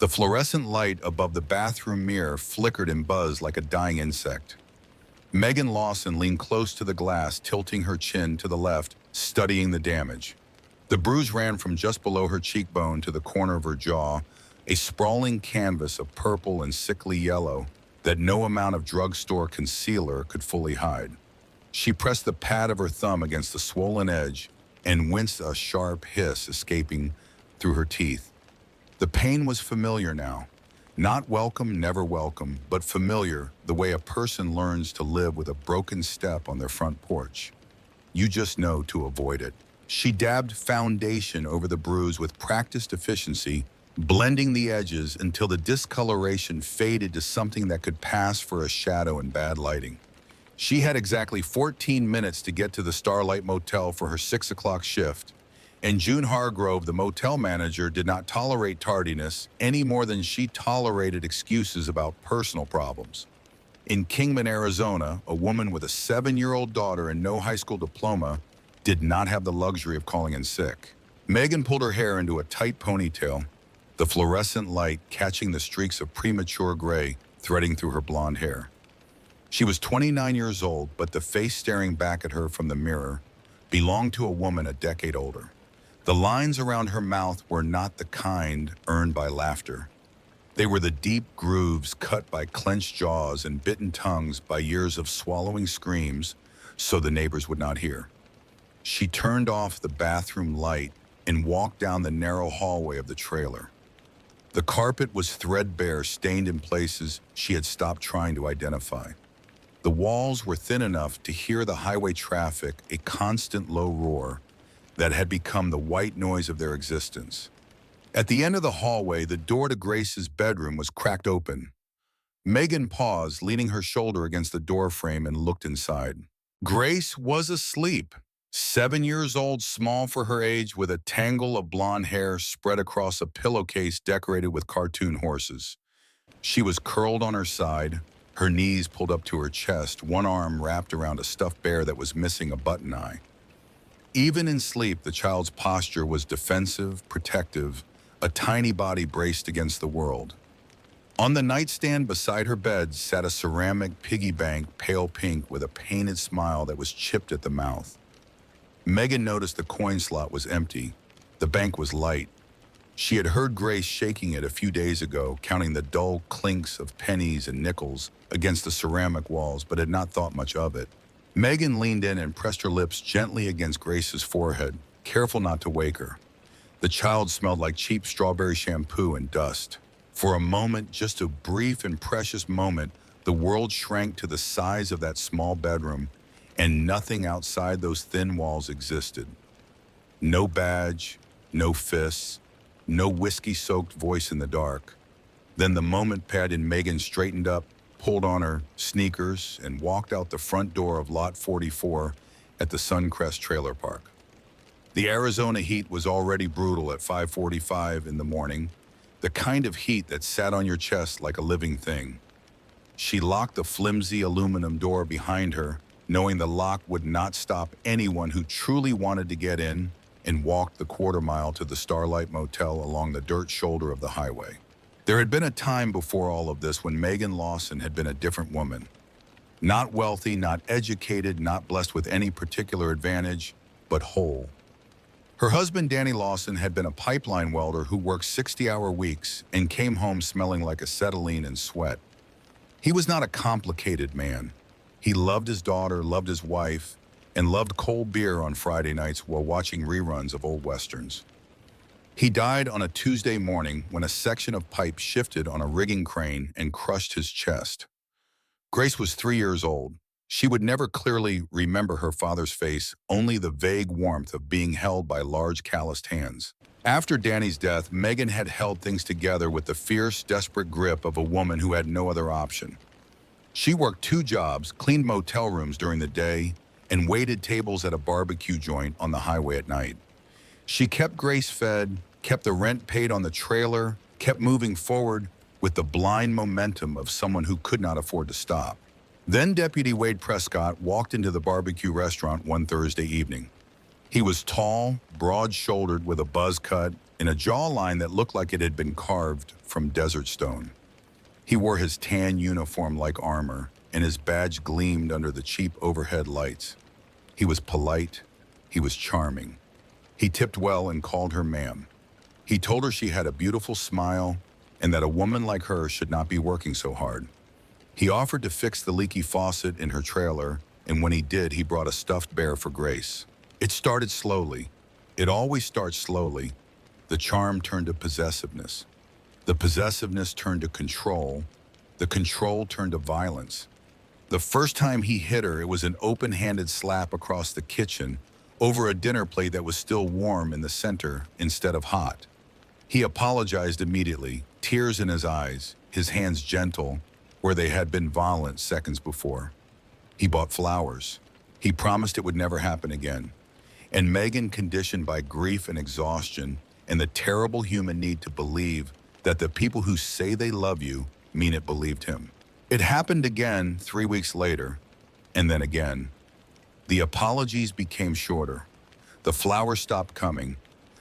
The fluorescent light above the bathroom mirror flickered and buzzed like a dying insect. Megan Lawson leaned close to the glass, tilting her chin to the left, studying the damage. The bruise ran from just below her cheekbone to the corner of her jaw, a sprawling canvas of purple and sickly yellow that no amount of drugstore concealer could fully hide. She pressed the pad of her thumb against the swollen edge and winced, a sharp hiss escaping through her teeth. The pain was familiar now. Not welcome, never welcome, but familiar, the way a person learns to live with a broken step on their front porch. You just know to avoid it. She dabbed foundation over the bruise with practiced efficiency, blending the edges until the discoloration faded to something that could pass for a shadow in bad lighting. She had exactly 14 minutes to get to the Starlight Motel for her 6 o'clock shift, and June Hargrove, the motel manager, did not tolerate tardiness any more than she tolerated excuses about personal problems. In Kingman, Arizona, a woman with a 7-year-old daughter and no high school diploma did not have the luxury of calling in sick. Megan pulled her hair into a tight ponytail, the fluorescent light catching the streaks of premature gray threading through her blonde hair. She was 29 years old, but the face staring back at her from the mirror belonged to a woman a decade older. The lines around her mouth were not the kind earned by laughter. They were the deep grooves cut by clenched jaws and bitten tongues by years of swallowing screams so the neighbors would not hear. She turned off the bathroom light and walked down the narrow hallway of the trailer. The carpet was threadbare, stained in places she had stopped trying to identify. The walls were thin enough to hear the highway traffic, a constant low roar that had become the white noise of their existence. At the end of the hallway, the door to Grace's bedroom was cracked open. Megan paused, leaning her shoulder against the doorframe, and looked inside. Grace was asleep, 7 years old, small for her age, with a tangle of blonde hair spread across a pillowcase decorated with cartoon horses. She was curled on her side, her knees pulled up to her chest, one arm wrapped around a stuffed bear that was missing a button eye. Even in sleep, the child's posture was defensive, protective, a tiny body braced against the world. On the nightstand beside her bed sat a ceramic piggy bank, pale pink, with a painted smile that was chipped at the mouth. Megan noticed the coin slot was empty. The bank was light. She had heard Grace shaking it a few days ago, counting the dull clinks of pennies and nickels against the ceramic walls, but had not thought much of it. Megan leaned in and pressed her lips gently against Grace's forehead, careful not to wake her. The child smelled like cheap strawberry shampoo and dust. For a moment, just a brief and precious moment, the world shrank to the size of that small bedroom, and nothing outside those thin walls existed. No badge, no fists, no whiskey-soaked voice in the dark. Then the moment passed and Megan straightened up, pulled on her sneakers, and walked out the front door of Lot 44 at the Suncrest Trailer Park. The Arizona heat was already brutal at 5:45 in the morning, the kind of heat that sat on your chest like a living thing. She locked the flimsy aluminum door behind her, knowing the lock would not stop anyone who truly wanted to get in, and walked the quarter-mile to the Starlight Motel along the dirt shoulder of the highway. There had been a time before all of this when Megan Lawson had been a different woman. Not wealthy, not educated, not blessed with any particular advantage, but whole. Her husband, Danny Lawson, had been a pipeline welder who worked 60-hour weeks and came home smelling like acetylene and sweat. He was not a complicated man. He loved his daughter, loved his wife, and loved cold beer on Friday nights while watching reruns of old westerns. He died on a Tuesday morning when a section of pipe shifted on a rigging crane and crushed his chest. Grace was 3 years old. She would never clearly remember her father's face, only the vague warmth of being held by large calloused hands. After Danny's death, Megan had held things together with the fierce, desperate grip of a woman who had no other option. She worked 2 jobs, cleaned motel rooms during the day, and waited tables at a barbecue joint on the highway at night. She kept Grace fed, kept the rent paid on the trailer, kept moving forward with the blind momentum of someone who could not afford to stop. Then Deputy Wade Prescott walked into the barbecue restaurant one Thursday evening. He was tall, broad-shouldered with a buzz cut and a jawline that looked like it had been carved from desert stone. He wore his tan uniform like armor, and his badge gleamed under the cheap overhead lights. He was polite. He was charming. He tipped well and called her ma'am. He told her she had a beautiful smile and that a woman like her should not be working so hard. He offered to fix the leaky faucet in her trailer, and when he did, he brought a stuffed bear for Grace. It started slowly. It always starts slowly. The charm turned to possessiveness. The possessiveness turned to control. The control turned to violence. The first time he hit her, it was an open-handed slap across the kitchen over a dinner plate that was still warm in the center instead of hot. He apologized immediately, tears in his eyes, his hands gentle, where they had been violent seconds before. He bought flowers. He promised it would never happen again. And Megan, conditioned by grief and exhaustion and the terrible human need to believe that the people who say they love you mean it, believed him. It happened again 3 weeks later, and then again. The apologies became shorter. The flowers stopped coming.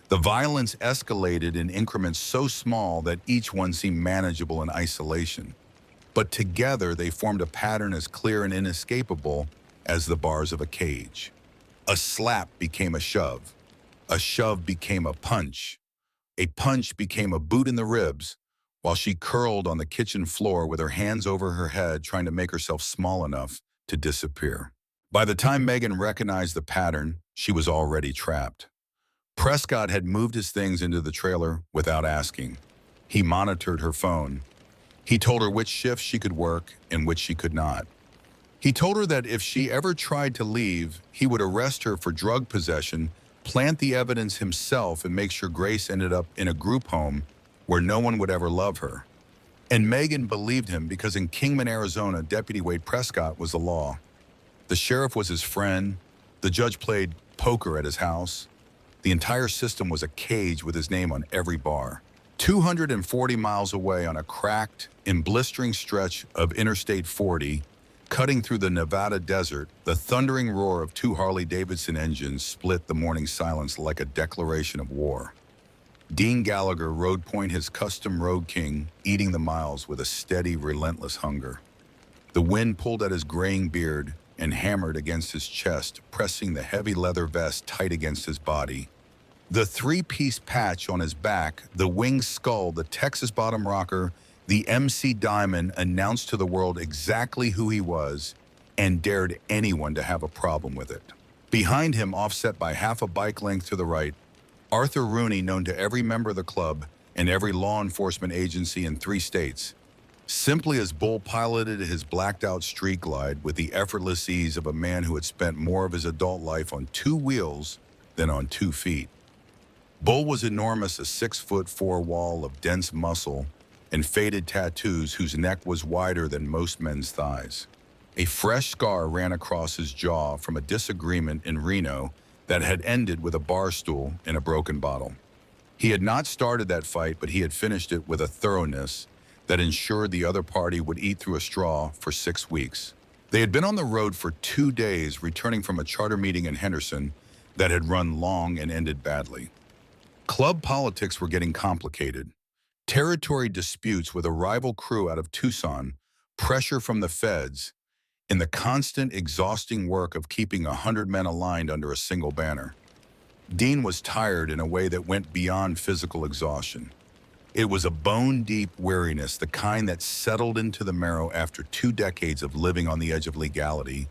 The violence escalated in increments so small that each one seemed manageable in isolation. But together they formed a pattern as clear and inescapable as the bars of a cage. A slap became a shove became a punch became a boot in the ribs, while she curled on the kitchen floor with her hands over her head trying to make herself small enough to disappear. By the time Megan recognized the pattern, she was already trapped. Prescott had moved his things into the trailer without asking. He monitored her phone. He told her which shifts she could work and which she could not. He told her that if she ever tried to leave, he would arrest her for drug possession, plant the evidence himself, and make sure Grace ended up in a group home where no one would ever love her. And Megan believed him because in Kingman, Arizona, Deputy Wade Prescott was the law. The sheriff was his friend. The judge played poker at his house. The entire system was a cage with his name on every bar. 240 miles away on a cracked and blistering stretch of Interstate 40, cutting through the Nevada desert, the thundering roar of 2 Harley-Davidson engines split the morning silence like a declaration of war. Dean Gallagher rode point his custom Road King, eating the miles with a steady, relentless hunger. The wind pulled at his graying beard and hammered against his chest, pressing the heavy leather vest tight against his body. The 3-piece patch on his back, the winged skull, the Texas bottom rocker, the MC Diamond announced to the world exactly who he was and dared anyone to have a problem with it. Behind him, offset by half a bike length to the right, Arthur Rooney, known to every member of the club and every law enforcement agency in 3 states, simply as Bull piloted his blacked-out street glide with the effortless ease of a man who had spent more of his adult life on 2 wheels than on 2 feet. Bull was enormous, a 6'4" wall of dense muscle and faded tattoos whose neck was wider than most men's thighs. A fresh scar ran across his jaw from a disagreement in Reno that had ended with a bar stool and a broken bottle. He had not started that fight, but he had finished it with a thoroughness that ensured the other party would eat through a straw for 6 weeks. They had been on the road for 2 days, returning from a charter meeting in Henderson that had run long and ended badly. Club politics were getting complicated. Territory disputes with a rival crew out of Tucson, pressure from the feds, and the constant, exhausting work of keeping 100 men aligned under a single banner. Dean was tired in a way that went beyond physical exhaustion. It was a bone-deep weariness, the kind that settled into the marrow after 2 decades of living on the edge of legality,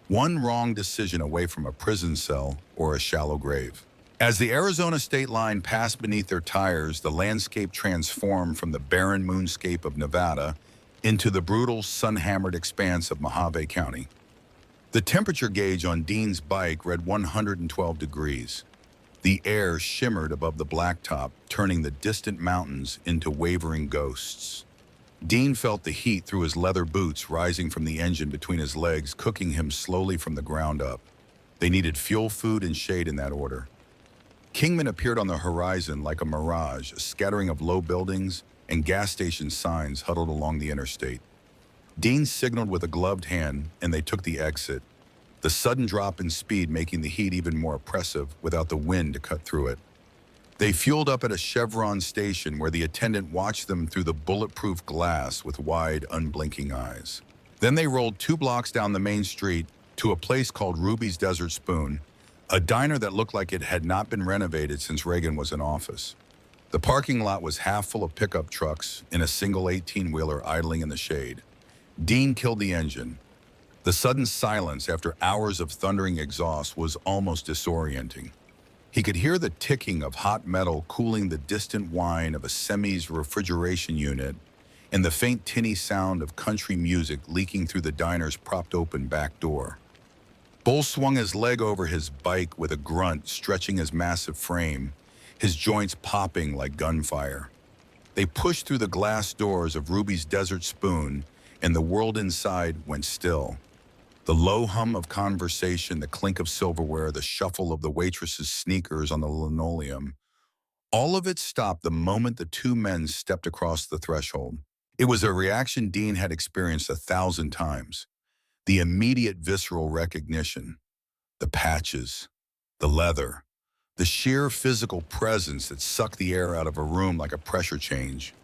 one wrong decision away from a prison cell or a shallow grave. As the Arizona state line passed beneath their tires, the landscape transformed from the barren moonscape of Nevada into the brutal, sun-hammered expanse of Mojave County. The temperature gauge on Dean's bike read 112 degrees. The air shimmered above the blacktop, turning the distant mountains into wavering ghosts. Dean felt the heat through his leather boots rising from the engine between his legs, cooking him slowly from the ground up. They needed fuel, food, and shade in that order. Kingman appeared on the horizon like a mirage, a scattering of low buildings and gas station signs huddled along the interstate. Dean signaled with a gloved hand, and they took the exit, the sudden drop in speed making the heat even more oppressive without the wind to cut through it. They fueled up at a Chevron station where the attendant watched them through the bulletproof glass with wide, unblinking eyes. Then they rolled 2 blocks down the main street to a place called Ruby's Desert Spoon, a diner that looked like it had not been renovated since Reagan was in office. The parking lot was half full of pickup trucks in a single 18-wheeler idling in the shade. Dean killed the engine. The sudden silence after hours of thundering exhaust was almost disorienting. He could hear the ticking of hot metal cooling the distant whine of a semi's refrigeration unit and the faint tinny sound of country music leaking through the diner's propped open back door. Bull swung his leg over his bike with a grunt, stretching his massive frame, his joints popping like gunfire. They pushed through the glass doors of Ruby's Desert Spoon, and the world inside went still. The low hum of conversation, the clink of silverware, the shuffle of the waitress's sneakers on the linoleum, all of it stopped the moment the two men stepped across the threshold. It was a reaction Dean had experienced 1,000 times. The immediate visceral recognition, the patches, the leather, the sheer physical presence that sucked the air out of a room like a pressure change.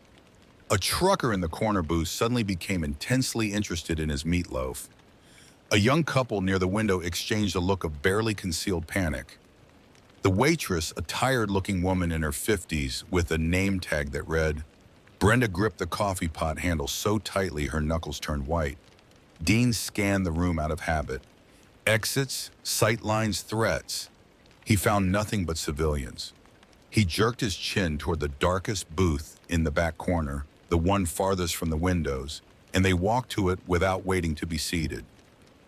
A trucker in the corner booth suddenly became intensely interested in his meatloaf. A young couple near the window exchanged a look of barely concealed panic. The waitress, a tired-looking woman in her 50s with a name tag that read, Brenda gripped the coffee pot handle so tightly her knuckles turned white. Dean scanned the room out of habit. Exits, sightlines, threats. He found nothing but civilians. He jerked his chin toward the darkest booth in the back corner, the one farthest from the windows, and they walked to it without waiting to be seated.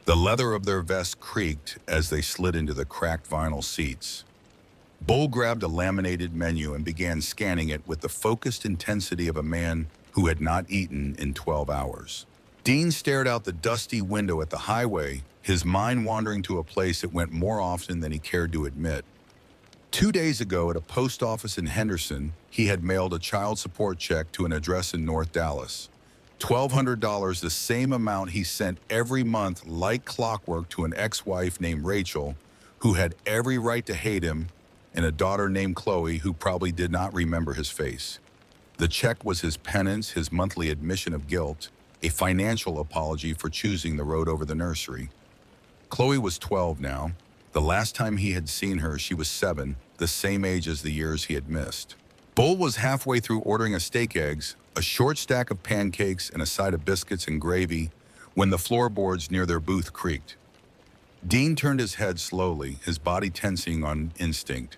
The leather of their vests creaked as they slid into the cracked vinyl seats. Bull grabbed a laminated menu and began scanning it with the focused intensity of a man who had not eaten in 12 hours. Dean stared out the dusty window at the highway, his mind wandering to a place it went more often than he cared to admit. 2 days ago at a post office in Henderson, he had mailed a child support check to an address in North Dallas. $1,200, the same amount he sent every month like clockwork to an ex-wife named Rachel, who had every right to hate him, and a daughter named Chloe who probably did not remember his face. The check was his penance, his monthly admission of guilt, a financial apology for choosing the road over the nursery. Chloe was 12 now. The last time he had seen her, she was 7, the same age as the years he had missed. Bull was halfway through ordering a steak eggs, a short stack of pancakes, and a side of biscuits and gravy when the floorboards near their booth creaked. Dean turned his head slowly, his body tensing on instinct.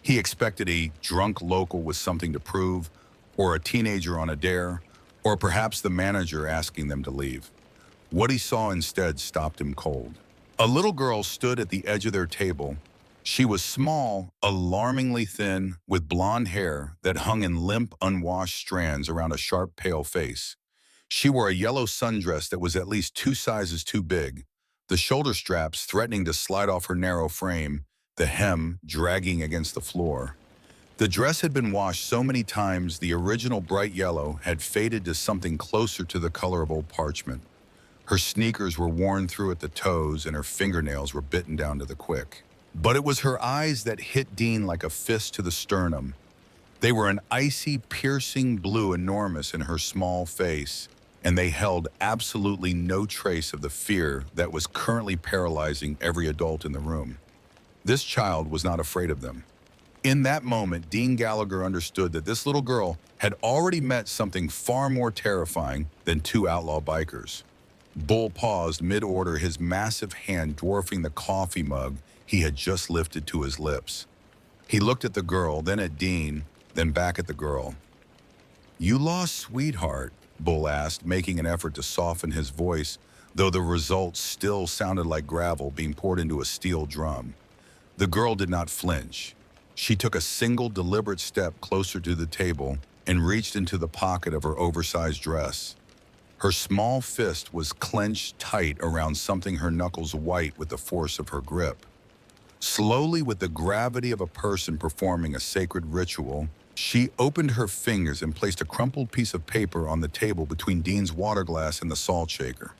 He expected a drunk local with something to prove, or a teenager on a dare, or perhaps the manager asking them to leave. What he saw instead stopped him cold. A little girl stood at the edge of their table. She was small, alarmingly thin, with blonde hair that hung in limp, unwashed strands around a sharp, pale face. She wore a yellow sundress that was at least 2 sizes too big, the shoulder straps threatening to slide off her narrow frame, the hem dragging against the floor. The dress had been washed so many times the original bright yellow had faded to something closer to the color of old parchment. Her sneakers were worn through at the toes and her fingernails were bitten down to the quick. But it was her eyes that hit Dean like a fist to the sternum. They were an icy, piercing blue enormous in her small face, and they held absolutely no trace of the fear that was currently paralyzing every adult in the room. This child was not afraid of them. In that moment, Dean Gallagher understood that this little girl had already met something far more terrifying than 2 outlaw bikers. Bull paused mid-order, his massive hand dwarfing the coffee mug he had just lifted to his lips. He looked at the girl, then at Dean, then back at the girl. "You lost, sweetheart?" Bull asked, making an effort to soften his voice, though the result still sounded like gravel being poured into a steel drum. The girl did not flinch. She took a single deliberate step closer to the table and reached into the pocket of her oversized dress. Her small fist was clenched tight around something, her knuckles white with the force of her grip. Slowly, with the gravity of a person performing a sacred ritual, she opened her fingers and placed a crumpled piece of paper on the table between Dean's water glass and the salt shaker.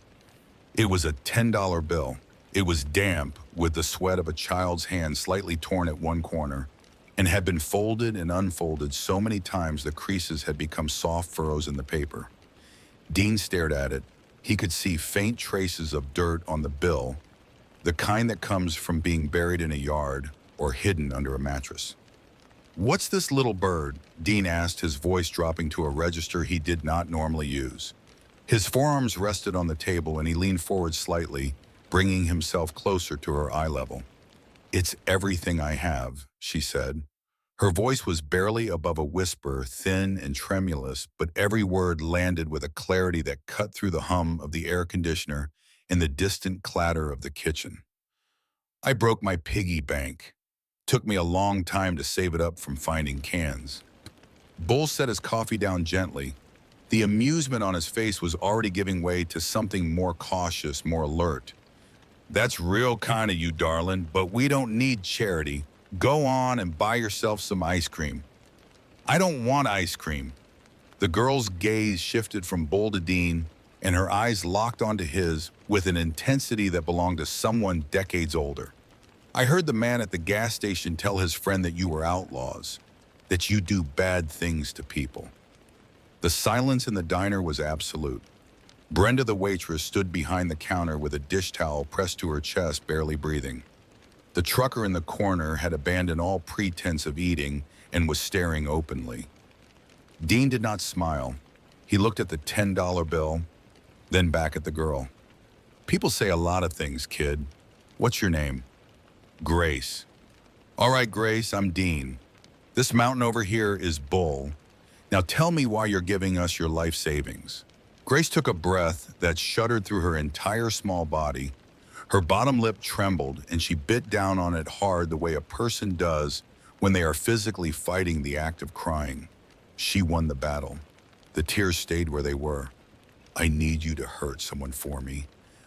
It was a $10 bill. It was damp, with the sweat of a child's hand slightly torn at one corner. and had been folded and unfolded so many times the creases had become soft furrows in the paper. Dean stared at it. He could see faint traces of dirt on the bill, the kind that comes from being buried in a yard or hidden under a mattress. "What's this little bird?" Dean asked, his voice dropping to a register he did not normally use. His forearms rested on the table and he leaned forward slightly, bringing himself closer to her eye level. "It's everything I have," she said. Her voice was barely above a whisper, thin and tremulous, but every word landed with a clarity that cut through the hum of the air conditioner and the distant clatter of the kitchen. "I broke my piggy bank. Took me a long time to save it up from finding cans." Bull set his coffee down gently. The amusement on his face was already giving way to something more cautious, more alert. "That's real kind of you, darling, but we don't need charity. Go on and buy yourself some ice cream." "I don't want ice cream." The girl's gaze shifted from Bull to Dean, and her eyes locked onto his with an intensity that belonged to someone decades older. "I heard the man at the gas station tell his friend that you were outlaws, that you do bad things to people." The silence in the diner was absolute. Brenda, the waitress, stood behind the counter with a dish towel pressed to her chest, barely breathing. The trucker in the corner had abandoned all pretense of eating and was staring openly. Dean did not smile. He looked at the $10 bill, then back at the girl. "People say a lot of things, kid. What's your name?" "Grace." "All right, Grace, I'm Dean. This mountain over here is Bull. Now tell me why you're giving us your life savings." Grace took a breath that shuddered through her entire small body. Her bottom lip trembled, and she bit down on it hard the way a person does when they are physically fighting the act of crying. She won the battle. The tears stayed where they were. "I need you to hurt someone for me.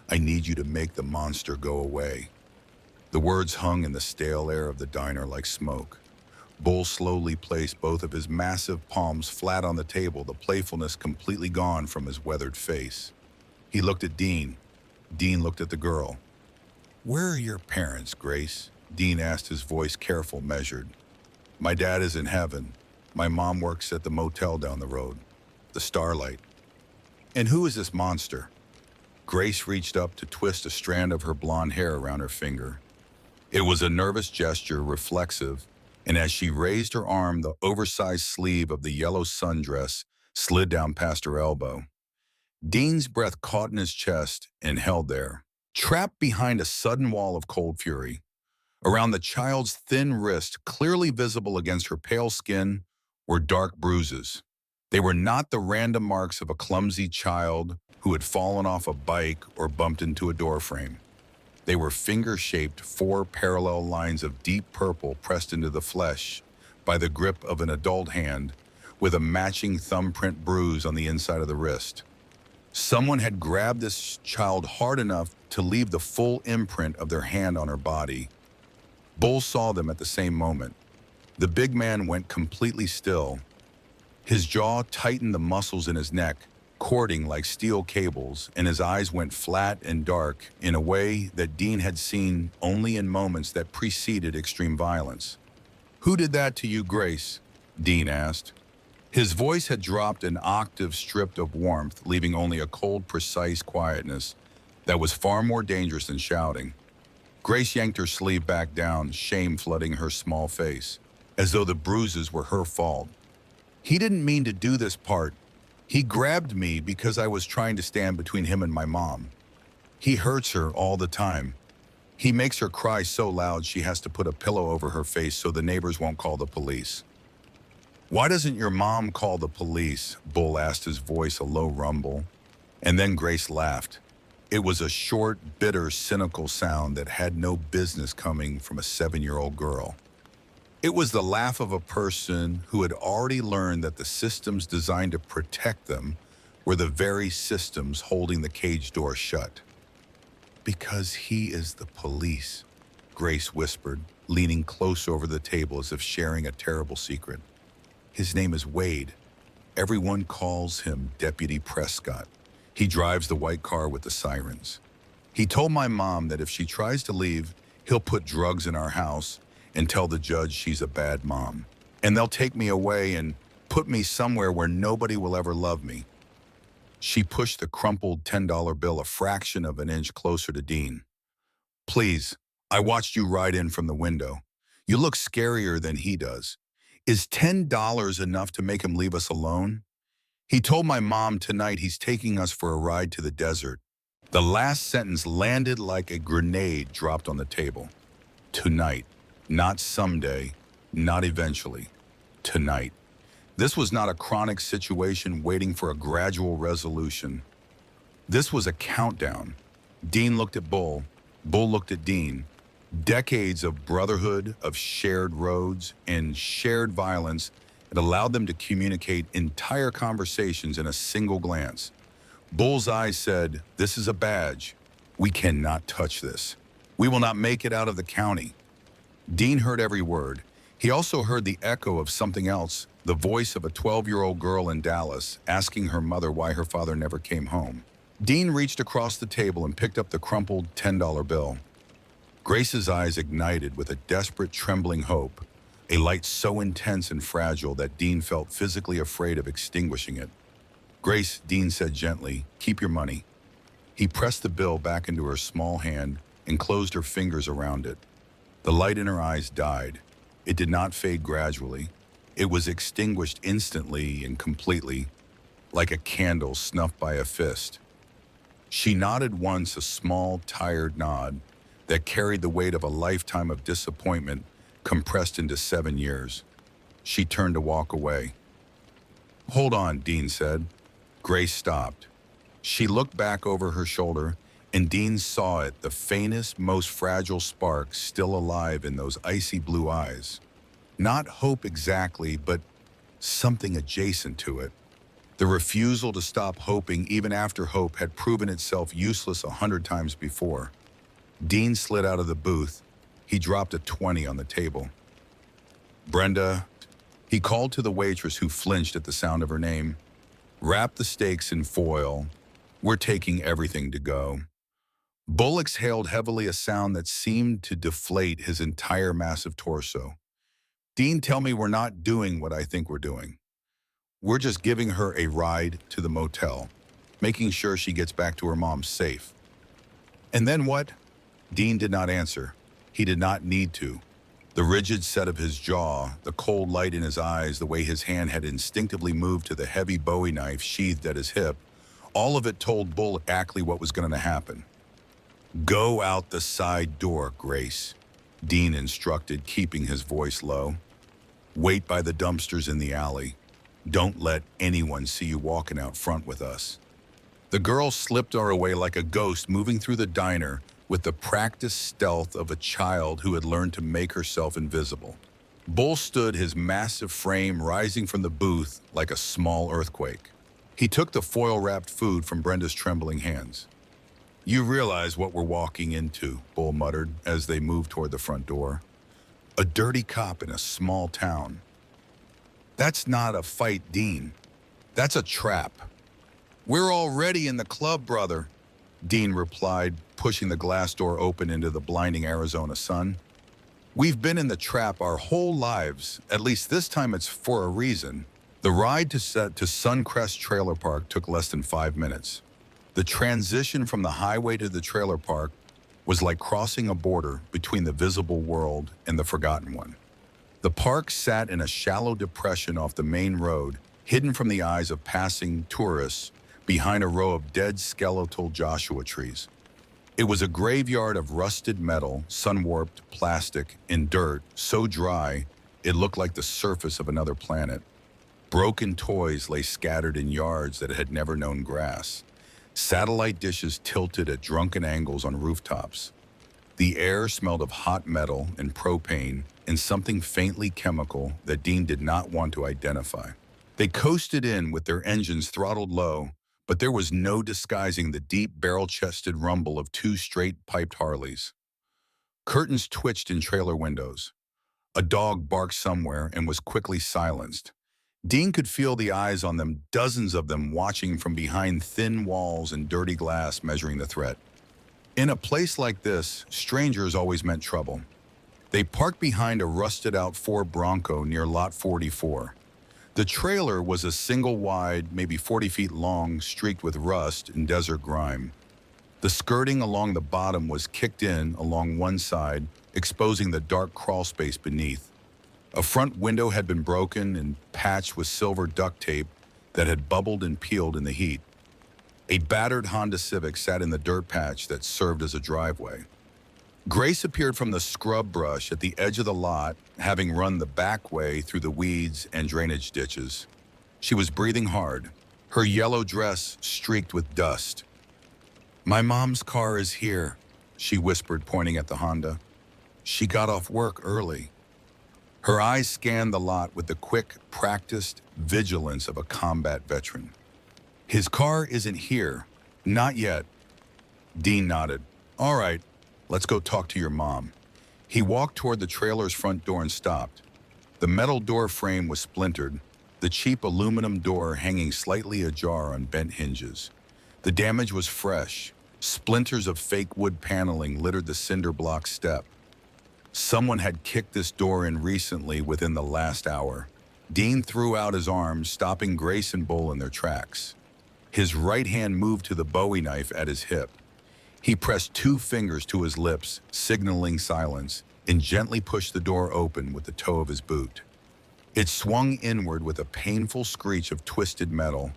I need you to make the monster go away." The words hung in the stale air of the diner like smoke. Bull slowly placed both of his massive palms flat on the table, the playfulness completely gone from his weathered face. He looked at Dean. Dean looked at the girl. "Where are your parents, Grace?" Dean asked, his voice careful, measured. "My dad is in heaven. My mom works at the motel down the road, the Starlight." "And who is this monster?" Grace reached up to twist a strand of her blonde hair around her finger. It was a nervous gesture, reflexive, and as she raised her arm, the oversized sleeve of the yellow sundress slid down past her elbow. Dean's breath caught in his chest and held there, trapped behind a sudden wall of cold fury. Around the child's thin wrist, clearly visible against her pale skin, were dark bruises. They were not the random marks of a clumsy child who had fallen off a bike or bumped into a doorframe. They were finger-shaped, 4 parallel lines of deep purple pressed into the flesh by the grip of an adult hand, with a matching thumbprint bruise on the inside of the wrist. Someone had grabbed this child hard enough to leave the full imprint of their hand on her body. Bull saw them at the same moment. The big man went completely still. His jaw tightened, the muscles in his neck cording like steel cables, and his eyes went flat and dark in a way that Dean had seen only in moments that preceded extreme violence. "Who did that to you, Grace?" Dean asked. His voice had dropped an octave, stripped of warmth, leaving only a cold, precise quietness that was far more dangerous than shouting. Grace yanked her sleeve back down, shame flooding her small face, as though the bruises were her fault. "He didn't mean to do this part. He grabbed me because I was trying to stand between him and my mom. He hurts her all the time. He makes her cry so loud she has to put a pillow over her face so the neighbors won't call the police." "Why doesn't your mom call the police?" Bull asked, his voice a low rumble. And then Grace laughed. It was a short, bitter, cynical sound that had no business coming from a 7-year-old girl. It was the laugh of a person who had already learned that the systems designed to protect them were the very systems holding the cage door shut. "Because he is the police," Grace whispered, leaning close over the table as if sharing a terrible secret. "His name is Wade. Everyone calls him Deputy Prescott. He drives the white car with the sirens. He told my mom that if she tries to leave, he'll put drugs in our house, and tell the judge she's a bad mom. And they'll take me away and put me somewhere where nobody will ever love me. She pushed the crumpled $10 bill a fraction of an inch closer to Dean. Please, I watched you ride in from the window. You look scarier than he does. Is $10 enough to make him leave us alone? He told my mom tonight he's taking us for a ride to the desert. The last sentence landed like a grenade dropped on the table. Tonight. Not someday. Not eventually. Tonight. This was not a chronic situation waiting for a gradual resolution. This was a countdown. Dean looked at Bull. Bull looked at Dean. Decades of brotherhood, of shared roads, and shared violence had allowed them to communicate entire conversations in a single glance. Bull's eyes said, "This is a badge. We cannot touch this. We will not make it out of the county." Dean heard every word. He also heard the echo of something else, the voice of a 12-year-old girl in Dallas asking her mother why her father never came home. Dean reached across the table and picked up the crumpled $10 bill. Grace's eyes ignited with a desperate, trembling hope, a light so intense and fragile that Dean felt physically afraid of extinguishing it. "Grace," Dean said gently, "keep your money." He pressed the bill back into her small hand and closed her fingers around it. The light in her eyes died. It did not fade gradually. It was extinguished instantly and completely, like a candle snuffed by a fist. She nodded once, a small, tired nod that carried the weight of a lifetime of disappointment compressed into 7 years. She turned to walk away. "Hold on," Dean said. Grace stopped. She looked back over her shoulder, and Dean saw it, the faintest, most fragile spark still alive in those icy blue eyes. Not hope exactly, but something adjacent to it. The refusal to stop hoping even after hope had proven itself useless 100 times before. Dean slid out of the booth. He dropped a 20 on the table. "Brenda," he called to the waitress who flinched at the sound of her name. "Wrap the steaks in foil. We're taking everything to go." Bull exhaled heavily, a sound that seemed to deflate his entire massive torso. "Dean, tell me we're not doing what I think we're doing. We're just giving her a ride to the motel, making sure she gets back to her mom safe." "And then what?" Dean did not answer. He did not need to. The rigid set of his jaw, the cold light in his eyes, the way his hand had instinctively moved to the heavy Bowie knife sheathed at his hip, all of it told Bull exactly what was going to happen. "Go out the side door, Grace," Dean instructed, keeping his voice low. "Wait by the dumpsters in the alley. Don't let anyone see you walking out front with us." The girl slipped her away like a ghost, moving through the diner with the practiced stealth of a child who had learned to make herself invisible. Bull stood, his massive frame rising from the booth like a small earthquake. He took the foil-wrapped food from Brenda's trembling hands. "You realize what we're walking into," Bull muttered as they moved toward the front door. "A dirty cop in a small town." "That's not a fight, Dean. That's a trap." "We're already in the club, brother," Dean replied, pushing the glass door open into the blinding Arizona sun. "We've been in the trap our whole lives. At least this time it's for a reason." The ride to Suncrest Trailer Park took less than 5 minutes. The transition from the highway to the trailer park was like crossing a border between the visible world and the forgotten one. The park sat in a shallow depression off the main road, hidden from the eyes of passing tourists behind a row of dead skeletal Joshua trees. It was a graveyard of rusted metal, sun-warped plastic, and dirt so dry it looked like the surface of another planet. Broken toys lay scattered in yards that had never known grass. Satellite dishes tilted at drunken angles on rooftops. The air smelled of hot metal and propane and something faintly chemical that Dean did not want to identify. They coasted in with their engines throttled low, but there was no disguising the deep barrel-chested rumble of 2 straight-piped Harleys. Curtains twitched in trailer windows. A dog barked somewhere and was quickly silenced. Dean could feel the eyes on them, dozens of them watching from behind thin walls and dirty glass, measuring the threat. In a place like this, strangers always meant trouble. They parked behind a rusted-out Ford Bronco near Lot 44. The trailer was a single-wide, maybe 40 feet long, streaked with rust and desert grime. The skirting along the bottom was kicked in along one side, exposing the dark crawl space beneath. A front window had been broken and patched with silver duct tape that had bubbled and peeled in the heat. A battered Honda Civic sat in the dirt patch that served as a driveway. Grace appeared from the scrub brush at the edge of the lot, having run the back way through the weeds and drainage ditches. She was breathing hard, her yellow dress streaked with dust. "My mom's car is here," she whispered, pointing at the Honda. "She got off work early." Her eyes scanned the lot with the quick, practiced vigilance of a combat veteran. "His car isn't here. Not yet." Dean nodded. "All right, let's go talk to your mom." He walked toward the trailer's front door and stopped. The metal door frame was splintered, the cheap aluminum door hanging slightly ajar on bent hinges. The damage was fresh. Splinters of fake wood paneling littered the cinder block step. Someone had kicked this door in recently within the last hour. Dean threw out his arms, stopping Grace and Bull in their tracks. His right hand moved to the Bowie knife at his hip. He pressed 2 fingers to his lips, signaling silence, and gently pushed the door open with the toe of his boot. It swung inward with a painful screech of twisted metal.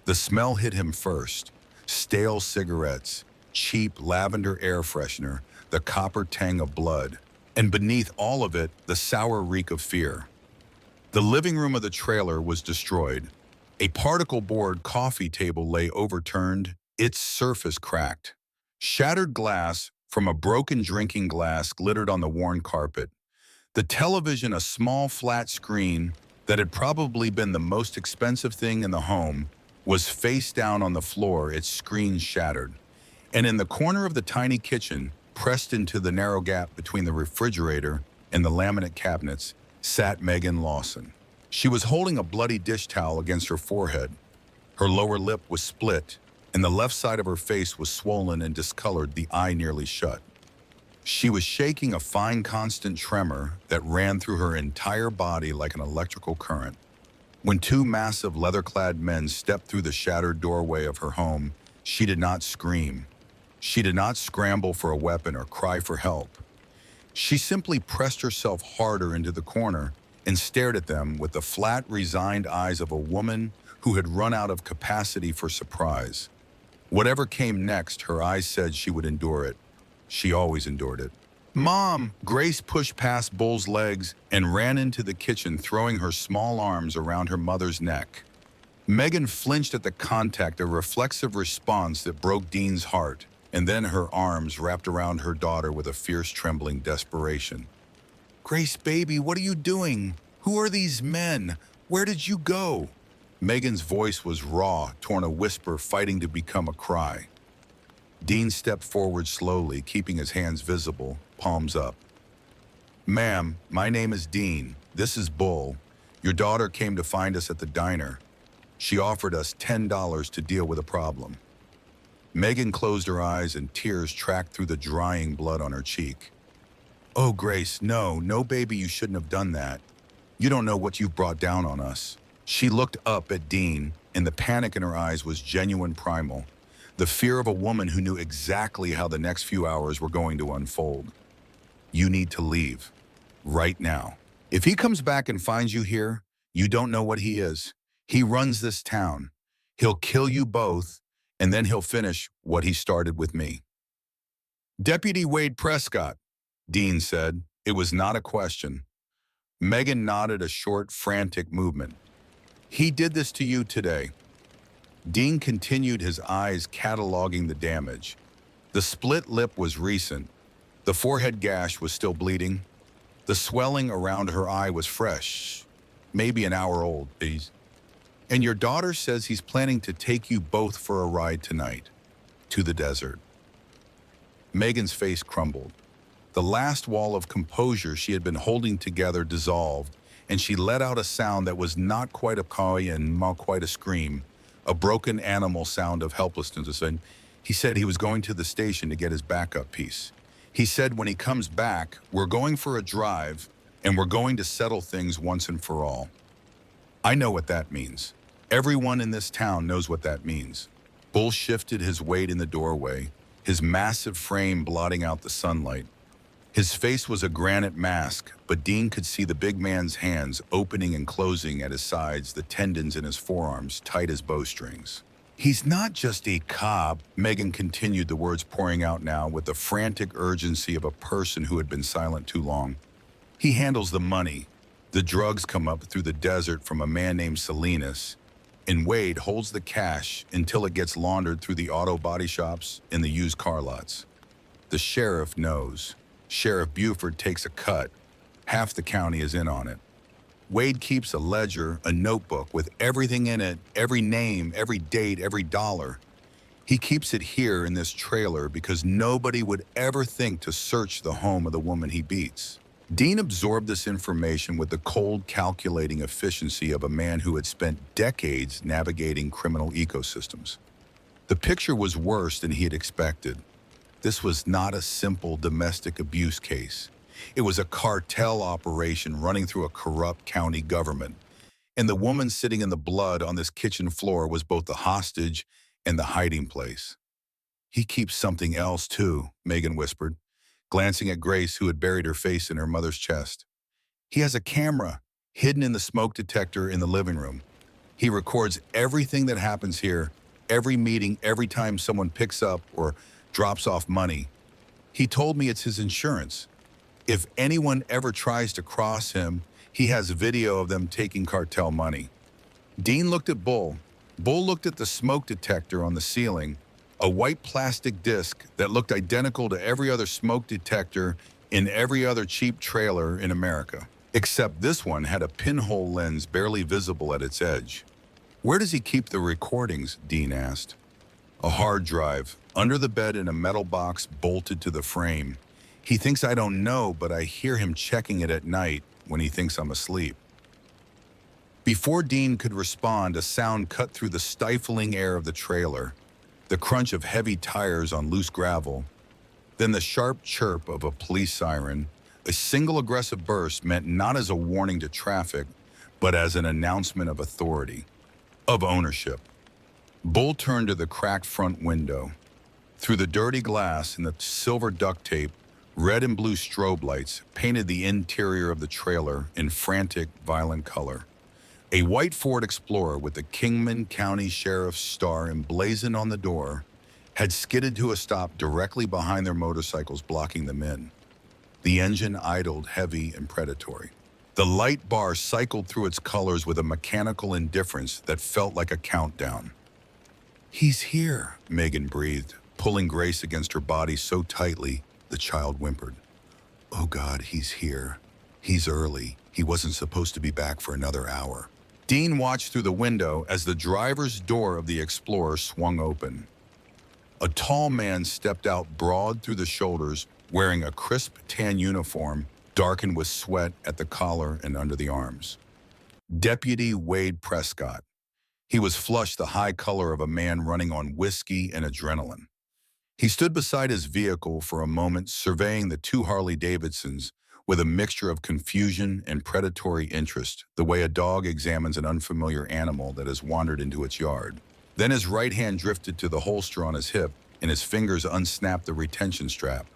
The smell hit him first. Stale cigarettes, cheap lavender air freshener, the copper tang of blood, and beneath all of it, the sour reek of fear. The living room of the trailer was destroyed. A particle board coffee table lay overturned, its surface cracked. Shattered glass from a broken drinking glass glittered on the worn carpet. The television, a small flat screen that had probably been the most expensive thing in the home, was face down on the floor, its screen shattered. And in the corner of the tiny kitchen, pressed into the narrow gap between the refrigerator and the laminate cabinets, sat Megan Lawson. She was holding a bloody dish towel against her forehead. Her lower lip was split, and the left side of her face was swollen and discolored, the eye nearly shut. She was shaking a fine, constant tremor that ran through her entire body like an electrical current. When 2 massive leather-clad men stepped through the shattered doorway of her home, she did not scream. She did not scramble for a weapon or cry for help. She simply pressed herself harder into the corner and stared at them with the flat, resigned eyes of a woman who had run out of capacity for surprise. Whatever came next, her eyes said she would endure it. She always endured it. "Mom!" Grace pushed past Bull's legs and ran into the kitchen, throwing her small arms around her mother's neck. Megan flinched at the contact, a reflexive response that broke Dean's heart, and then her arms wrapped around her daughter with a fierce, trembling desperation. "Grace, baby, what are you doing? Who are these men? Where did you go?" Megan's voice was raw, torn a whisper, fighting to become a cry. Dean stepped forward slowly, keeping his hands visible, palms up. "Ma'am, my name is Dean. This is Bull. Your daughter came to find us at the diner. She offered us $10 to deal with a problem." Megan closed her eyes and tears tracked through the drying blood on her cheek. "Oh, Grace, no, baby, you shouldn't have done that. You don't know what you've brought down on us." She looked up at Dean, and the panic in her eyes was genuine, primal. The fear of a woman who knew exactly how the next few hours were going to unfold. "You need to leave. Right now. If he comes back and finds you here, you don't know what he is. He runs this town. He'll kill you both, and then he'll finish what he started with me." "Deputy Wade Prescott," Dean said. It was not a question. Megan nodded, a short, frantic movement. "He did this to you today." Dean continued, his eyes cataloging the damage. The split lip was recent. The forehead gash was still bleeding. The swelling around her eye was fresh, maybe an hour old. "And your daughter says he's planning to take you both for a ride tonight, to the desert." Megan's face crumbled. The last wall of composure she had been holding together dissolved, and she let out a sound that was not quite a cry and not quite a scream, a broken animal sound of helplessness. And he said he was going to the station to get his backup piece. He said when he comes back, we're going for a drive and we're going to settle things once and for all. I know what that means. Everyone in this town knows what that means. Bull shifted his weight in the doorway, his massive frame blotting out the sunlight. His face was a granite mask, but Dean could see the big man's hands opening and closing at his sides, the tendons in his forearms tight as bowstrings. He's not just a cop, Megan continued, the words pouring out now with the frantic urgency of a person who had been silent too long. He handles the money. The drugs come up through the desert from a man named Salinas, and Wade holds the cash until it gets laundered through the auto body shops and the used car lots. The sheriff knows. Sheriff Buford takes a cut. Half the county is in on it. Wade keeps a ledger, a notebook with everything in it, every name, every date, every dollar. He keeps it here in this trailer because nobody would ever think to search the home of the woman he beats. Dean absorbed this information with the cold, calculating efficiency of a man who had spent decades navigating criminal ecosystems. The picture was worse than he had expected. This was not a simple domestic abuse case. It was a cartel operation running through a corrupt county government. And the woman sitting in the blood on this kitchen floor was both the hostage and the hiding place. He keeps something else too, Megan whispered, glancing at Grace, who had buried her face in her mother's chest. He has a camera hidden in the smoke detector in the living room. He records everything that happens here, every meeting, every time someone picks up or drops off money. He told me it's his insurance. If anyone ever tries to cross him, he has video of them taking cartel money. Dean looked at Bull. Bull looked at the smoke detector on the ceiling, a white plastic disc that looked identical to every other smoke detector in every other cheap trailer in America, except this one had a pinhole lens barely visible at its edge. Where does he keep the recordings? Dean asked. A hard drive, under the bed in a metal box bolted to the frame. He thinks I don't know, but I hear him checking it at night when he thinks I'm asleep. Before Dean could respond, a sound cut through the stifling air of the trailer, the crunch of heavy tires on loose gravel, then the sharp chirp of a police siren. A single aggressive burst meant not as a warning to traffic, but as an announcement of authority, of ownership. Bull turned to the cracked front window. Through the dirty glass and the silver duct tape, red and blue strobe lights painted the interior of the trailer in frantic, violent color. A white Ford Explorer with the Kingman County Sheriff's star emblazoned on the door had skidded to a stop directly behind their motorcycles, blocking them in. The engine idled, heavy and predatory. The light bar cycled through its colors with a mechanical indifference that felt like a countdown. "He's here," Megan breathed, pulling Grace against her body so tightly the child whimpered. "Oh God, he's here. He's early. He wasn't supposed to be back for another hour." Dean watched through the window as the driver's door of the Explorer swung open. A tall man stepped out, broad through the shoulders, wearing a crisp tan uniform, darkened with sweat at the collar and under the arms. Deputy Wade Prescott. He was flushed, the high color of a man running on whiskey and adrenaline. He stood beside his vehicle for a moment, surveying the two Harley Davidsons with a mixture of confusion and predatory interest, the way a dog examines an unfamiliar animal that has wandered into its yard. Then his right hand drifted to the holster on his hip, and his fingers unsnapped the retention strap.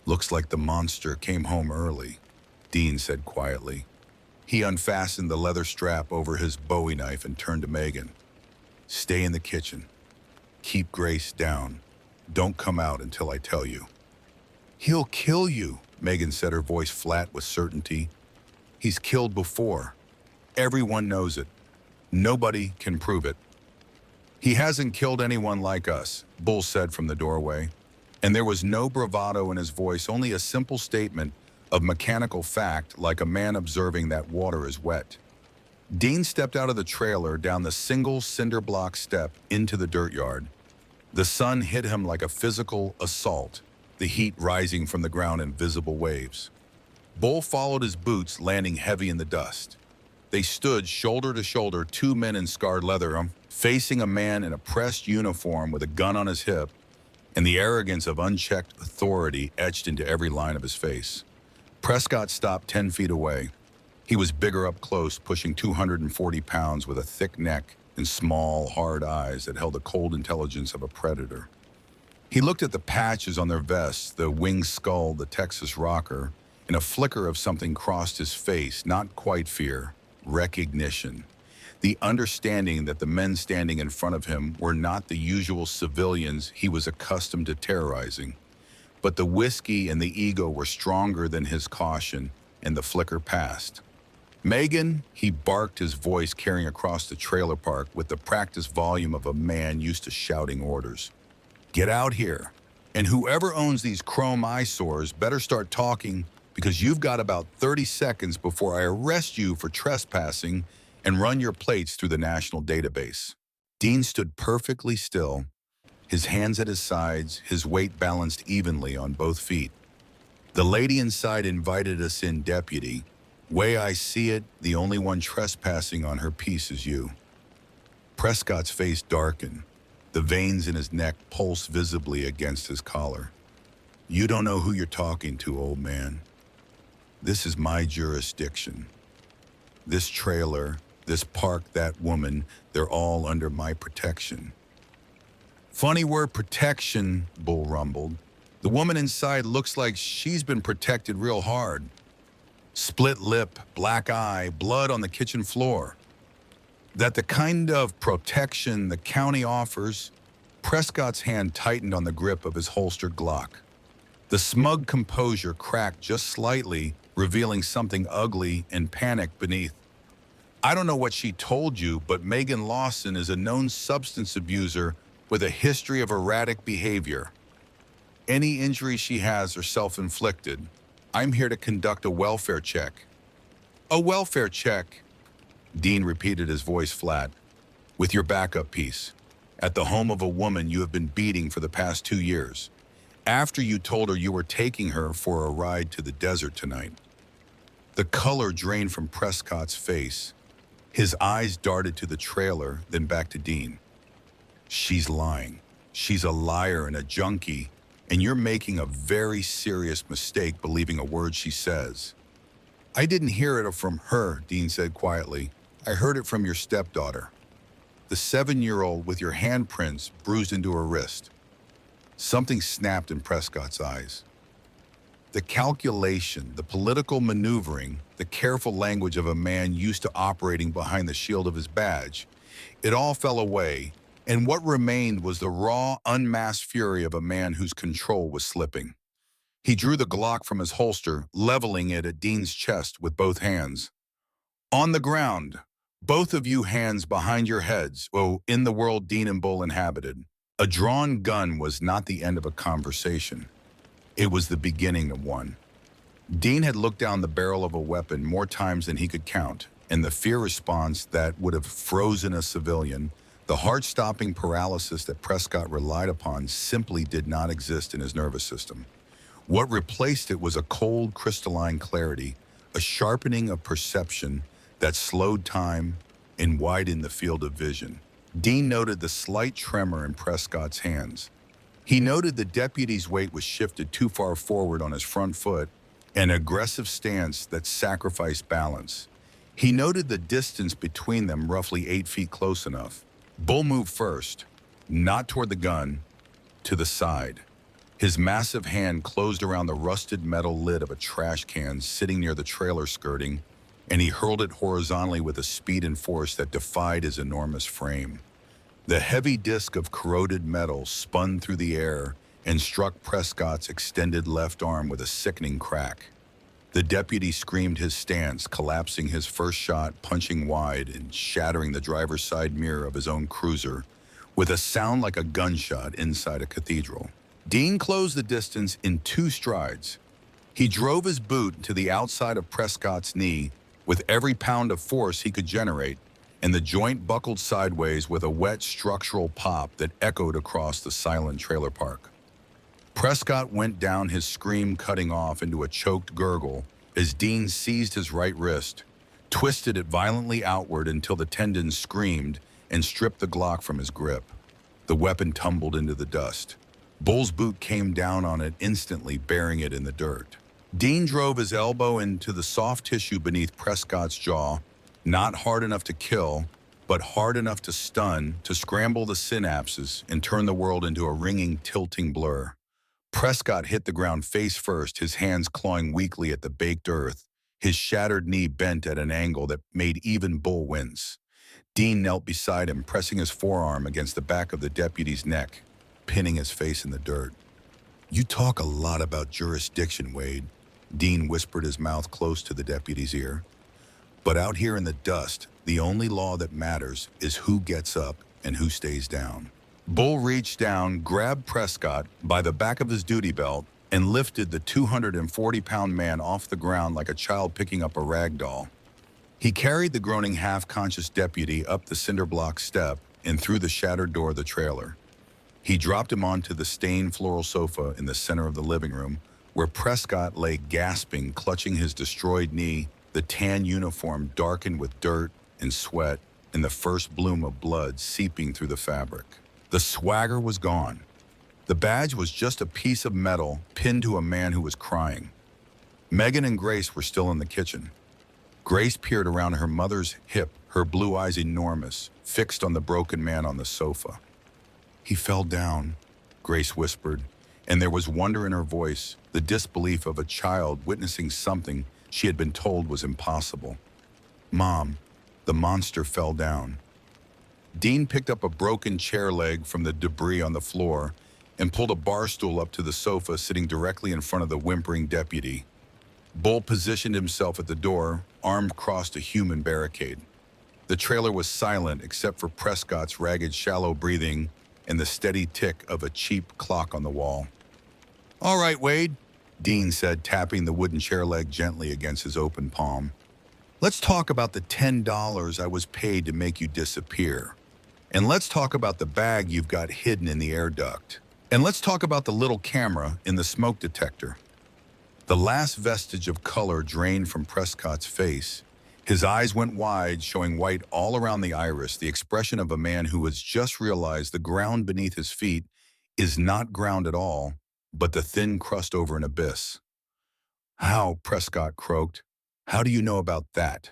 "Looks like the monster came home early," Dean said quietly. He unfastened the leather strap over his Bowie knife and turned to Megan. "Stay in the kitchen. Keep Grace down. Don't come out until I tell you." "He'll kill you," Megan said, her voice flat with certainty. "He's killed before. Everyone knows it. Nobody can prove it." "He hasn't killed anyone like us," Bull said from the doorway. And there was no bravado in his voice, only a simple statement of mechanical fact, like a man observing that water is wet. Dean stepped out of the trailer, down the single cinder block step into the dirt yard. The sun hit him like a physical assault, the heat rising from the ground in visible waves. Bull followed his boots, landing heavy in the dust. They stood shoulder to shoulder, two men in scarred leather, facing a man in a pressed uniform with a gun on his hip, and the arrogance of unchecked authority etched into every line of his face. Prescott stopped 10 feet away. He was bigger up close, pushing 240 pounds with a thick neck and small, hard eyes that held the cold intelligence of a predator. He looked at the patches on their vests, the winged skull, the Texas rocker, and a flicker of something crossed his face, not quite fear, recognition. The understanding that the men standing in front of him were not the usual civilians he was accustomed to terrorizing. But the whiskey and the ego were stronger than his caution, and the flicker passed. "Megan," he barked, his voice carrying across the trailer park with the practiced volume of a man used to shouting orders. "Get out here. And whoever owns these chrome eyesores better start talking, because you've got about 30 seconds before I arrest you for trespassing and run your plates through the national database." Dean stood perfectly still, his hands at his sides, his weight balanced evenly on both feet. "The lady inside invited us in, deputy. Way I see it, the only one trespassing on her peace is you." Prescott's face darkened. The veins in his neck pulsed visibly against his collar. "You don't know who you're talking to, old man. This is my jurisdiction. This trailer, this park, that woman, they're all under my protection." "Funny word, protection," Bull rumbled. "The woman inside looks like she's been protected real hard. Split lip, black eye, blood on the kitchen floor. That the kind of protection the county offers?" Prescott's hand tightened on the grip of his holstered Glock. The smug composure cracked just slightly, revealing something ugly and panic beneath. "I don't know what she told you, but Megan Lawson is a known substance abuser with a history of erratic behavior. Any injuries she has are self-inflicted. I'm here to conduct a welfare check." "A welfare check," Dean repeated, his voice flat. "With your backup piece. At the home of a woman you have been beating for the past 2 years. After you told her you were taking her for a ride to the desert tonight." The color drained from Prescott's face. His eyes darted to the trailer, then back to Dean. "She's lying. She's a liar and a junkie, and you're making a very serious mistake believing a word she says." "I didn't hear it from her," Dean said quietly. "I heard it from your stepdaughter. The 7-year-old with your handprints bruised into her wrist." Something snapped in Prescott's eyes. The calculation, the political maneuvering, the careful language of a man used to operating behind the shield of his badge. It all fell away, and what remained was the raw, unmasked fury of a man whose control was slipping. He drew the Glock from his holster, leveling it at Dean's chest with both hands. "On the ground. Both of you, hands behind your heads, in the world Dean and Bull inhabited." A drawn gun was not the end of a conversation. It was the beginning of one. Dean had looked down the barrel of a weapon more times than he could count, and the fear response that would have frozen a civilian, the heart-stopping paralysis that Prescott relied upon, simply did not exist in his nervous system. What replaced it was a cold, crystalline clarity, a sharpening of perception that slowed time and widened the field of vision. Dean noted the slight tremor in Prescott's hands. He noted the deputy's weight was shifted too far forward on his front foot, an aggressive stance that sacrificed balance. He noted the distance between them, roughly 8 feet close enough. Bull moved first, not toward the gun, to the side. His massive hand closed around the rusted metal lid of a trash can sitting near the trailer skirting, and he hurled it horizontally with a speed and force that defied his enormous frame. The heavy disc of corroded metal spun through the air and struck Prescott's extended left arm with a sickening crack. The deputy screamed his stance, collapsing his first shot, punching wide and shattering the driver's side mirror of his own cruiser with a sound like a gunshot inside a cathedral. Dean closed the distance in 2 strides. He drove his boot to the outside of Prescott's knee with every pound of force he could generate, and the joint buckled sideways with a wet structural pop that echoed across the silent trailer park. Prescott went down, his scream cutting off into a choked gurgle as Dean seized his right wrist, twisted it violently outward until the tendons screamed, and stripped the Glock from his grip. The weapon tumbled into the dust. Bull's boot came down on it instantly, burying it in the dirt. Dean drove his elbow into the soft tissue beneath Prescott's jaw, not hard enough to kill, but hard enough to stun, to scramble the synapses and turn the world into a ringing, tilting blur. Prescott hit the ground face first, his hands clawing weakly at the baked earth, his shattered knee bent at an angle that made even Bull wince. Dean knelt beside him, pressing his forearm against the back of the deputy's neck, pinning his face in the dirt. "You talk a lot about jurisdiction, Wade," Dean whispered, his mouth close to the deputy's ear. "But out here in the dust, the only law that matters is who gets up and who stays down." Bull reached down, grabbed Prescott by the back of his duty belt, and lifted the 240-pound man off the ground like a child picking up a rag doll. He carried the groaning, half-conscious deputy up the cinder block step and through the shattered door of the trailer. He dropped him onto the stained floral sofa in the center of the living room, where Prescott lay gasping, clutching his destroyed knee, the tan uniform darkened with dirt and sweat, and the first bloom of blood seeping through the fabric. The swagger was gone. The badge was just a piece of metal pinned to a man who was crying. Megan and Grace were still in the kitchen. Grace peered around her mother's hip, her blue eyes enormous, fixed on the broken man on the sofa. "He fell down," Grace whispered, and there was wonder in her voice, the disbelief of a child witnessing something she had been told was impossible. "Mom, the monster fell down." Dean picked up a broken chair leg from the debris on the floor and pulled a bar stool up to the sofa, sitting directly in front of the whimpering deputy. Bull positioned himself at the door, arm crossed a human barricade. The trailer was silent except for Prescott's ragged, shallow breathing and the steady tick of a cheap clock on the wall. "All right, Wade," Dean said, tapping the wooden chair leg gently against his open palm. "Let's talk about the $10 I was paid to make you disappear. And let's talk about the bag you've got hidden in the air duct. And let's talk about the little camera in the smoke detector." The last vestige of color drained from Prescott's face. His eyes went wide, showing white all around the iris, the expression of a man who has just realized the ground beneath his feet is not ground at all, but the thin crust over an abyss. "How?" Prescott croaked. "How do you know about that?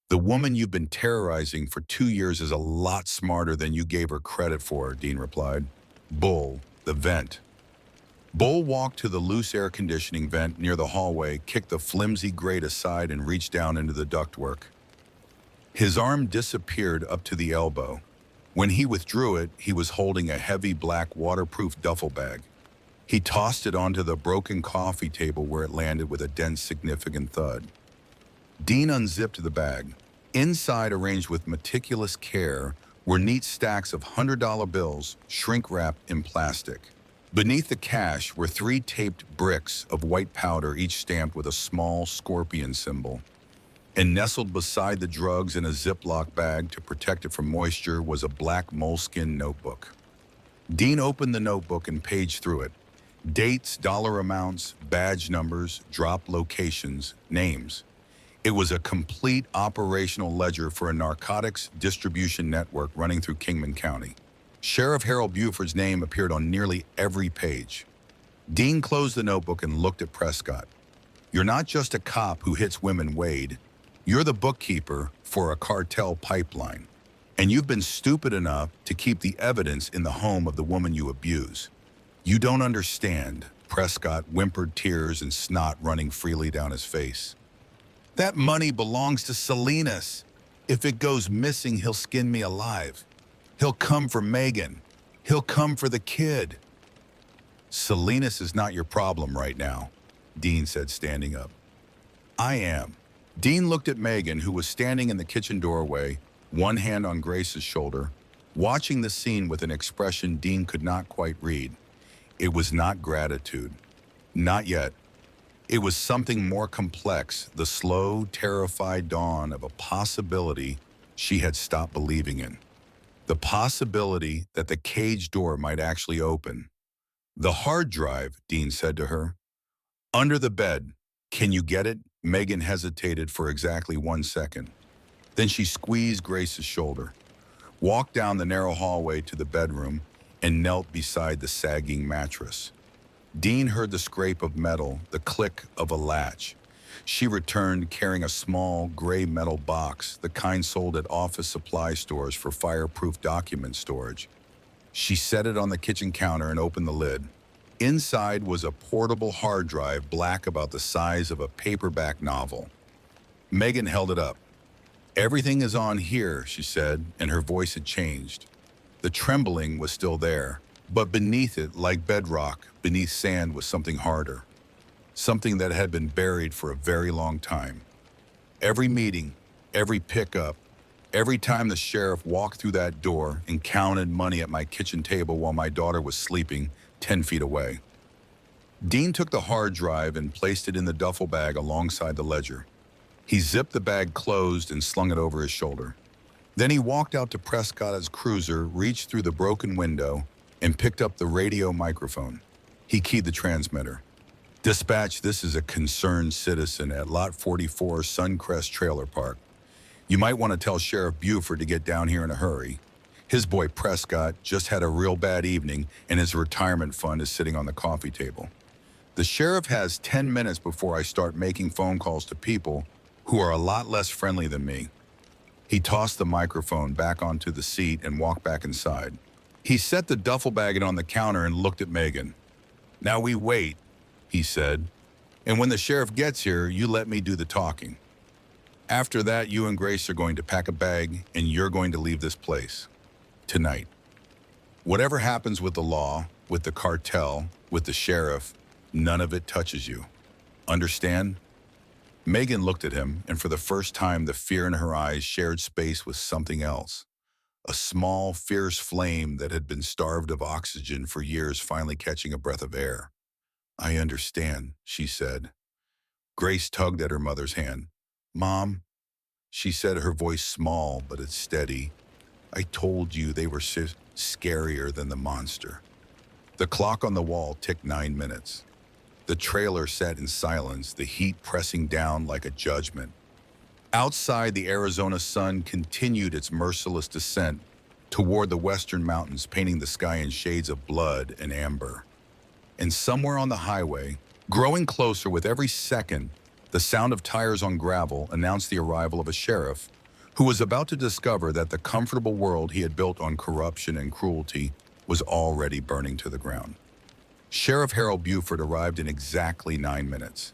The woman you've been terrorizing for 2 years is a lot smarter than you gave her credit for," Dean replied. "Bull, the vent." Bull walked to the loose air conditioning vent near the hallway, kicked the flimsy grate aside, and reached down into the ductwork. His arm disappeared up to the elbow. When he withdrew it, he was holding a heavy black waterproof duffel bag. He tossed it onto the broken coffee table, where it landed with a dense, significant thud. Dean unzipped the bag. Inside, arranged with meticulous care, were neat stacks of $100 bills, shrink-wrapped in plastic. Beneath the cash were 3 taped bricks of white powder, each stamped with a small scorpion symbol. And nestled beside the drugs in a Ziploc bag to protect it from moisture was a black moleskin notebook. Dean opened the notebook and paged through it. Dates, dollar amounts, badge numbers, drop locations, names. It was a complete operational ledger for a narcotics distribution network running through Kingman County. Sheriff Harold Buford's name appeared on nearly every page. Dean closed the notebook and looked at Prescott. "You're not just a cop who hits women, Wade. You're the bookkeeper for a cartel pipeline. And you've been stupid enough to keep the evidence in the home of the woman you abuse. You don't understand," Prescott whimpered, tears and snot running freely down his face. "That money belongs to Salinas. If it goes missing, he'll skin me alive. He'll come for Megan. He'll come for the kid." "Salinas is not your problem right now," Dean said, standing up. "I am." Dean looked at Megan, who was standing in the kitchen doorway, one hand on Grace's shoulder, watching the scene with an expression Dean could not quite read. It was not gratitude. Not yet. It was something more complex, the slow, terrified dawn of a possibility she had stopped believing in. The possibility that the cage door might actually open. "The hard drive," Dean said to her. "Under the bed. Can you get it?" Megan hesitated for exactly 1 second. Then she squeezed Grace's shoulder, walked down the narrow hallway to the bedroom, and knelt beside the sagging mattress. Dean heard the scrape of metal, the click of a latch. She returned carrying a small, gray metal box, the kind sold at office supply stores for fireproof document storage. She set it on the kitchen counter and opened the lid. Inside was a portable hard drive, black about the size of a paperback novel. Megan held it up. "Everything is on here," she said, and her voice had changed. The trembling was still there, but beneath it, like bedrock, beneath sand, was something harder. Something that had been buried for a very long time. Every meeting, every pickup, every time the sheriff walked through that door and counted money at my kitchen table while my daughter was sleeping 10 feet away. Dean took the hard drive and placed it in the duffel bag alongside the ledger. He zipped the bag closed and slung it over his shoulder. Then he walked out to Prescott's cruiser, reached through the broken window, and picked up the radio microphone. He keyed the transmitter. "Dispatch, this is a concerned citizen at Lot 44 Suncrest Trailer Park. You might want to tell Sheriff Buford to get down here in a hurry. His boy Prescott just had a real bad evening and his retirement fund is sitting on the coffee table. The sheriff has 10 minutes before I start making phone calls to people who are a lot less friendly than me." He tossed the microphone back onto the seat and walked back inside. He set the duffel bag on the counter and looked at Megan. "Now we wait," he said, "and when the sheriff gets here, you let me do the talking. After that, you and Grace are going to pack a bag and you're going to leave this place. Tonight. Whatever happens with the law, with the cartel, with the sheriff, none of it touches you. Understand?" Megan looked at him, and for the first time the fear in her eyes shared space with something else. A small, fierce flame that had been starved of oxygen for years finally catching a breath of air. "I understand," she said. Grace tugged at her mother's hand. "Mom," she said, her voice small but it's steady, "I told you they were scarier than the monster." The clock on the wall ticked 9 minutes. The trailer sat in silence, the heat pressing down like a judgment. Outside, the Arizona sun continued its merciless descent toward the western mountains, painting the sky in shades of blood and amber. And somewhere on the highway, growing closer with every second, the sound of tires on gravel announced the arrival of a sheriff who was about to discover that the comfortable world he had built on corruption and cruelty was already burning to the ground. Sheriff Harold Buford arrived in exactly 9 minutes.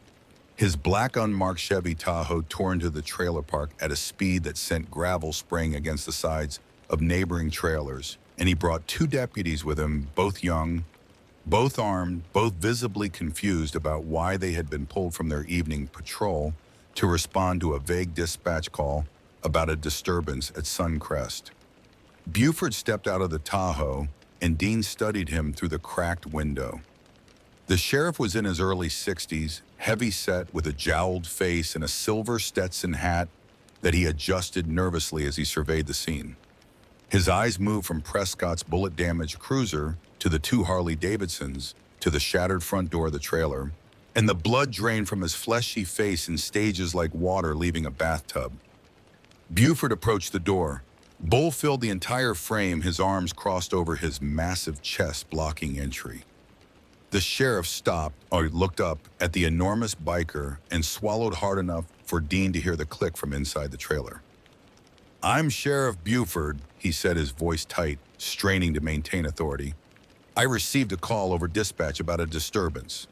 His black unmarked Chevy Tahoe tore into the trailer park at a speed that sent gravel spraying against the sides of neighboring trailers, and he brought 2 deputies with him, both young, both armed, both visibly confused about why they had been pulled from their evening patrol to respond to a vague dispatch call about a disturbance at Suncrest. Buford stepped out of the Tahoe, and Dean studied him through the cracked window. The sheriff was in his early 60s, heavy-set with a jowled face and a silver Stetson hat that he adjusted nervously as he surveyed the scene. His eyes moved from Prescott's bullet-damaged cruiser to the 2 Harley-Davidsons to the shattered front door of the trailer, and the blood drained from his fleshy face in stages like water leaving a bathtub. Buford approached the door. Bull filled the entire frame, his arms crossed over his massive chest blocking entry. The sheriff stopped, or looked up at the enormous biker and swallowed hard enough for Dean to hear the click from inside the trailer. "I'm Sheriff Buford," he said, his voice tight, straining to maintain authority. "I received a call over dispatch about a disturbance."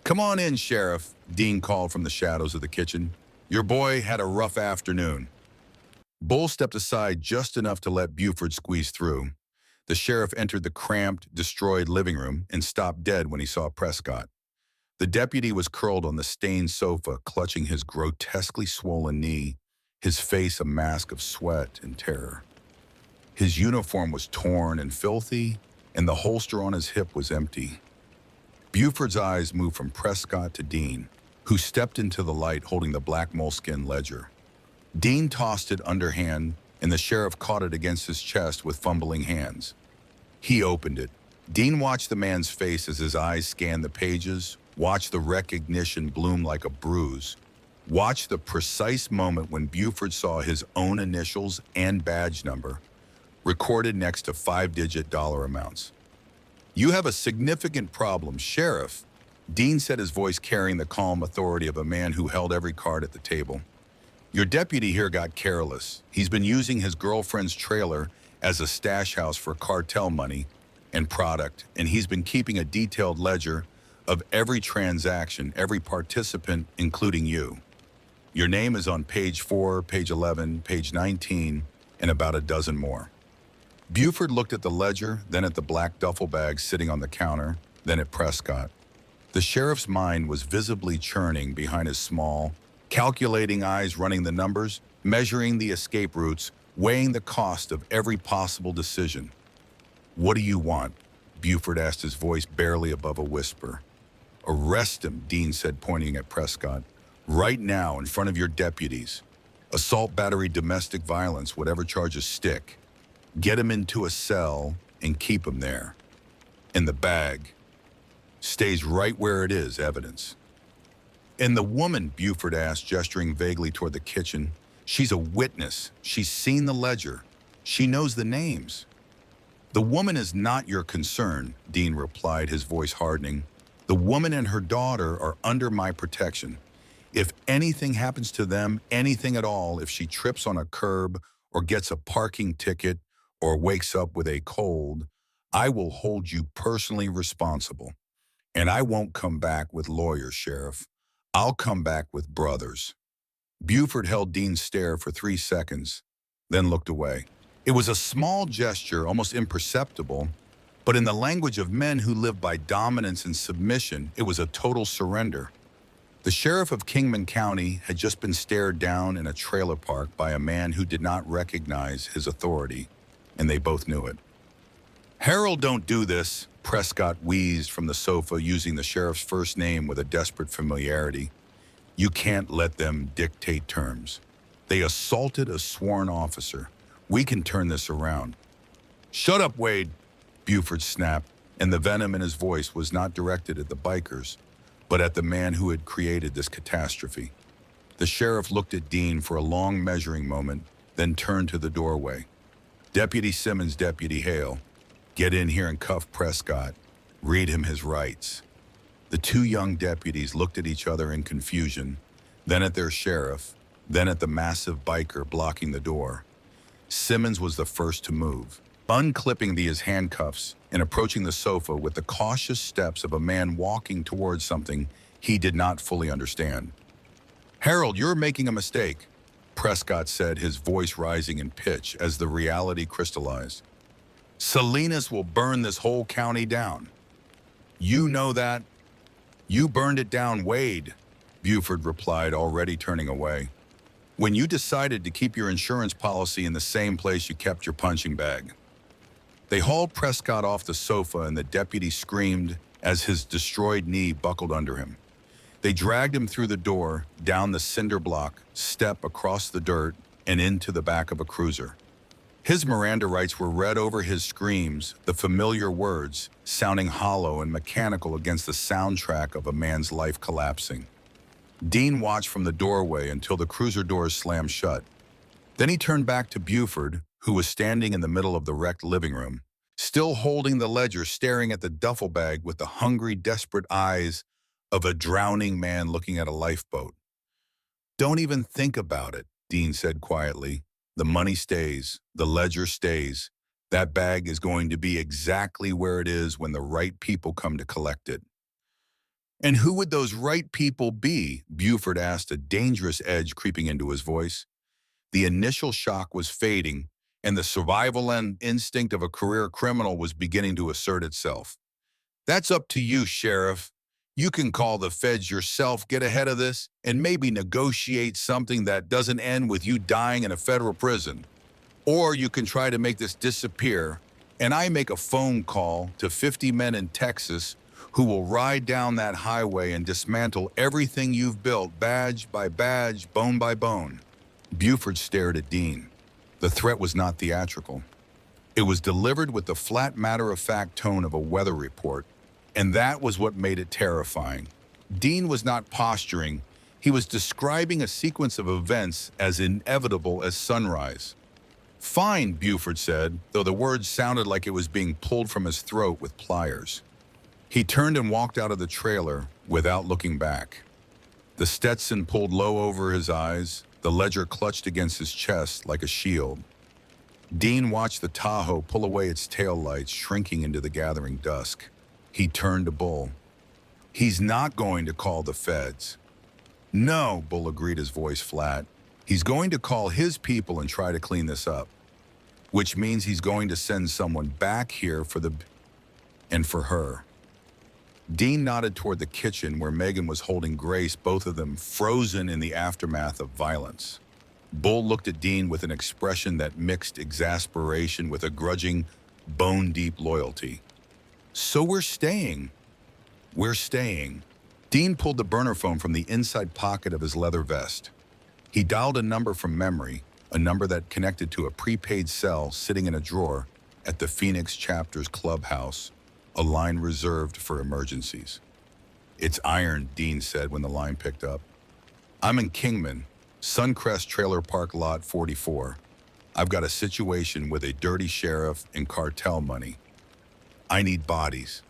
"Come on in, Sheriff," Dean called from the shadows of the kitchen. "Your boy had a rough afternoon." Bull stepped aside just enough to let Buford squeeze through. The sheriff entered the cramped, destroyed living room and stopped dead when he saw Prescott. The deputy was curled on the stained sofa, clutching his grotesquely swollen knee, his face a mask of sweat and terror. His uniform was torn and filthy, and the holster on his hip was empty. Buford's eyes moved from Prescott to Dean, who stepped into the light holding the black moleskin ledger. Dean tossed it underhand, and the sheriff caught it against his chest with fumbling hands. He opened it. Dean watched the man's face as his eyes scanned the pages, watched the recognition bloom like a bruise, watched the precise moment when Buford saw his own initials and badge number, recorded next to 5-digit dollar amounts. "You have a significant problem, Sheriff," Dean said, his voice carrying the calm authority of a man who held every card at the table. "Your deputy here got careless. He's been using his girlfriend's trailer as a stash house for cartel money and product, and he's been keeping a detailed ledger of every transaction, every participant, including you. Your name is on page 4, page 11, page 19, and about a dozen more." Buford looked at the ledger, then at the black duffel bag sitting on the counter, then at Prescott. The sheriff's mind was visibly churning behind his small, calculating eyes, running the numbers, measuring the escape routes, weighing the cost of every possible decision. "What do you want?" Buford asked, his voice barely above a whisper. "Arrest him," Dean said, pointing at Prescott. "Right now, in front of your deputies. Assault, battery, domestic violence, whatever charges stick. Get him into a cell and keep him there. And the bag stays right where it is, evidence." "And the woman?" Buford asked, gesturing vaguely toward the kitchen. "She's a witness. She's seen the ledger. She knows the names." "The woman is not your concern," Dean replied, his voice hardening. "The woman and her daughter are under my protection. If anything happens to them, anything at all, if she trips on a curb or gets a parking ticket or wakes up with a cold, I will hold you personally responsible. And I won't come back with lawyers, Sheriff. I'll come back with brothers." Buford held Dean's stare for 3 seconds, then looked away. It was a small gesture, almost imperceptible, but in the language of men who live by dominance and submission, it was a total surrender. The sheriff of Kingman County had just been stared down in a trailer park by a man who did not recognize his authority, and they both knew it. "Harold, don't do this," Prescott wheezed from the sofa, using the sheriff's first name with a desperate familiarity. "You can't let them dictate terms. They assaulted a sworn officer. We can turn this around." "Shut up, Wade," Buford snapped, and the venom in his voice was not directed at the bikers, but at the man who had created this catastrophe. The sheriff looked at Dean for a long measuring moment, then turned to the doorway. "Deputy Simmons, Deputy Hale, get in here and cuff Prescott. Read him his rights." The two young deputies looked at each other in confusion, then at their sheriff, then at the massive biker blocking the door. Simmons was the first to move, unclipping his handcuffs and approaching the sofa with the cautious steps of a man walking towards something he did not fully understand. "Harold, you're making a mistake," Prescott said, his voice rising in pitch as the reality crystallized. "Salinas will burn this whole county down. You know that." "You burned it down, Wade," Buford replied, already turning away. "When you decided to keep your insurance policy in the same place you kept your punching bag." They hauled Prescott off the sofa, and the deputy screamed as his destroyed knee buckled under him. They dragged him through the door, down the cinder block, step across the dirt, and into the back of a cruiser. His Miranda rights were read over his screams, the familiar words sounding hollow and mechanical against the soundtrack of a man's life collapsing. Dean watched from the doorway until the cruiser doors slammed shut. Then he turned back to Buford, who was standing in the middle of the wrecked living room, still holding the ledger, staring at the duffel bag with the hungry, desperate eyes of a drowning man looking at a lifeboat. "Don't even think about it," Dean said quietly. "The money stays. The ledger stays. That bag is going to be exactly where it is when the right people come to collect it." "And who would those right people be?" Buford asked, a dangerous edge creeping into his voice. The initial shock was fading, and the survival instinct of a career criminal was beginning to assert itself. "That's up to you, Sheriff. You can call the feds yourself, get ahead of this, and maybe negotiate something that doesn't end with you dying in a federal prison. Or you can try to make this disappear, and I make a phone call to 50 men in Texas who will ride down that highway and dismantle everything you've built, badge by badge, bone by bone." Buford stared at Dean. The threat was not theatrical. It was delivered with the flat matter-of-fact tone of a weather report, and that was what made it terrifying. Dean was not posturing. He was describing a sequence of events as inevitable as sunrise. Fine, Buford said, though the words sounded like it was being pulled from his throat with pliers. He turned and walked out of the trailer without looking back. The Stetson pulled low over his eyes, the ledger clutched against his chest like a shield. Dean watched the Tahoe pull away its taillights, shrinking into the gathering dusk. He turned to Bull. He's not going to call the feds. No, Bull agreed, his voice flat. He's going to call his people and try to clean this up. Which means he's going to send someone back here and for her. Dean nodded toward the kitchen where Megan was holding Grace, both of them frozen in the aftermath of violence. Bull looked at Dean with an expression that mixed exasperation with a grudging, bone-deep loyalty. So we're staying. We're staying. Dean pulled the burner phone from the inside pocket of his leather vest. He dialed a number from memory, a number that connected to a prepaid cell sitting in a drawer at the Phoenix chapter's clubhouse, a line reserved for emergencies. It's iron, Dean said when the line picked up. I'm in Kingman, Suncrest Trailer Park Lot 44. I've got a situation with a dirty sheriff and cartel money. I need bodies.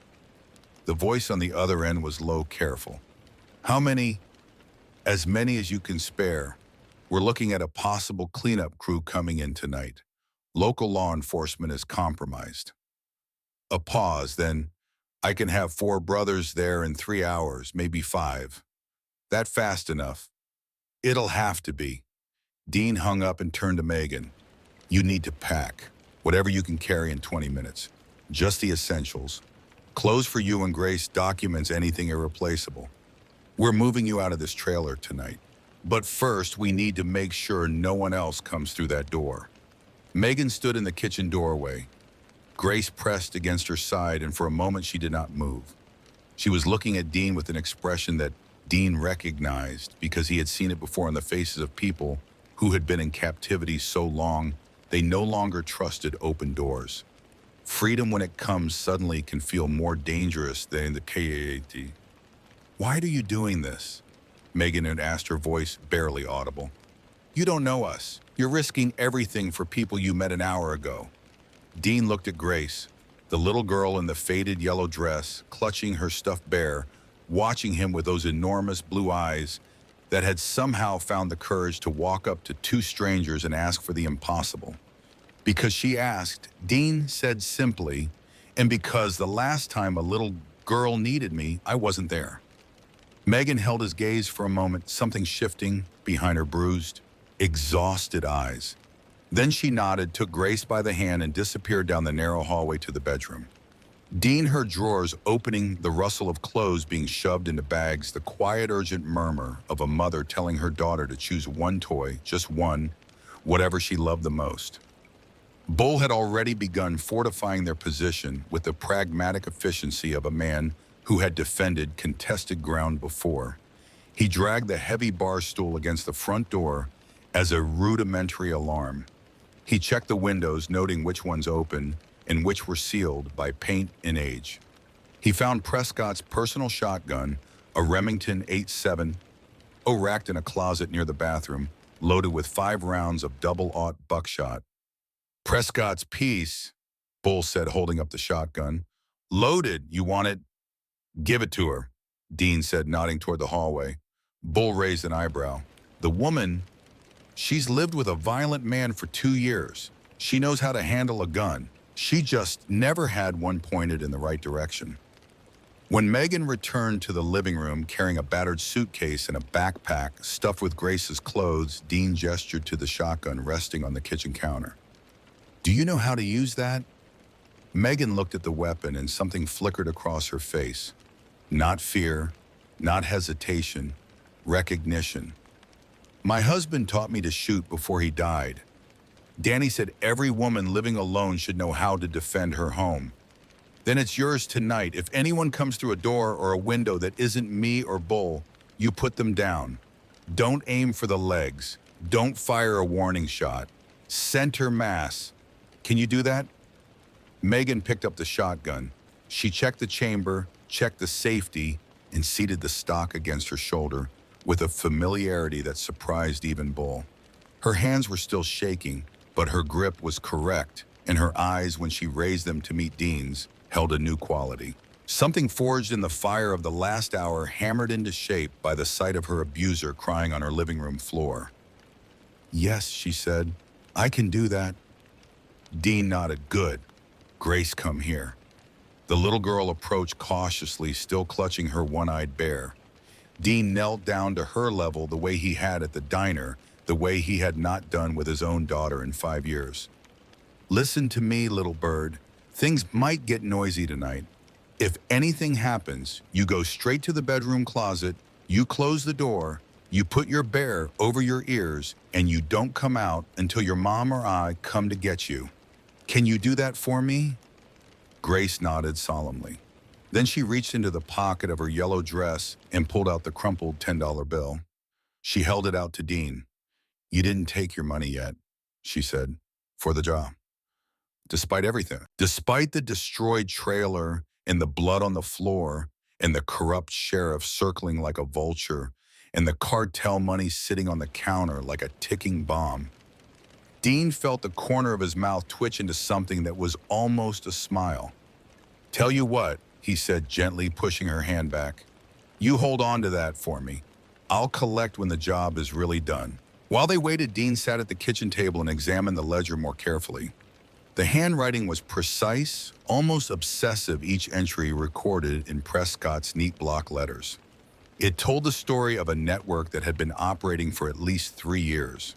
The voice on the other end was low, careful. How many? As many as you can spare. We're looking at a possible cleanup crew coming in tonight. Local law enforcement is compromised. A pause, then, I can have 4 brothers there in 3 hours, maybe 5. That fast enough? It'll have to be. Dean hung up and turned to Megan. You need to pack. Whatever you can carry in 20 minutes. Just the essentials. Clothes for you and Grace, documents, anything irreplaceable. We're moving you out of this trailer tonight. But first, we need to make sure no one else comes through that door. Megan stood in the kitchen doorway. Grace pressed against her side, and for a moment she did not move. She was looking at Dean with an expression that Dean recognized because he had seen it before in the faces of people who had been in captivity so long they no longer trusted open doors. Freedom, when it comes suddenly, can feel more dangerous than the KAT. Why are you doing this? Megan had asked, her voice barely audible. You don't know us. You're risking everything for people you met an hour ago. Dean looked at Grace, the little girl in the faded yellow dress, clutching her stuffed bear, watching him with those enormous blue eyes that had somehow found the courage to walk up to 2 strangers and ask for the impossible. Because she asked, Dean said simply, and because the last time a little girl needed me, I wasn't there. Megan held his gaze for a moment, something shifting behind her bruised, exhausted eyes. Then she nodded, took Grace by the hand, and disappeared down the narrow hallway to the bedroom. Dean heard drawers opening, the rustle of clothes being shoved into bags, the quiet, urgent murmur of a mother telling her daughter to choose one toy, just one, whatever she loved the most. Bull had already begun fortifying their position with the pragmatic efficiency of a man who had defended contested ground before. He dragged the heavy bar stool against the front door as a rudimentary alarm. He checked the windows, noting which ones open and which were sealed by paint and age. He found Prescott's personal shotgun, a Remington 8.7, racked in a closet near the bathroom, loaded with 5 rounds of double-aught buckshot. Prescott's piece, Bull said, holding up the shotgun. Loaded, you want it? Give it to her, Dean said, nodding toward the hallway. Bull raised an eyebrow. The woman, she's lived with a violent man for 2 years. She knows how to handle a gun. She just never had one pointed in the right direction. When Megan returned to the living room carrying a battered suitcase and a backpack stuffed with Grace's clothes, Dean gestured to the shotgun resting on the kitchen counter. Do you know how to use that? Megan looked at the weapon and something flickered across her face. Not fear, not hesitation, recognition. My husband taught me to shoot before he died. Danny said every woman living alone should know how to defend her home. Then it's yours tonight. If anyone comes through a door or a window that isn't me or Bull, you put them down. Don't aim for the legs. Don't fire a warning shot. Center mass. Can you do that? Megan picked up the shotgun. She checked the chamber, checked the safety, and seated the stock against her shoulder with a familiarity that surprised even Bull. Her hands were still shaking, But her grip was correct, and her eyes, when she raised them to meet Dean's, held a new quality. Something forged in the fire of the last hour hammered into shape by the sight of her abuser crying on her living room floor. "Yes," she said, "I can do that." Dean nodded. "Good. Grace, come here." The little girl approached cautiously, still clutching her one-eyed bear. Dean knelt down to her level the way he had at the diner, the way he had not done with his own daughter in 5 years. "Listen to me, little bird. Things might get noisy tonight. If anything happens, you go straight to the bedroom closet, you close the door, you put your bear over your ears, and you don't come out until your mom or I come to get you. Can you do that for me?" Grace nodded solemnly. Then she reached into the pocket of her yellow dress and pulled out the crumpled $10 bill. She held it out to Dean. "You didn't take your money yet," she said, "for the job. Despite everything. Despite the destroyed trailer and the blood on the floor and the corrupt sheriff circling like a vulture and the cartel money sitting on the counter like a ticking bomb." Dean felt the corner of his mouth twitch into something that was almost a smile. "Tell you what," he said, gently pushing her hand back. "You hold on to that for me. I'll collect when the job is really done." While they waited, Dean sat at the kitchen table and examined the ledger more carefully. The handwriting was precise, almost obsessive, each entry recorded in Prescott's neat block letters. It told the story of a network that had been operating for at least 3 years.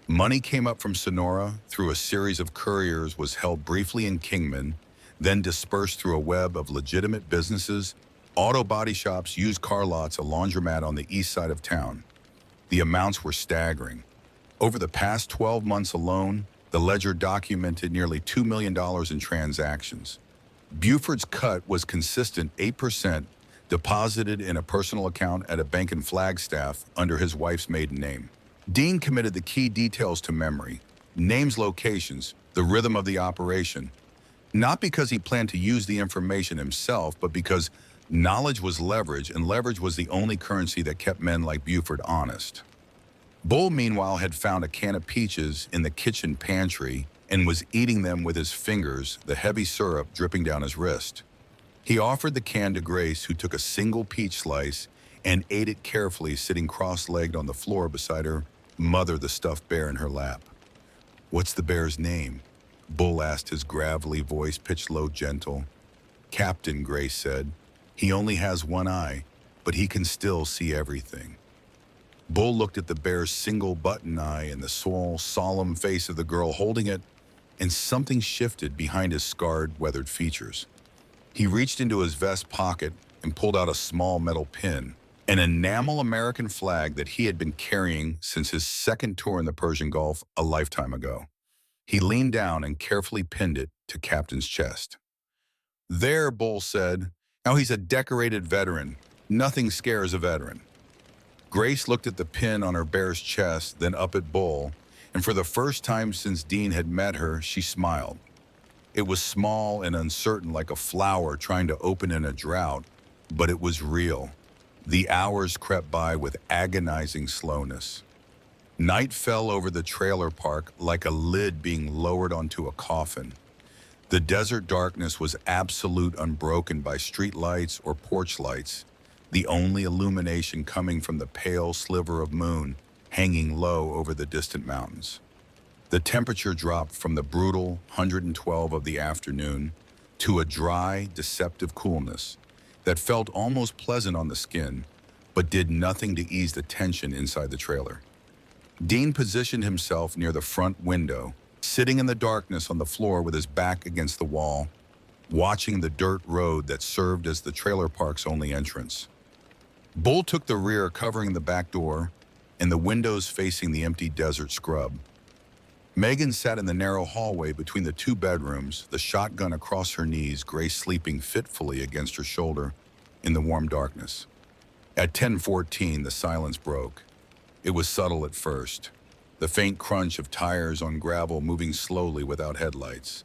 Money came up from Sonora through a series of couriers, was held briefly in Kingman, then dispersed through a web of legitimate businesses, auto body shops, used car lots, a laundromat on the east side of town. The amounts were staggering. Over the past 12 months alone, the ledger documented nearly $2 million in transactions. Buford's cut was consistent, 8%, deposited in a personal account at a bank in Flagstaff under his wife's maiden name. Dean committed the key details to memory: names, locations, the rhythm of the operation. Not because he planned to use the information himself, but because knowledge was leverage, and leverage was the only currency that kept men like Buford honest. Bull, meanwhile, had found a can of peaches in the kitchen pantry and was eating them with his fingers, the heavy syrup dripping down his wrist. He offered the can to Grace, who took a single peach slice and ate it carefully, sitting cross-legged on the floor beside her mother, the stuffed bear in her lap. "What's the bear's name?" Bull asked, his gravelly voice pitched low, gentle. "Captain," Grace said. "He only has one eye, but he can still see everything." Bull looked at the bear's single button eye and the solemn face of the girl holding it, and something shifted behind his scarred, weathered features. He reached into his vest pocket and pulled out a small metal pin, an enamel American flag that he had been carrying since his second tour in the Persian Gulf a lifetime ago. He leaned down and carefully pinned it to Captain's chest. "There," Bull said. "Now he's a decorated veteran. Nothing scares a veteran." Grace looked at the pin on her bear's chest, then up at Bull, and for the first time since Dean had met her, she smiled. It was small and uncertain, like a flower trying to open in a drought, but it was real. The hours crept by with agonizing slowness. Night fell over the trailer park like a lid being lowered onto a coffin. The desert darkness was absolute, unbroken by street lights or porch lights, the only illumination coming from the pale sliver of moon hanging low over the distant mountains. The temperature dropped from the brutal 112 of the afternoon to a dry, deceptive coolness that felt almost pleasant on the skin, but did nothing to ease the tension inside the trailer. Dean positioned himself near the front window, sitting in the darkness on the floor with his back against the wall, watching the dirt road that served as the trailer park's only entrance. Bull took the rear, covering the back door, and the windows facing the empty desert scrub. Megan sat in the narrow hallway between the 2 bedrooms, the shotgun across her knees, Grace sleeping fitfully against her shoulder in the warm darkness. At 10:14, the silence broke. It was subtle at first, the faint crunch of tires on gravel moving slowly without headlights.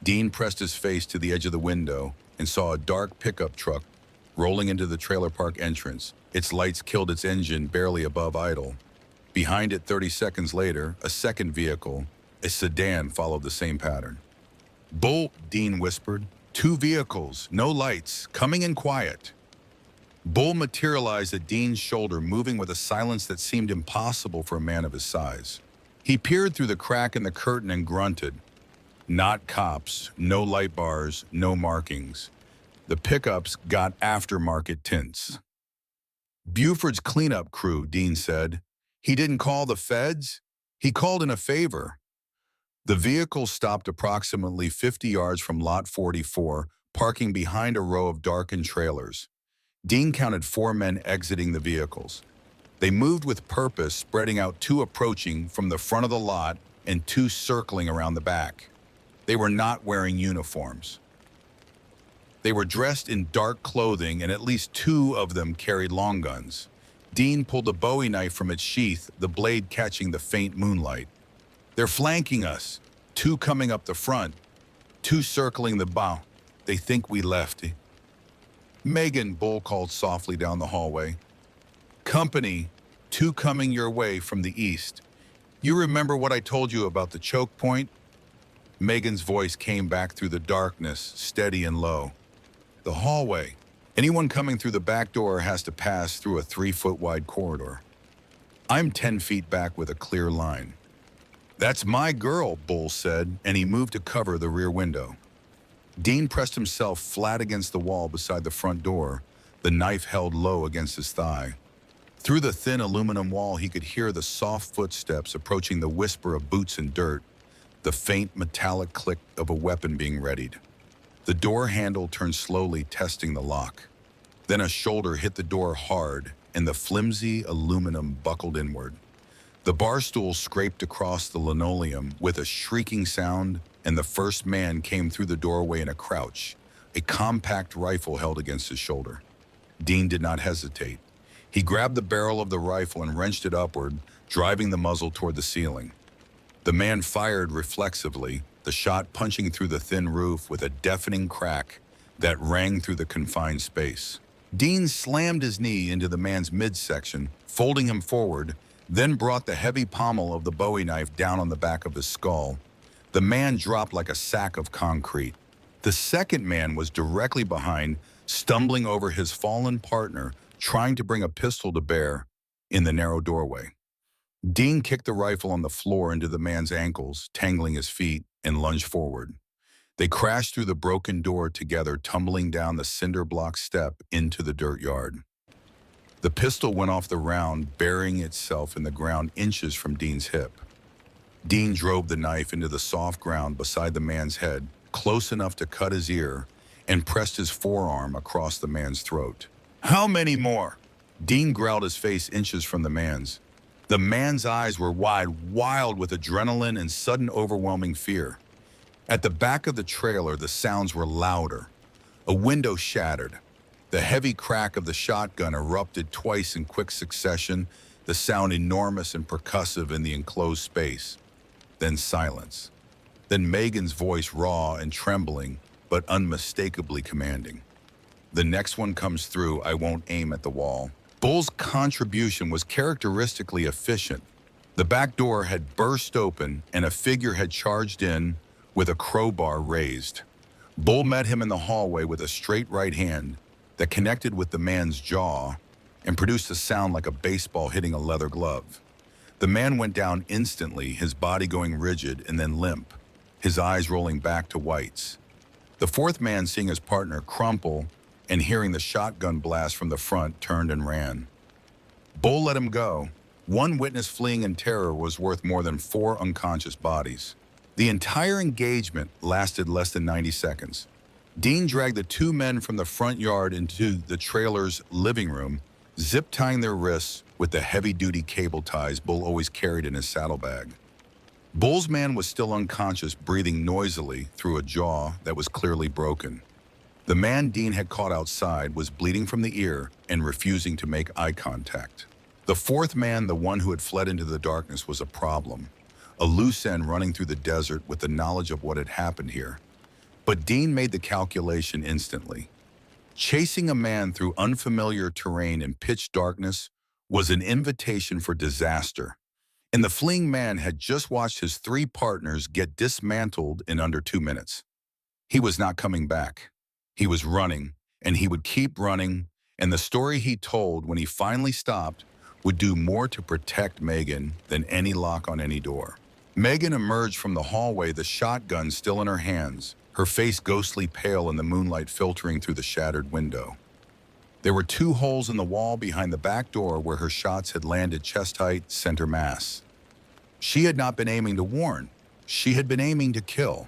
Dean pressed his face to the edge of the window and saw a dark pickup truck rolling into the trailer park entrance. Its lights killed its engine barely above idle. Behind it, 30 seconds later, a second vehicle, A sedan followed the same pattern. Bull, Dean whispered. 2 vehicles, no lights, coming in quiet. Bull materialized at Dean's shoulder, moving with a silence that seemed impossible for a man of his size. He peered through the crack in the curtain and grunted. Not cops, no light bars, no markings. The pickups got aftermarket tints. Buford's cleanup crew, Dean said. He didn't call the feds. He called in a favor. The vehicle stopped approximately 50 yards from Lot 44, parking behind a row of darkened trailers. Dean counted 4 men exiting the vehicles. They moved with purpose, spreading out 2 approaching from the front of the lot and 2 circling around the back. They were not wearing uniforms. They were dressed in dark clothing, and at least 2 of them carried long guns. Dean pulled a Bowie knife from its sheath, the blade catching the faint moonlight. They're flanking us. 2 coming up the front, 2 circling the bow. They think we left. Megan, Bull called softly down the hallway. Company, 2 coming your way from the east. You remember what I told you about the choke point? Megan's voice came back through the darkness, steady and low. The hallway. Anyone coming through the back door has to pass through a 3-foot-wide corridor. I'm 10 feet back with a clear line. That's my girl, Bull said, and he moved to cover the rear window. Dean pressed himself flat against the wall beside the front door, the knife held low against his thigh. Through the thin aluminum wall, he could hear the soft footsteps approaching, the whisper of boots and dirt, the faint metallic click of a weapon being readied. The door handle turned slowly, testing the lock. Then a shoulder hit the door hard, and the flimsy aluminum buckled inward. The bar stool scraped across the linoleum with a shrieking sound, and the first man came through the doorway in a crouch, a compact rifle held against his shoulder. Dean did not hesitate. He grabbed the barrel of the rifle and wrenched it upward, driving the muzzle toward the ceiling. The man fired reflexively, the shot punching through the thin roof with a deafening crack that rang through the confined space. Dean slammed his knee into the man's midsection, folding him forward, then brought the heavy pommel of the Bowie knife down on the back of his skull. The man dropped like a sack of concrete. The second man was directly behind, stumbling over his fallen partner, trying to bring a pistol to bear in the narrow doorway. Dean kicked the rifle on the floor into the man's ankles, tangling his feet, and lunged forward. They crashed through the broken door together, tumbling down the cinder block step into the dirt yard. The pistol went off the round, burying itself in the ground inches from Dean's hip. Dean drove the knife into the soft ground beside the man's head, close enough to cut his ear, and pressed his forearm across the man's throat. How many more? Dean growled, his face inches from the man's. The man's eyes were wide, wild with adrenaline and sudden overwhelming fear. At the back of the trailer, the sounds were louder. A window shattered. The heavy crack of the shotgun erupted twice in quick succession, the sound enormous and percussive in the enclosed space. Then silence. Then Megan's voice, raw and trembling, but unmistakably commanding. The next one comes through, I won't aim at the wall. Bull's contribution was characteristically efficient. The back door had burst open and a figure had charged in with a crowbar raised. Bull met him in the hallway with a straight right hand that connected with the man's jaw and produced a sound like a baseball hitting a leather glove. The man went down instantly, his body going rigid and then limp, his eyes rolling back to whites. The fourth man, seeing his partner crumple and hearing the shotgun blast from the front, turned and ran. Bull let him go. One witness fleeing in terror was worth more than 4 unconscious bodies. The entire engagement lasted less than 90 seconds. Dean dragged the 2 men from the front yard into the trailer's living room, zip-tying their wrists with the heavy-duty cable ties Bull always carried in his saddlebag. Bull's man was still unconscious, breathing noisily through a jaw that was clearly broken. The man Dean had caught outside was bleeding from the ear and refusing to make eye contact. The fourth man, the one who had fled into the darkness, was a problem, a loose end running through the desert with the knowledge of what had happened here. But Dean made the calculation instantly. Chasing a man through unfamiliar terrain in pitch darkness was an invitation for disaster. And the fleeing man had just watched his three partners get dismantled in under 2 minutes. He was not coming back. He was running, and he would keep running, and the story he told when he finally stopped would do more to protect Megan than any lock on any door. Megan emerged from the hallway, the shotgun still in her hands, her face ghostly pale in the moonlight filtering through the shattered window. There were 2 holes in the wall behind the back door where her shots had landed chest height, center mass. She had not been aiming to warn. She had been aiming to kill.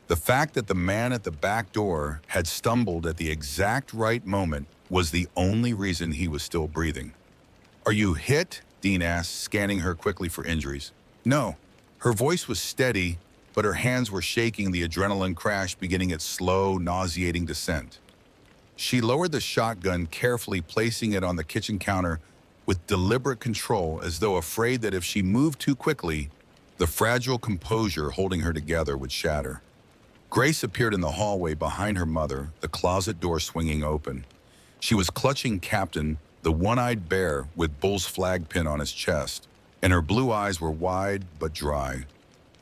The fact that the man at the back door had stumbled at the exact right moment was the only reason he was still breathing. "Are you hit?" Dean asked, scanning her quickly for injuries. "No." Her voice was steady, but her hands were shaking, the adrenaline crash beginning its slow, nauseating descent. She lowered the shotgun carefully, placing it on the kitchen counter with deliberate control, as though afraid that if she moved too quickly, the fragile composure holding her together would shatter. Grace appeared in the hallway behind her mother, the closet door swinging open. She was clutching Captain, the one-eyed bear with Bull's flag pin on his chest, and her blue eyes were wide but dry.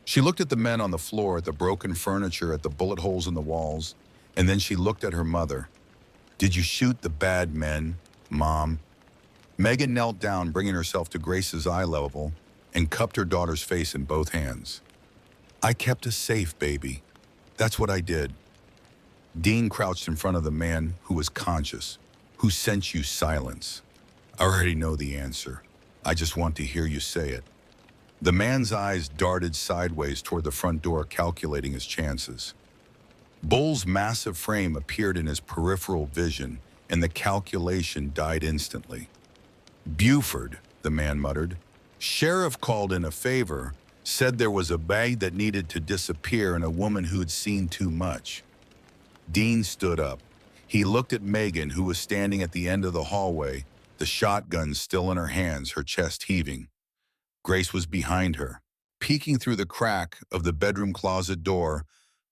She looked at the men on the floor, at the broken furniture, at the bullet holes in the walls, and then she looked at her mother. "Did you shoot the bad men, Mom?" Megan knelt down, bringing herself to Grace's eye level, and cupped her daughter's face in both hands. "I kept us safe, baby. That's what I did." Dean crouched in front of the man who was conscious. "Who sent you silence?" "I already know the answer. I just want to hear you say it." The man's eyes darted sideways toward the front door, calculating his chances. Bull's massive frame appeared in his peripheral vision, and the calculation died instantly. "Buford," the man muttered. "Sheriff called in a favor, said there was a bag that needed to disappear and a woman who'd seen too much." Dean stood up. He looked at Megan, who was standing at the end of the hallway, the shotgun still in her hands, her chest heaving. Grace was behind her. Peeking through the crack of the bedroom closet door,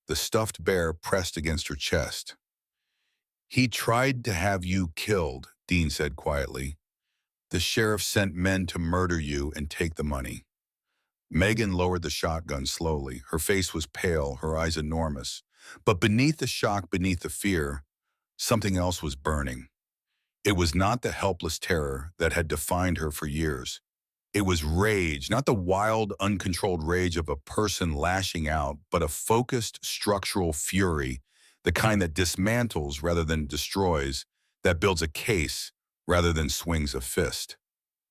the stuffed bear pressed against her chest. "He tried to have you killed," Dean said quietly. "The sheriff sent men to murder you and take the money." Megan lowered the shotgun slowly. Her face was pale, her eyes enormous. But beneath the shock, beneath the fear, something else was burning. It was not the helpless terror that had defined her for years. It was rage, not the wild, uncontrolled rage of a person lashing out, but a focused, structural fury, the kind that dismantles rather than destroys, that builds a case rather than swings a fist.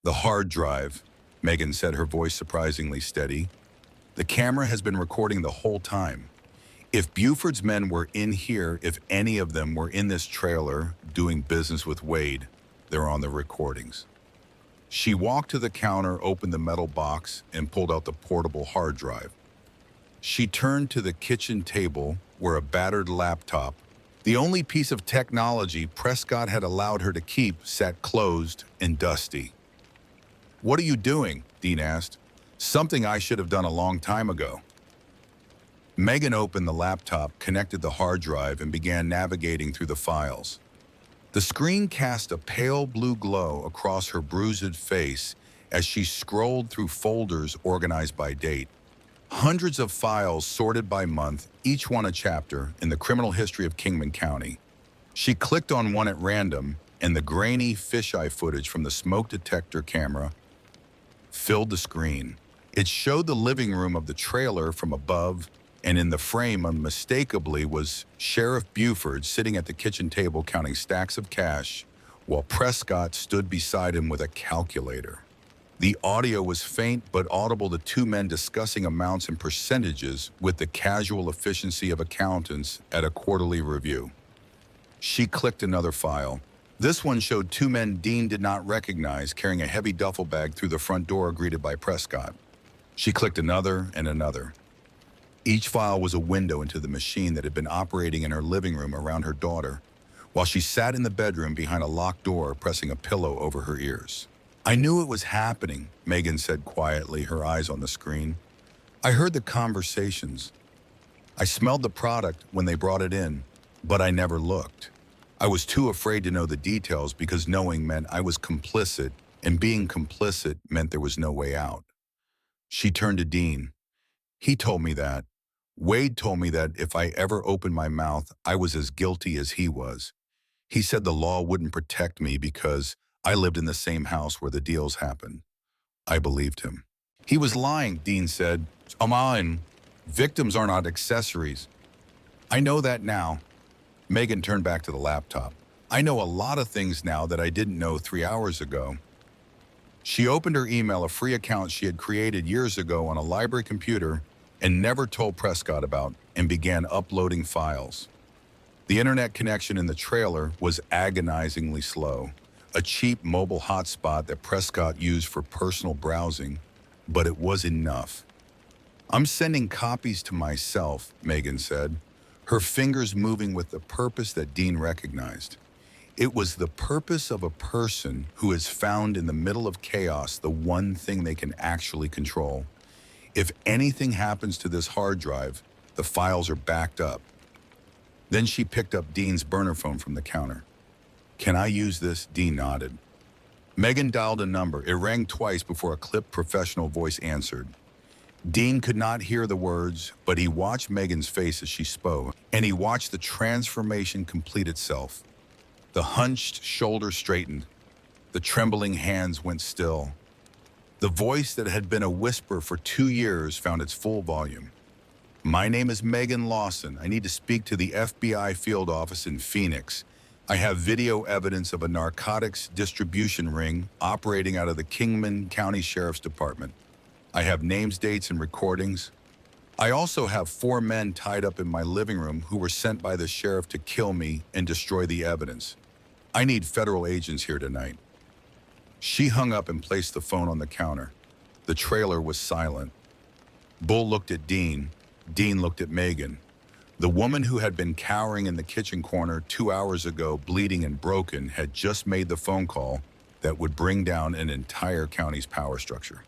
"The hard drive," Megan said, her voice surprisingly steady. "The camera has been recording the whole time. If Buford's men were in here, if any of them were in this trailer doing business with Wade, they're on the recordings." She walked to the counter, opened the metal box, and pulled out the portable hard drive. She turned to the kitchen table where a battered laptop, the only piece of technology Prescott had allowed her to keep, sat closed and dusty. "What are you doing?" Dean asked. "Something I should have done a long time ago." Megan opened the laptop, connected the hard drive, and began navigating through the files. The screen cast a pale blue glow across her bruised face as she scrolled through folders organized by date. Hundreds of files sorted by month, each one a chapter in the criminal history of Kingman County. She clicked on one at random, and the grainy fisheye footage from the smoke detector camera filled the screen. It showed the living room of the trailer from above, and in the frame, unmistakably, was Sheriff Buford sitting at the kitchen table counting stacks of cash, while Prescott stood beside him with a calculator. The audio was faint but audible, the two men discussing amounts and percentages with the casual efficiency of accountants at a quarterly review. She clicked another file. This one showed two men Dean did not recognize carrying a heavy duffel bag through the front door, greeted by Prescott. She clicked another and another. Each file was a window into the machine that had been operating in her living room around her daughter, while she sat in the bedroom behind a locked door, pressing a pillow over her ears. "I knew it was happening," Megan said quietly, her eyes on the screen. "I heard the conversations. I smelled the product when they brought it in, but I never looked. I was too afraid to know the details because knowing meant I was complicit, and being complicit meant there was no way out." She turned to Dean. He told me that. Wade told me that if I ever opened my mouth, I was as guilty as he was. He said the law wouldn't protect me because I lived in the same house where the deals happened. I believed him. He was lying, Dean said. Come on. Victims are not accessories. I know that now. Megan turned back to the laptop. I know a lot of things now that I didn't know 3 hours ago. She opened her email, a free account she had created years ago on a library computer and never told Prescott about, and began uploading files. The internet connection in the trailer was agonizingly slow, a cheap mobile hotspot that Prescott used for personal browsing, but it was enough. I'm sending copies to myself, Megan said, her fingers moving with the purpose that Dean recognized. It was the purpose of a person who has found in the middle of chaos the one thing they can actually control. If anything happens to this hard drive, the files are backed up. Then she picked up Dean's burner phone from the counter. Can I use this? Dean nodded. Megan dialed a number. It rang twice before a clipped professional voice answered. Dean could not hear the words, but he watched Megan's face as she spoke, and he watched the transformation complete itself. The hunched shoulders straightened. The trembling hands went still. The voice that had been a whisper for 2 years found its full volume. My name is Megan Lawson. I need to speak to the FBI field office in Phoenix. I have video evidence of a narcotics distribution ring operating out of the Kingman County Sheriff's Department. I have names, dates, and recordings. I also have 4 men tied up in my living room who were sent by the sheriff to kill me and destroy the evidence. I need federal agents here tonight. She hung up and placed the phone on the counter. The trailer was silent. Bull looked at Dean. Dean looked at Megan. The woman who had been cowering in the kitchen corner 2 hours ago, bleeding and broken, had just made the phone call that would bring down an entire county's power structure.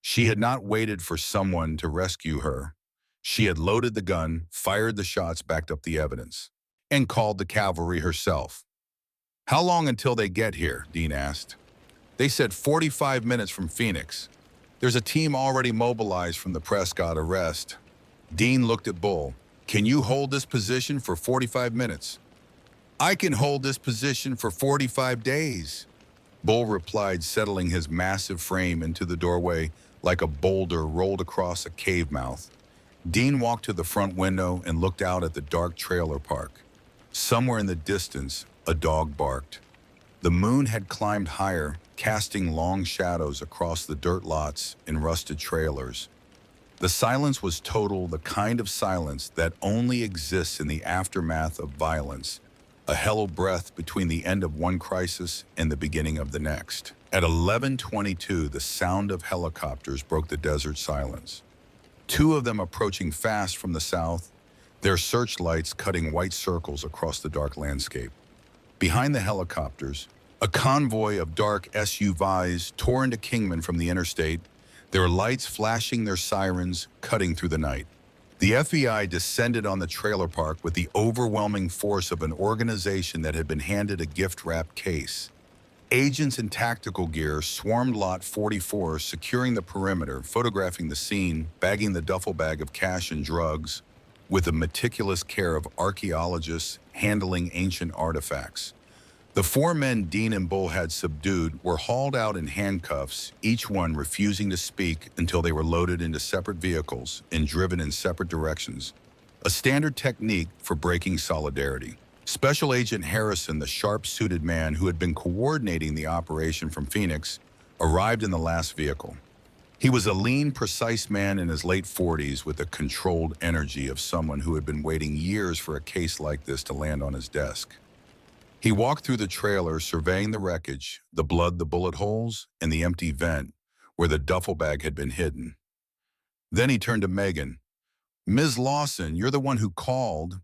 She had not waited for someone to rescue her. She had loaded the gun, fired the shots, backed up the evidence, and called the cavalry herself. How long until they get here? Dean asked. They said 45 minutes from Phoenix. There's a team already mobilized from the Prescott arrest. Dean looked at Bull. Can you hold this position for 45 minutes? I can hold this position for 45 days. Bull replied, settling his massive frame into the doorway like a boulder rolled across a cave mouth. Dean walked to the front window and looked out at the dark trailer park. Somewhere in the distance, a dog barked. The moon had climbed higher, casting long shadows across the dirt lots and rusted trailers. The silence was total, the kind of silence that only exists in the aftermath of violence, a hollow breath between the end of one crisis and the beginning of the next. At 11:22, the sound of helicopters broke the desert silence. 2 of them approaching fast from the south, their searchlights cutting white circles across the dark landscape. Behind the helicopters, a convoy of dark SUVs tore into Kingman from the interstate, their lights flashing their sirens, cutting through the night. The FBI descended on the trailer park with the overwhelming force of an organization that had been handed a gift-wrapped case. Agents in tactical gear swarmed Lot 44, securing the perimeter, photographing the scene, bagging the duffel bag of cash and drugs, with the meticulous care of archaeologists handling ancient artifacts. The 4 men Dean and Bull had subdued were hauled out in handcuffs, each one refusing to speak until they were loaded into separate vehicles and driven in separate directions, a standard technique for breaking solidarity. Special Agent Harrison, the sharp-suited man who had been coordinating the operation from Phoenix, arrived in the last vehicle. He was a lean, precise man in his late 40s with the controlled energy of someone who had been waiting years for a case like this to land on his desk. He walked through the trailer, surveying the wreckage, the blood, the bullet holes, and the empty vent where the duffel bag had been hidden. Then he turned to Megan. Ms. Lawson, you're the one who called.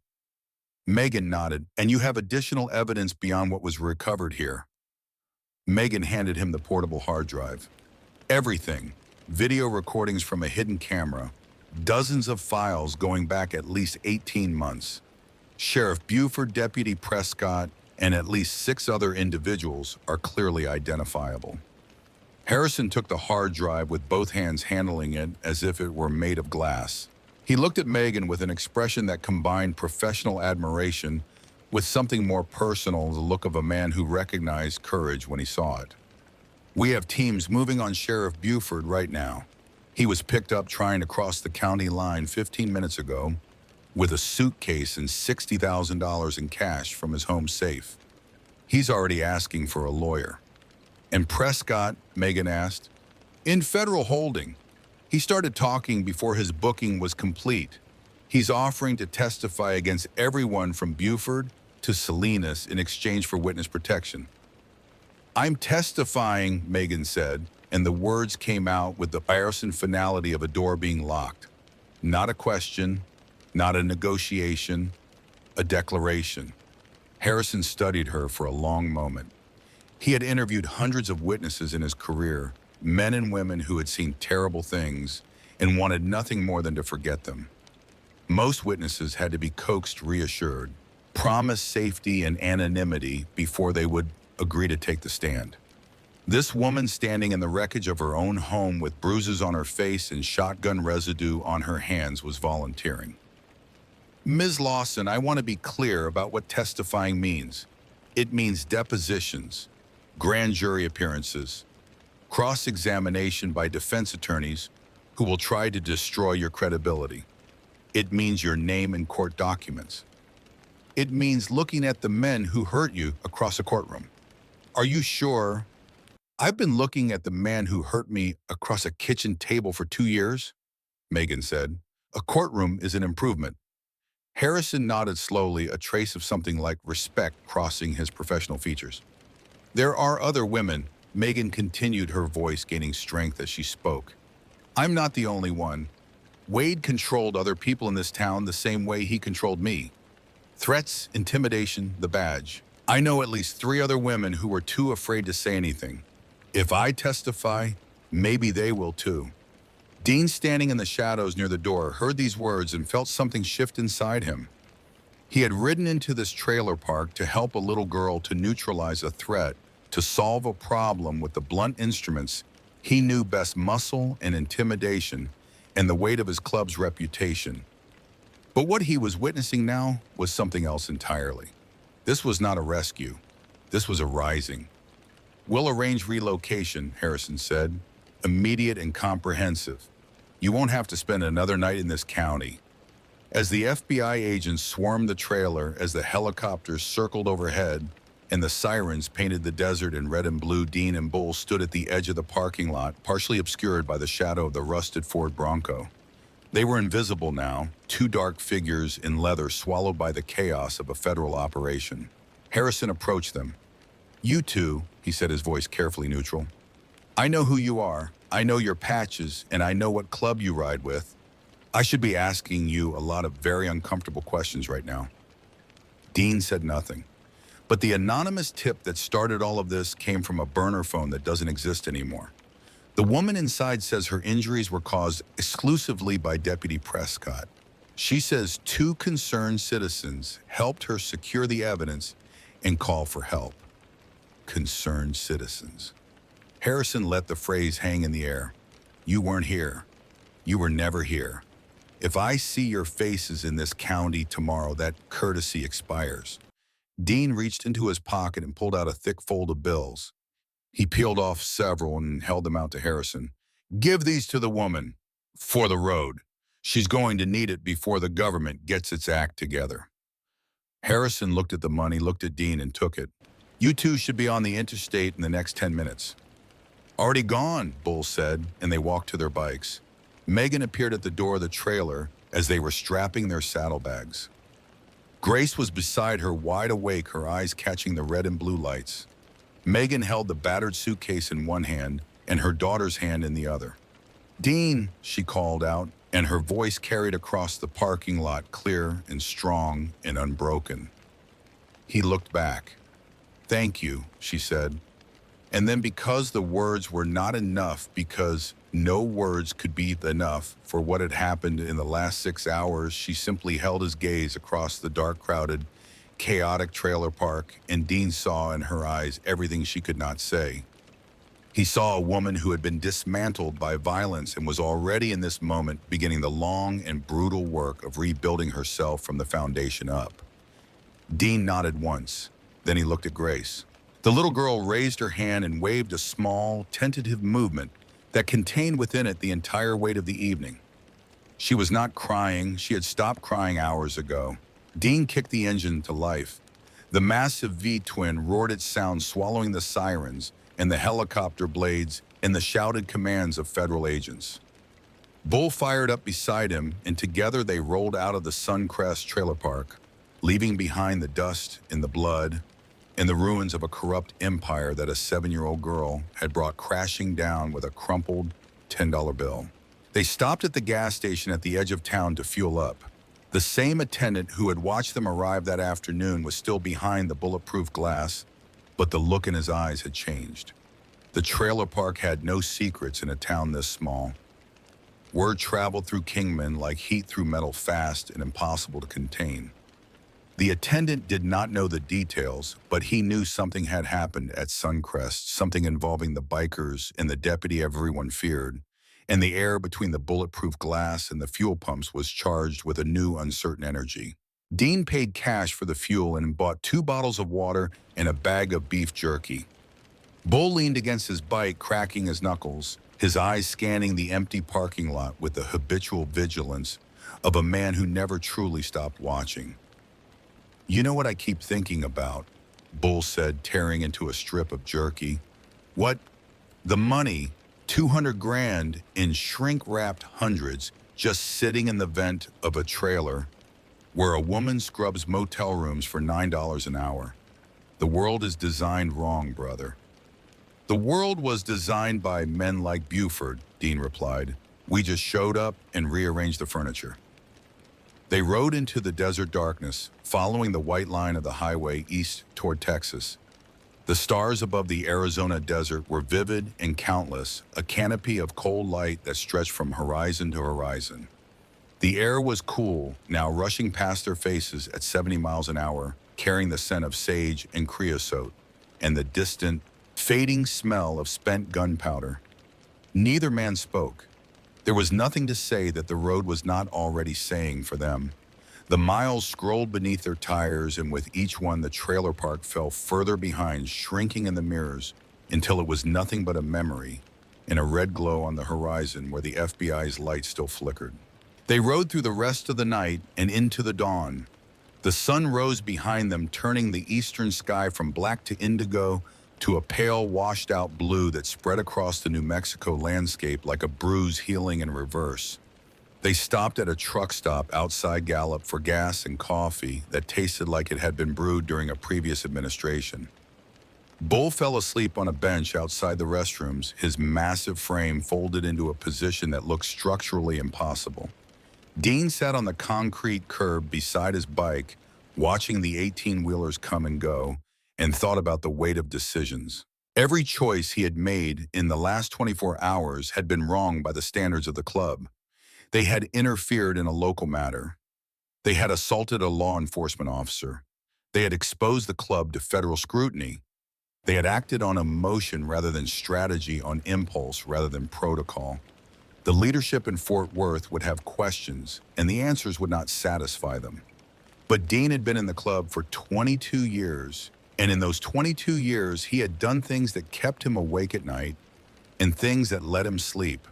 Megan nodded. And you have additional evidence beyond what was recovered here. Megan handed him the portable hard drive. Everything. Video recordings from a hidden camera. Dozens of files going back at least 18 months. Sheriff Buford, Deputy Prescott, and at least 6 other individuals are clearly identifiable. Harrison took the hard drive with both hands handling it as if it were made of glass. He looked at Megan with an expression that combined professional admiration with something more personal, the look of a man who recognized courage when he saw it. We have teams moving on Sheriff Buford right now. He was picked up trying to cross the county line 15 minutes ago with a suitcase and $60,000 in cash from his home safe. He's already asking for a lawyer. And Prescott, Megan asked, in federal holding. He started talking before his booking was complete. He's offering to testify against everyone from Buford to Salinas in exchange for witness protection. I'm testifying, Megan said, and the words came out with the tiresome finality of a door being locked. Not a question, not a negotiation, a declaration. Harrison studied her for a long moment. He had interviewed hundreds of witnesses in his career, men and women who had seen terrible things and wanted nothing more than to forget them. Most witnesses had to be coaxed, reassured, promised safety and anonymity before they would agree to take the stand. This woman standing in the wreckage of her own home with bruises on her face and shotgun residue on her hands was volunteering. Ms. Lawson, I want to be clear about what testifying means. It means depositions, grand jury appearances, cross-examination by defense attorneys who will try to destroy your credibility. It means your name in court documents. It means looking at the men who hurt you across a courtroom. Are you sure? I've been looking at the man who hurt me across a kitchen table for 2 years, Megan said. A courtroom is an improvement. Harrison nodded slowly, a trace of something like respect crossing his professional features. There are other women, Megan continued, her voice gaining strength as she spoke. I'm not the only one. Wade controlled other people in this town the same way he controlled me. Threats, intimidation, the badge. I know at least 3 other women who were too afraid to say anything. If I testify, maybe they will too. Dean, standing in the shadows near the door, heard these words and felt something shift inside him. He had ridden into this trailer park to help a little girl, to neutralize a threat, to solve a problem with the blunt instruments he knew best: muscle and intimidation, and the weight of his club's reputation. But what he was witnessing now was something else entirely. This was not a rescue. This was a rising. We'll arrange relocation, Harrison said, immediate and comprehensive. You won't have to spend another night in this county. As the FBI agents swarmed the trailer, as the helicopters circled overhead, and the sirens painted the desert in red and blue, Dean and Bull stood at the edge of the parking lot, partially obscured by the shadow of the rusted Ford Bronco. They were invisible now, 2 dark figures in leather swallowed by the chaos of a federal operation. Harrison approached them. You two, he said, his voice carefully neutral. I know who you are, I know your patches, and I know what club you ride with. I should be asking you a lot of very uncomfortable questions right now. Dean said nothing. But the anonymous tip that started all of this came from a burner phone that doesn't exist anymore. The woman inside says her injuries were caused exclusively by Deputy Prescott. She says 2 concerned citizens helped her secure the evidence and call for help. Concerned citizens. Harrison let the phrase hang in the air. You weren't here. You were never here. If I see your faces in this county tomorrow, that courtesy expires. Dean reached into his pocket and pulled out a thick fold of bills. He peeled off several and held them out to Harrison. Give these to the woman. For the road. She's going to need it before the government gets its act together. Harrison looked at the money, looked at Dean, and took it. You two should be on the interstate in the next 10 minutes. Already gone, Bull said, and they walked to their bikes. Megan appeared at the door of the trailer as they were strapping their saddlebags. Grace was beside her, wide awake, her eyes catching the red and blue lights. Megan held the battered suitcase in one hand and her daughter's hand in the other. Dean, she called out, and her voice carried across the parking lot, clear and strong and unbroken. He looked back. Thank you, she said. And then, because the words were not enough, because no words could be enough for what had happened in the last 6 hours, she simply held his gaze across the dark, crowded, chaotic trailer park, and Dean saw in her eyes everything she could not say. He saw a woman who had been dismantled by violence and was already in this moment beginning the long and brutal work of rebuilding herself from the foundation up. Dean nodded once. Then he looked at Grace. The little girl raised her hand and waved a small, tentative movement that contained within it the entire weight of the evening. She was not crying. She had stopped crying hours ago. Dean kicked the engine to life. The massive V-twin roared its sound, swallowing the sirens and the helicopter blades and the shouted commands of federal agents. Bull fired up beside him, and together they rolled out of the Suncrest trailer park, leaving behind the dust and the blood and the ruins of a corrupt empire that a 7-year-old girl had brought crashing down with a crumpled $10 bill. They stopped at the gas station at the edge of town to fuel up. The same attendant who had watched them arrive that afternoon was still behind the bulletproof glass, but the look in his eyes had changed. The trailer park had no secrets in a town this small. Word traveled through Kingman like heat through metal, fast and impossible to contain. The attendant did not know the details, but he knew something had happened at Suncrest, something involving the bikers and the deputy everyone feared, and the air between the bulletproof glass and the fuel pumps was charged with a new, uncertain energy. Dean paid cash for the fuel and bought 2 bottles of water and a bag of beef jerky. Bull leaned against his bike, cracking his knuckles, his eyes scanning the empty parking lot with the habitual vigilance of a man who never truly stopped watching. "You know what I keep thinking about?" Bull said, tearing into a strip of jerky. "What? The money, 200 grand in shrink-wrapped hundreds, just sitting in the vent of a trailer where a woman scrubs motel rooms for $9 an hour. The world is designed wrong, brother." "The world was designed by men like Buford," Dean replied. "We just showed up and rearranged the furniture." They rode into the desert darkness, following the white line of the highway east toward Texas. The stars above the Arizona desert were vivid and countless, a canopy of cold light that stretched from horizon to horizon. The air was cool, now rushing past their faces at 70 miles an hour, carrying the scent of sage and creosote, and the distant, fading smell of spent gunpowder. Neither man spoke. There was nothing to say that the road was not already saying for them. The miles scrolled beneath their tires, and with each one the trailer park fell further behind, shrinking in the mirrors until it was nothing but a memory and a red glow on the horizon where the FBI's light still flickered. They rode through the rest of the night and into the dawn. The sun rose behind them, turning the eastern sky from black to indigo to a pale, washed-out blue that spread across the New Mexico landscape like a bruise healing in reverse. They stopped at a truck stop outside Gallup for gas and coffee that tasted like it had been brewed during a previous administration. Bull fell asleep on a bench outside the restrooms, his massive frame folded into a position that looked structurally impossible. Dean sat on the concrete curb beside his bike, watching the 18-wheelers come and go, and thought about the weight of decisions. Every choice he had made in the last 24 hours had been wrong by the standards of the club. They had interfered in a local matter. They had assaulted a law enforcement officer. They had exposed the club to federal scrutiny. They had acted on emotion rather than strategy, on impulse rather than protocol. The leadership in Fort Worth would have questions, and the answers would not satisfy them. But Dean had been in the club for 22 years, and in those 22 years, he had done things that kept him awake at night and things that let him sleep.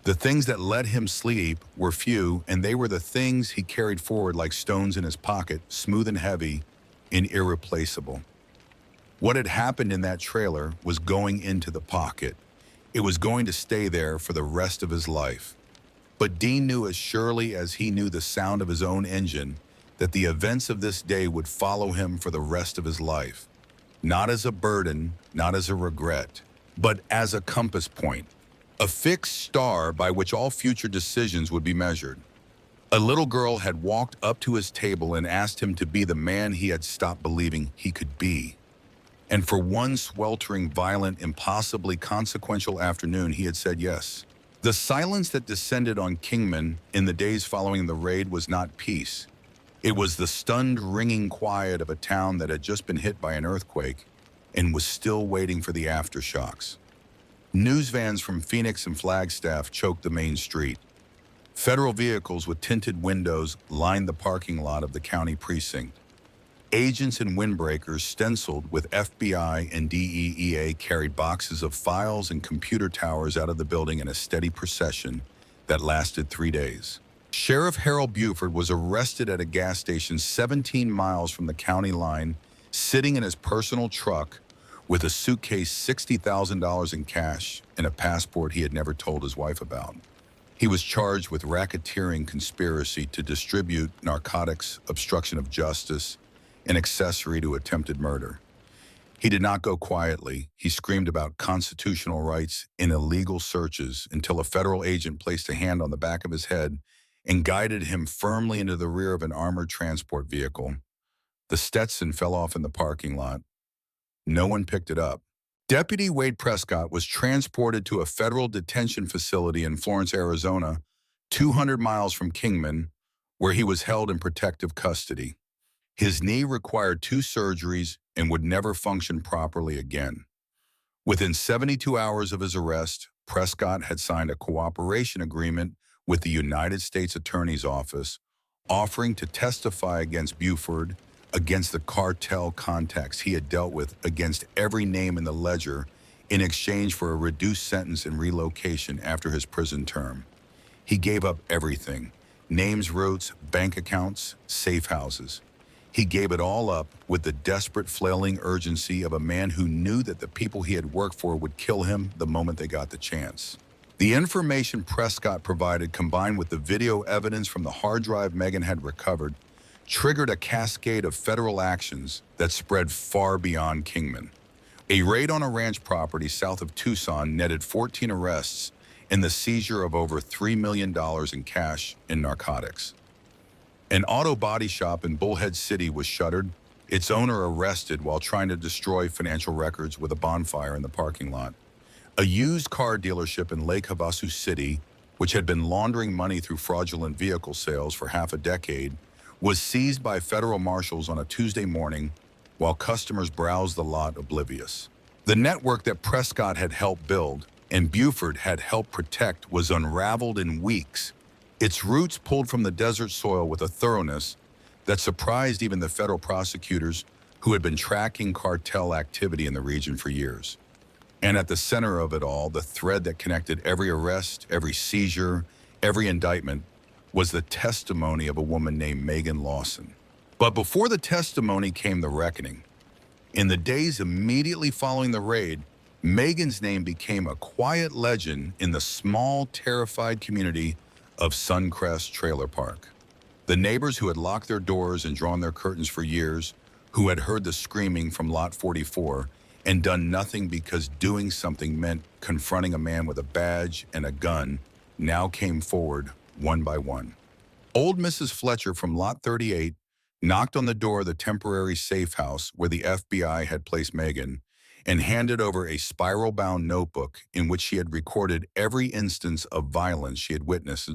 The things that let him sleep were few, and they were the things he carried forward like stones in his pocket, smooth and heavy and irreplaceable. What had happened in that trailer was going into the pocket. It was going to stay there for the rest of his life. But Dean knew as surely as he knew the sound of his own engine that the events of this day would follow him for the rest of his life. Not as a burden, not as a regret, but as a compass point, a fixed star by which all future decisions would be measured. A little girl had walked up to his table and asked him to be the man he had stopped believing he could be. And for one sweltering, violent, impossibly consequential afternoon, he had said yes. The silence that descended on Kingman in the days following the raid was not peace. It was the stunned, ringing quiet of a town that had just been hit by an earthquake and was still waiting for the aftershocks. News vans from Phoenix and Flagstaff choked the main street. Federal vehicles with tinted windows lined the parking lot of the county precinct. Agents and windbreakers stenciled with FBI and DEA carried boxes of files and computer towers out of the building in a steady procession that lasted 3 days. Sheriff Harold Buford was arrested at a gas station 17 miles from the county line, sitting in his personal truck with a suitcase, $60,000 in cash, and a passport he had never told his wife about. He was charged with racketeering, conspiracy to distribute narcotics, obstruction of justice, and accessory to attempted murder. He did not go quietly. He screamed about constitutional rights in illegal searches until a federal agent placed a hand on the back of his head and guided him firmly into the rear of an armored transport vehicle. The Stetson fell off in the parking lot. No one picked it up. Deputy Wade Prescott was transported to a federal detention facility in Florence, Arizona, 200 miles from Kingman, where he was held in protective custody. His knee required 2 surgeries and would never function properly again. Within 72 hours of his arrest, Prescott had signed a cooperation agreement with the United States Attorney's Office, offering to testify against Buford, against the cartel contacts he had dealt with, against every name in the ledger, in exchange for a reduced sentence and relocation after his prison term. He gave up everything: names, routes, bank accounts, safe houses. He gave it all up with the desperate, flailing urgency of a man who knew that the people he had worked for would kill him the moment they got the chance. The information Prescott provided, combined with the video evidence from the hard drive Megan had recovered, triggered a cascade of federal actions that spread far beyond Kingman. A raid on a ranch property south of Tucson netted 14 arrests and the seizure of over $3 million in cash and narcotics. An auto body shop in Bullhead City was shuttered, its owner arrested while trying to destroy financial records with a bonfire in the parking lot. A used car dealership in Lake Havasu City, which had been laundering money through fraudulent vehicle sales for half a decade, was seized by federal marshals on a Tuesday morning while customers browsed the lot oblivious. The network that Prescott had helped build and Buford had helped protect was unraveled in weeks, its roots pulled from the desert soil with a thoroughness that surprised even the federal prosecutors who had been tracking cartel activity in the region for years. And at the center of it all, the thread that connected every arrest, every seizure, every indictment, was the testimony of a woman named Megan Lawson. But before the testimony came the reckoning. In the days immediately following the raid, Megan's name became a quiet legend in the small, terrified community of Suncrest Trailer Park. The neighbors who had locked their doors and drawn their curtains for years, who had heard the screaming from Lot 44 and done nothing because doing something meant confronting a man with a badge and a gun, now came forward one by one. Old Mrs. Fletcher from Lot 38 knocked on the door of the temporary safe house where the FBI had placed Megan and handed over a spiral-bound notebook in which she had recorded every instance of violence she had witnessed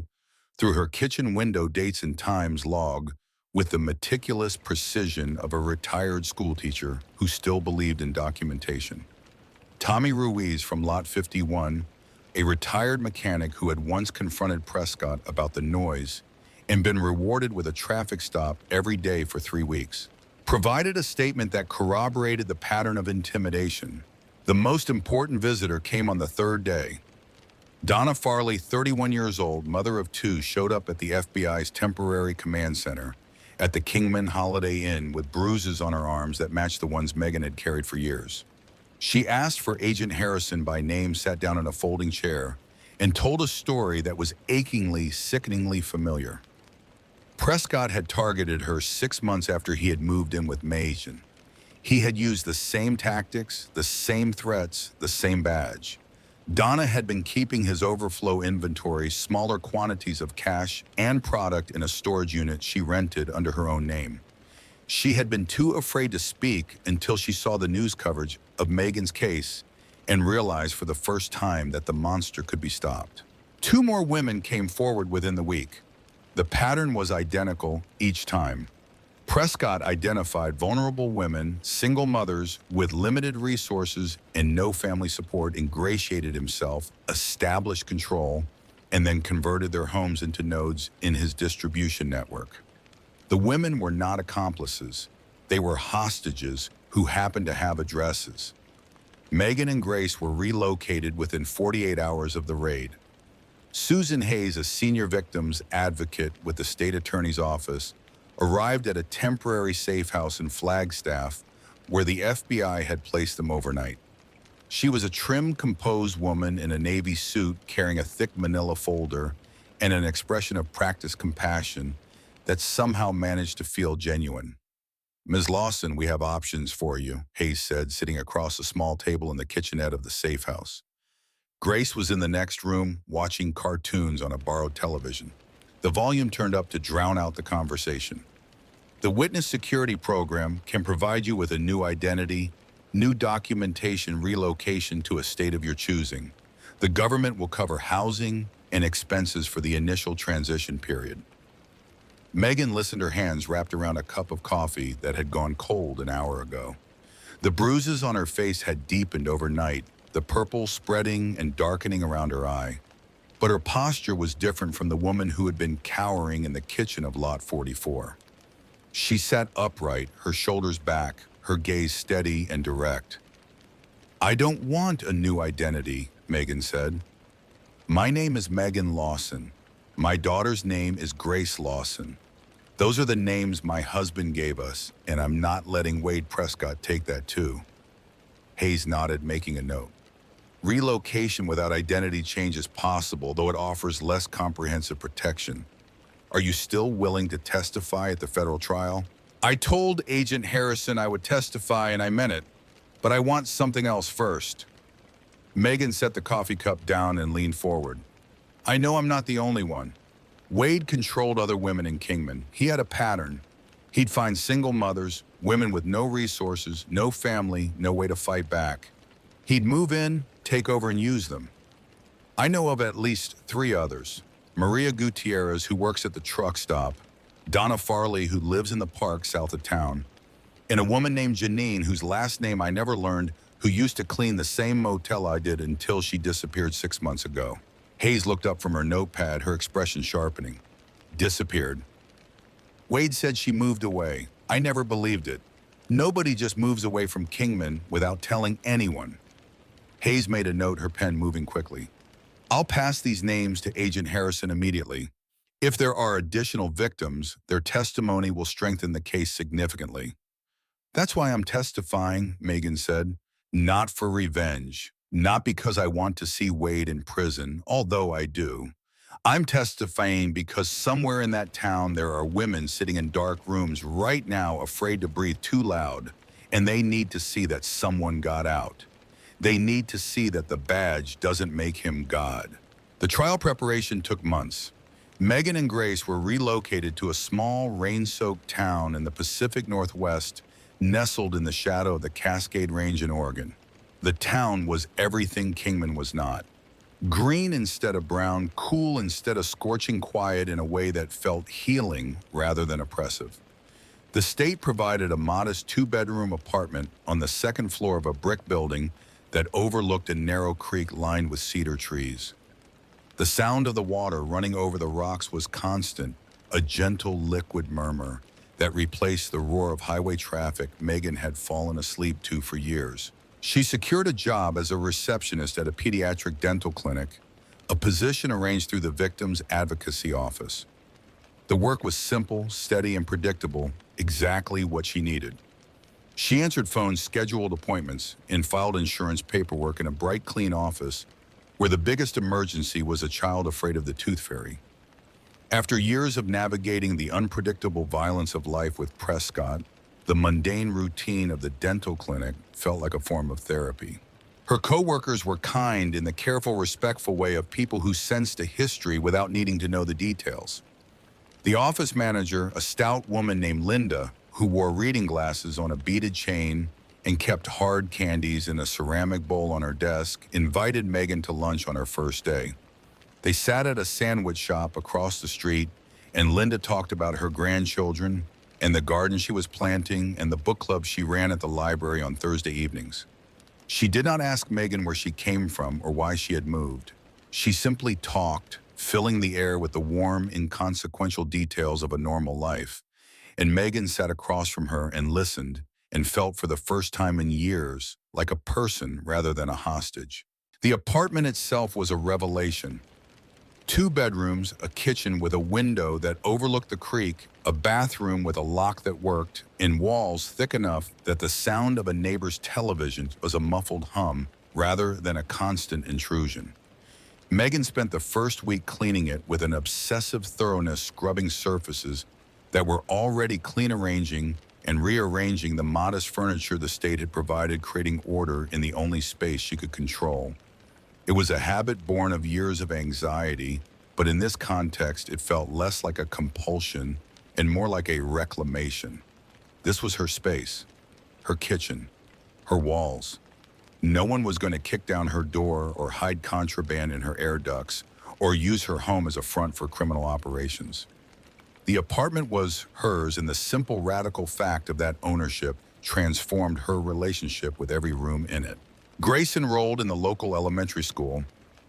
through her kitchen window dates and times log with the meticulous precision of a retired schoolteacher who still believed in documentation. Tommy Ruiz from Lot 51, a retired mechanic who had once confronted Prescott about the noise and been rewarded with a traffic stop every day for 3 weeks, provided a statement that corroborated the pattern of intimidation. The most important visitor came on the 3rd day. Donna Farley, 31 years old, mother of 2, showed up at the FBI's temporary command center at the Kingman Holiday Inn with bruises on her arms that matched the ones Megan had carried for years. She asked for Agent Harrison by name, sat down in a folding chair, and told a story that was achingly, sickeningly familiar. Prescott had targeted her 6 months after he had moved in with Megan. He had used the same tactics, the same threats, the same badge. Donna had been keeping his overflow inventory, smaller quantities of cash and product in a storage unit she rented under her own name. She had been too afraid to speak until she saw the news coverage of Megan's case and realized for the first time that the monster could be stopped. 2 more women came forward within the week. The pattern was identical each time. Prescott identified vulnerable women, single mothers with limited resources and no family support, ingratiated himself, established control, and then converted their homes into nodes in his distribution network. The women were not accomplices. They were hostages who happened to have addresses. Megan and Grace were relocated within 48 hours of the raid. Susan Hayes, a senior victims advocate with the state attorney's office, arrived at a temporary safe house in Flagstaff where the FBI had placed them overnight. She was a trim, composed woman in a navy suit carrying a thick manila folder and an expression of practiced compassion that somehow managed to feel genuine. "Ms. Lawson, we have options for you," Hayes said, sitting across a small table in the kitchenette of the safe house. Grace was in the next room, watching cartoons on a borrowed television. The volume turned up to drown out the conversation. "The Witness Security Program can provide you with a new identity, new documentation, relocation to a state of your choosing. The government will cover housing and expenses for the initial transition period." Megan listened, her hands wrapped around a cup of coffee that had gone cold an hour ago. The bruises on her face had deepened overnight, the purple spreading and darkening around her eye. But her posture was different from the woman who had been cowering in the kitchen of Lot 44. She sat upright, her shoulders back, her gaze steady and direct. "I don't want a new identity," Megan said. "My name is Megan Lawson. My daughter's name is Grace Lawson. Those are the names my husband gave us, and I'm not letting Wade Prescott take that too." Hayes nodded, making a note. "Relocation without identity change is possible, though it offers less comprehensive protection. Are you still willing to testify at the federal trial?" "I told Agent Harrison I would testify, and I meant it, but I want something else first." Megan set the coffee cup down and leaned forward. "I know I'm not the only one. Wade controlled other women in Kingman. He had a pattern. He'd find single mothers, women with no resources, no family, no way to fight back. He'd move in, take over, and use them. I know of at least 3 others. Maria Gutierrez, who works at the truck stop, Donna Farley, who lives in the park south of town, and a woman named Janine, whose last name I never learned, who used to clean the same motel I did until she disappeared 6 months ago." Hayes looked up from her notepad, her expression sharpening. "Disappeared. Wade said she moved away. I never believed it. Nobody just moves away from Kingman without telling anyone." Hayes made a note, her pen moving quickly. "I'll pass these names to Agent Harrison immediately. If there are additional victims, their testimony will strengthen the case significantly." "That's why I'm testifying," Megan said. "Not for revenge. Not because I want to see Wade in prison, although I do. I'm testifying because somewhere in that town there are women sitting in dark rooms right now afraid to breathe too loud, and they need to see that someone got out. They need to see that the badge doesn't make him God." The trial preparation took months. Megan and Grace were relocated to a small, rain-soaked town in the Pacific Northwest, nestled in the shadow of the Cascade Range in Oregon. The town was everything Kingman was not. Green instead of brown, cool instead of scorching, quiet in a way that felt healing rather than oppressive. The state provided a modest 2-bedroom apartment on the second floor of a brick building that overlooked a narrow creek lined with cedar trees. The sound of the water running over the rocks was constant, a gentle liquid murmur that replaced the roar of highway traffic Megan had fallen asleep to for years. She secured a job as a receptionist at a pediatric dental clinic, a position arranged through the Victims Advocacy Office. The work was simple, steady, and predictable, exactly what she needed. She answered phones, scheduled appointments, and filed insurance paperwork in a bright, clean office where the biggest emergency was a child afraid of the tooth fairy. After years of navigating the unpredictable violence of life with Prescott, the mundane routine of the dental clinic felt like a form of therapy. Her coworkers were kind in the careful, respectful way of people who sensed a history without needing to know the details. The office manager, a stout woman named Linda, who wore reading glasses on a beaded chain and kept hard candies in a ceramic bowl on her desk, invited Megan to lunch on her first day. They sat at a sandwich shop across the street, and Linda talked about her grandchildren, and the garden she was planting, and the book club she ran at the library on Thursday evenings. She did not ask Megan where she came from or why she had moved. She simply talked, filling the air with the warm, inconsequential details of a normal life. And Megan sat across from her and listened and felt for the first time in years like a person rather than a hostage. The apartment itself was a revelation. 2 bedrooms, a kitchen with a window that overlooked the creek, a bathroom with a lock that worked, and walls thick enough that the sound of a neighbor's television was a muffled hum rather than a constant intrusion. Megan spent the first week cleaning it with an obsessive thoroughness, scrubbing surfaces that were already clean, arranging and rearranging the modest furniture the state had provided, creating order in the only space she could control. It was a habit born of years of anxiety, but in this context, it felt less like a compulsion and more like a reclamation. This was her space, her kitchen, her walls. No one was going to kick down her door or hide contraband in her air ducts or use her home as a front for criminal operations. The apartment was hers, and the simple, radical fact of that ownership transformed her relationship with every room in it. Grace enrolled in the local elementary school.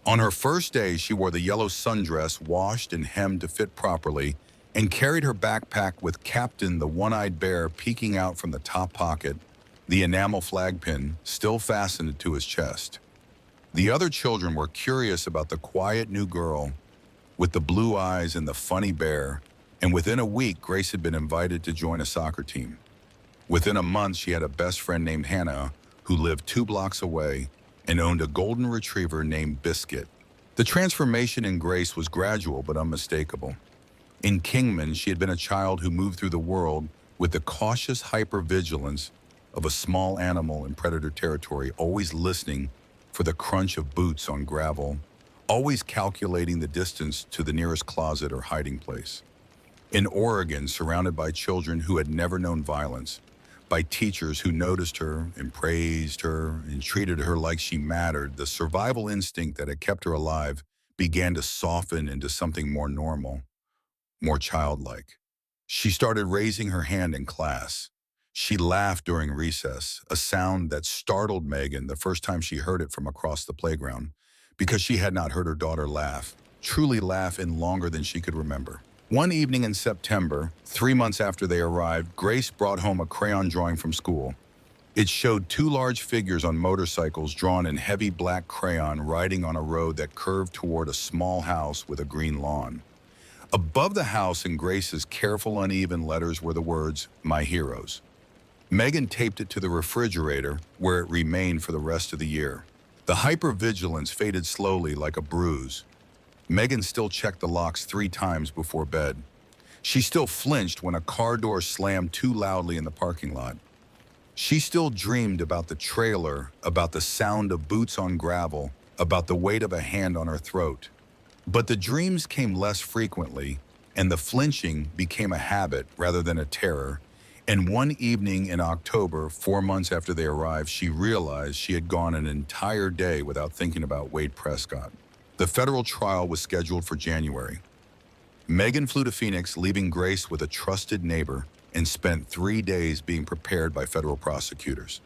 On her first day, she wore the yellow sundress, washed and hemmed to fit properly, and carried her backpack with Captain the One-Eyed Bear peeking out from the top pocket, the enamel flag pin still fastened to his chest. The other children were curious about the quiet new girl with the blue eyes and the funny bear, and within a week, Grace had been invited to join a soccer team. Within a month, she had a best friend named Hannah, who lived 2 blocks away and owned a golden retriever named Biscuit. The transformation in Grace was gradual but unmistakable. In Kingman, she had been a child who moved through the world with the cautious hypervigilance of a small animal in predator territory, always listening for the crunch of boots on gravel, always calculating the distance to the nearest closet or hiding place. In Oregon, surrounded by children who had never known violence, by teachers who noticed her and praised her and treated her like she mattered, the survival instinct that had kept her alive began to soften into something more normal, more childlike. She started raising her hand in class. She laughed during recess, a sound that startled Megan the first time she heard it from across the playground, because she had not heard her daughter laugh, truly laugh, in longer than she could remember. One evening in September, 3 months after they arrived, Grace brought home a crayon drawing from school. It showed 2 large figures on motorcycles drawn in heavy black crayon riding on a road that curved toward a small house with a green lawn. Above the house, in Grace's careful, uneven letters, were the words, "My Heroes." Megan taped it to the refrigerator, where it remained for the rest of the year. The hypervigilance faded slowly like a bruise. Megan still checked the locks 3 times before bed. She still flinched when a car door slammed too loudly in the parking lot. She still dreamed about the trailer, about the sound of boots on gravel, about the weight of a hand on her throat. But the dreams came less frequently, and the flinching became a habit rather than a terror. And one evening in October, 4 months after they arrived, she realized she had gone an entire day without thinking about Wade Prescott. The federal trial was scheduled for January. Megan flew to Phoenix, leaving Grace with a trusted neighbor, and spent 3 days being prepared by federal prosecutors.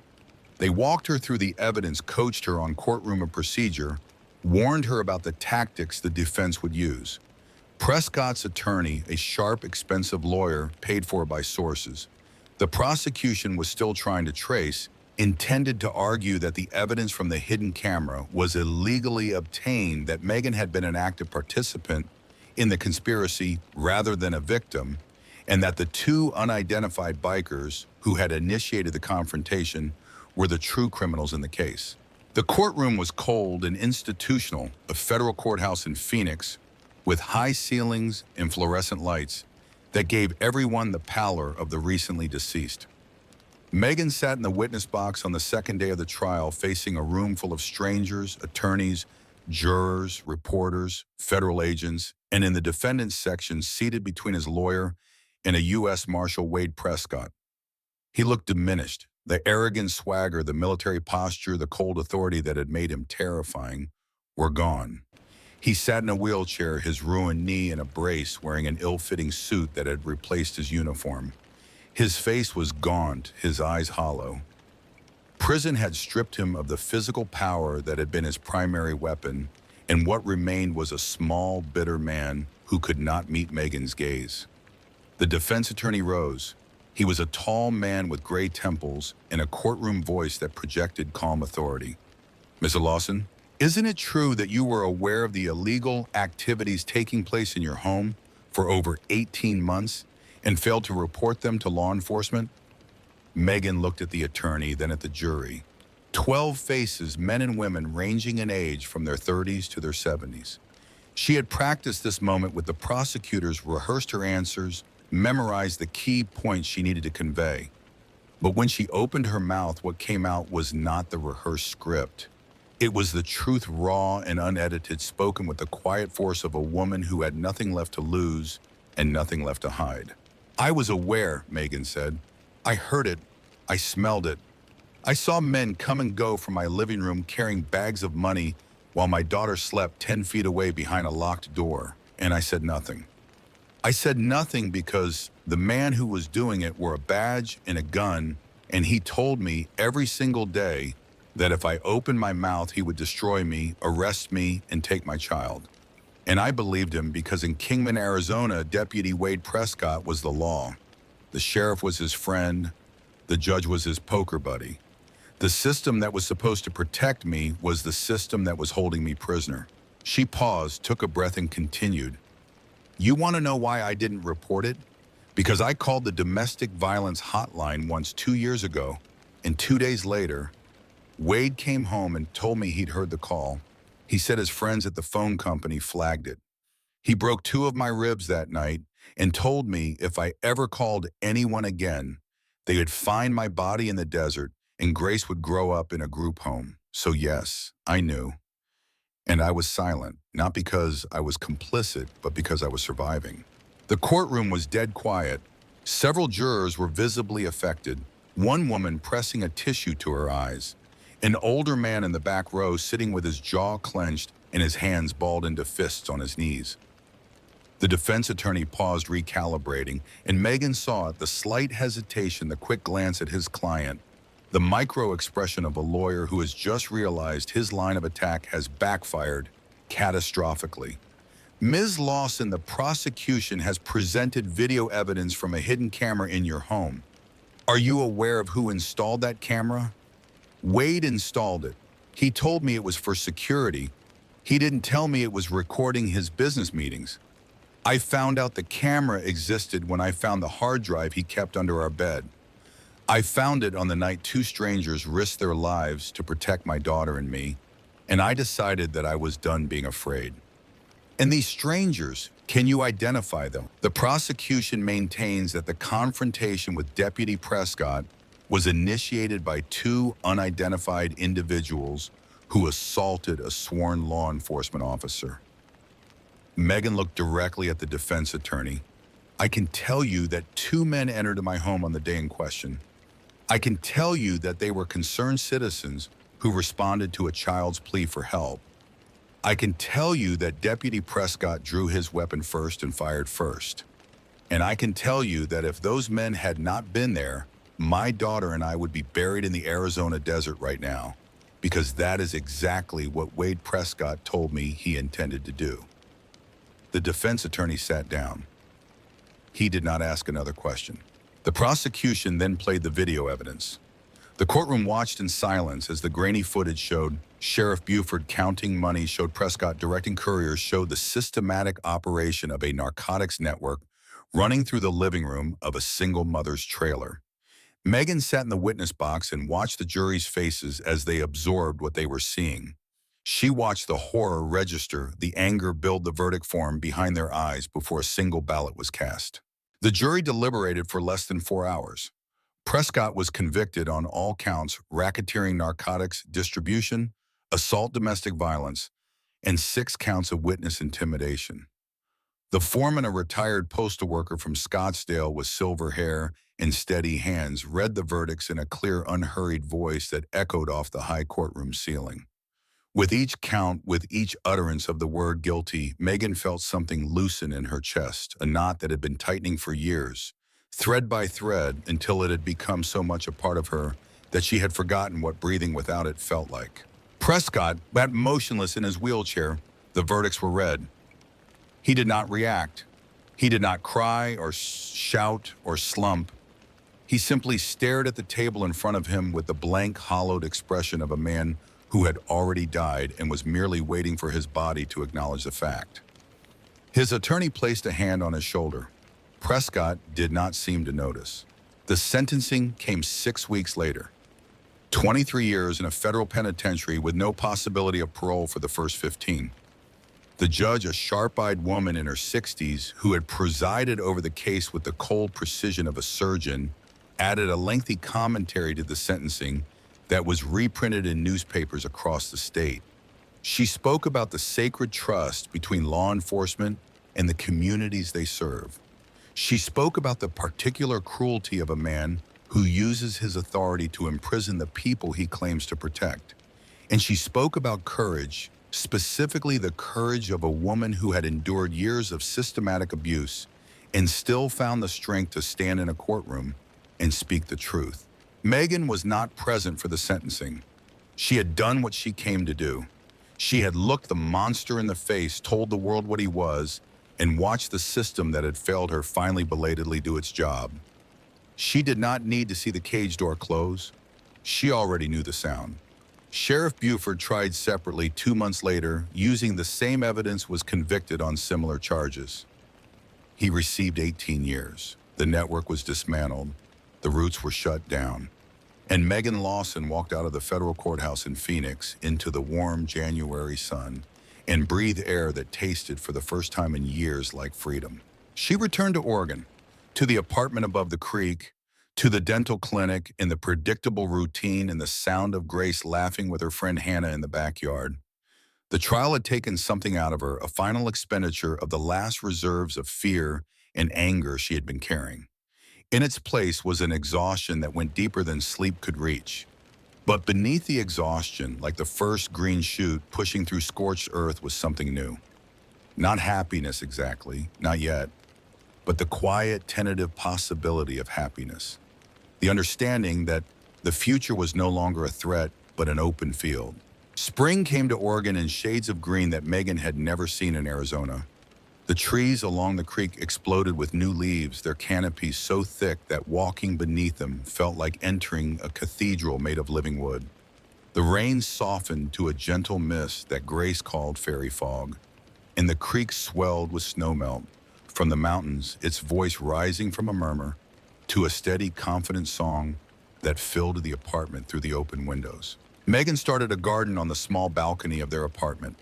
They walked her through the evidence, coached her on courtroom and procedure, warned her about the tactics the defense would use. Prescott's attorney, a sharp, expensive lawyer paid for by sources, the prosecution was still trying to trace, intended to argue that the evidence from the hidden camera was illegally obtained, that Megan had been an active participant in the conspiracy rather than a victim, and that the 2 unidentified bikers who had initiated the confrontation were the true criminals in the case. The courtroom was cold and institutional, a federal courthouse in Phoenix with high ceilings and fluorescent lights that gave everyone the pallor of the recently deceased. Megan sat in the witness box on the second day of the trial, facing a room full of strangers, attorneys, jurors, reporters, federal agents, and in the defendant's section, seated between his lawyer and a U.S. Marshal, Wade Prescott. He looked diminished. The arrogant swagger, the military posture, the cold authority that had made him terrifying were gone. He sat in a wheelchair, his ruined knee in a brace, wearing an ill-fitting suit that had replaced his uniform. His face was gaunt, his eyes hollow. Prison had stripped him of the physical power that had been his primary weapon, and what remained was a small, bitter man who could not meet Megan's gaze. The defense attorney rose. He was a tall man with gray temples and a courtroom voice that projected calm authority. Mr. Lawson, isn't it true that you were aware of the illegal activities taking place in your home for over 18 months and failed to report them to law enforcement? Megan looked at the attorney, then at the jury. 12 faces, men and women ranging in age from their 30s to their 70s. She had practiced this moment with the prosecutors, rehearsed her answers, memorized the key points she needed to convey. But when she opened her mouth, what came out was not the rehearsed script. It was the truth, raw and unedited, spoken with the quiet force of a woman who had nothing left to lose and nothing left to hide. I was aware, Megan said. I heard it. I smelled it. I saw men come and go from my living room carrying bags of money while my daughter slept 10 feet away behind a locked door, and I said nothing. I said nothing because the man who was doing it wore a badge and a gun, and he told me every single day that if I opened my mouth, he would destroy me, arrest me, and take my child. And I believed him because in Kingman, Arizona, Deputy Wade Prescott was the law. The sheriff was his friend. The judge was his poker buddy. The system that was supposed to protect me was the system that was holding me prisoner. She paused, took a breath, and continued. You want to know why I didn't report it? Because I called the domestic violence hotline once 2 years ago, and 2 days later, Wade came home and told me he'd heard the call. He said his friends at the phone company flagged it. He broke 2 of my ribs that night and told me if I ever called anyone again, they would find my body in the desert and Grace would grow up in a group home. So yes, I knew. And I was silent, not because I was complicit, but because I was surviving. The courtroom was dead quiet. Several jurors were visibly affected, one woman pressing a tissue to her eyes. An older man in the back row sitting with his jaw clenched and his hands balled into fists on his knees. The defense attorney paused, recalibrating, and Megan saw it, the slight hesitation, the quick glance at his client, the micro-expression of a lawyer who has just realized his line of attack has backfired catastrophically. Ms. Lawson, the prosecution has presented video evidence from a hidden camera in your home. Are you aware of who installed that camera? Wade installed it. He told me it was for security. He didn't tell me it was recording his business meetings. I found out the camera existed when I found the hard drive he kept under our bed. I found it on the night 2 strangers risked their lives to protect my daughter and me, and I decided that I was done being afraid. And these strangers, can you identify them? The prosecution maintains that the confrontation with Deputy Prescott was initiated by 2 unidentified individuals who assaulted a sworn law enforcement officer. Megan looked directly at the defense attorney. I can tell you that 2 men entered my home on the day in question. I can tell you that they were concerned citizens who responded to a child's plea for help. I can tell you that Deputy Prescott drew his weapon first and fired first. And I can tell you that if those men had not been there, my daughter and I would be buried in the Arizona desert right now, because that is exactly what Wade Prescott told me he intended to do. The defense attorney sat down. He did not ask another question. The prosecution then played the video evidence. The courtroom watched in silence as the grainy footage showed Sheriff Buford counting money, showed Prescott directing couriers, showed the systematic operation of a narcotics network running through the living room of a single mother's trailer. Megan sat in the witness box and watched the jury's faces as they absorbed what they were seeing. She watched the horror register, the anger build the verdict form behind their eyes before a single ballot was cast. The jury deliberated for less than 4 hours. Prescott was convicted on all counts: racketeering, narcotics distribution, assault, domestic violence, and 6 counts of witness intimidation. The foreman, a retired postal worker from Scottsdale with silver hair and steady hands, read the verdicts in a clear, unhurried voice that echoed off the high courtroom ceiling. With each count, with each utterance of the word guilty, Megan felt something loosen in her chest, a knot that had been tightening for years, thread by thread, until it had become so much a part of her that she had forgotten what breathing without it felt like. Prescott sat motionless in his wheelchair. The verdicts were read. He did not react. He did not cry or shout or slump. He simply stared at the table in front of him with the blank, hollowed expression of a man who had already died and was merely waiting for his body to acknowledge the fact. His attorney placed a hand on his shoulder. Prescott did not seem to notice. The sentencing came 6 weeks later. 23 years in a federal penitentiary with no possibility of parole for the first 15. The judge, a sharp-eyed woman in her 60s who had presided over the case with the cold precision of a surgeon, added a lengthy commentary to the sentencing that was reprinted in newspapers across the state. She spoke about the sacred trust between law enforcement and the communities they serve. She spoke about the particular cruelty of a man who uses his authority to imprison the people he claims to protect. And she spoke about courage, specifically the courage of a woman who had endured years of systematic abuse and still found the strength to stand in a courtroom and speak the truth. Megan was not present for the sentencing. She had done what she came to do. She had looked the monster in the face, told the world what he was, and watched the system that had failed her finally belatedly do its job. She did not need to see the cage door close. She already knew the sound. Sheriff Buford tried separately 2 months later, using the same evidence, was convicted on similar charges. He received 18 years. The network was dismantled. The roots were shut down. And Megan Lawson walked out of the federal courthouse in Phoenix into the warm January sun and breathed air that tasted for the first time in years like freedom. She returned to Oregon, to the apartment above the creek, to the dental clinic, in the predictable routine and the sound of Grace laughing with her friend Hannah in the backyard. The trial had taken something out of her, a final expenditure of the last reserves of fear and anger she had been carrying. In its place was an exhaustion that went deeper than sleep could reach. But beneath the exhaustion, like the first green shoot pushing through scorched earth, was something new. Not happiness exactly, not yet, but the quiet, tentative possibility of happiness. The understanding that the future was no longer a threat, but an open field. Spring came to Oregon in shades of green that Megan had never seen in Arizona. The trees along the creek exploded with new leaves, their canopies so thick that walking beneath them felt like entering a cathedral made of living wood. The rain softened to a gentle mist that Grace called fairy fog, and the creek swelled with snowmelt. From the mountains, its voice rising from a murmur to a steady, confident song that filled the apartment through the open windows. Megan started a garden on the small balcony of their apartment.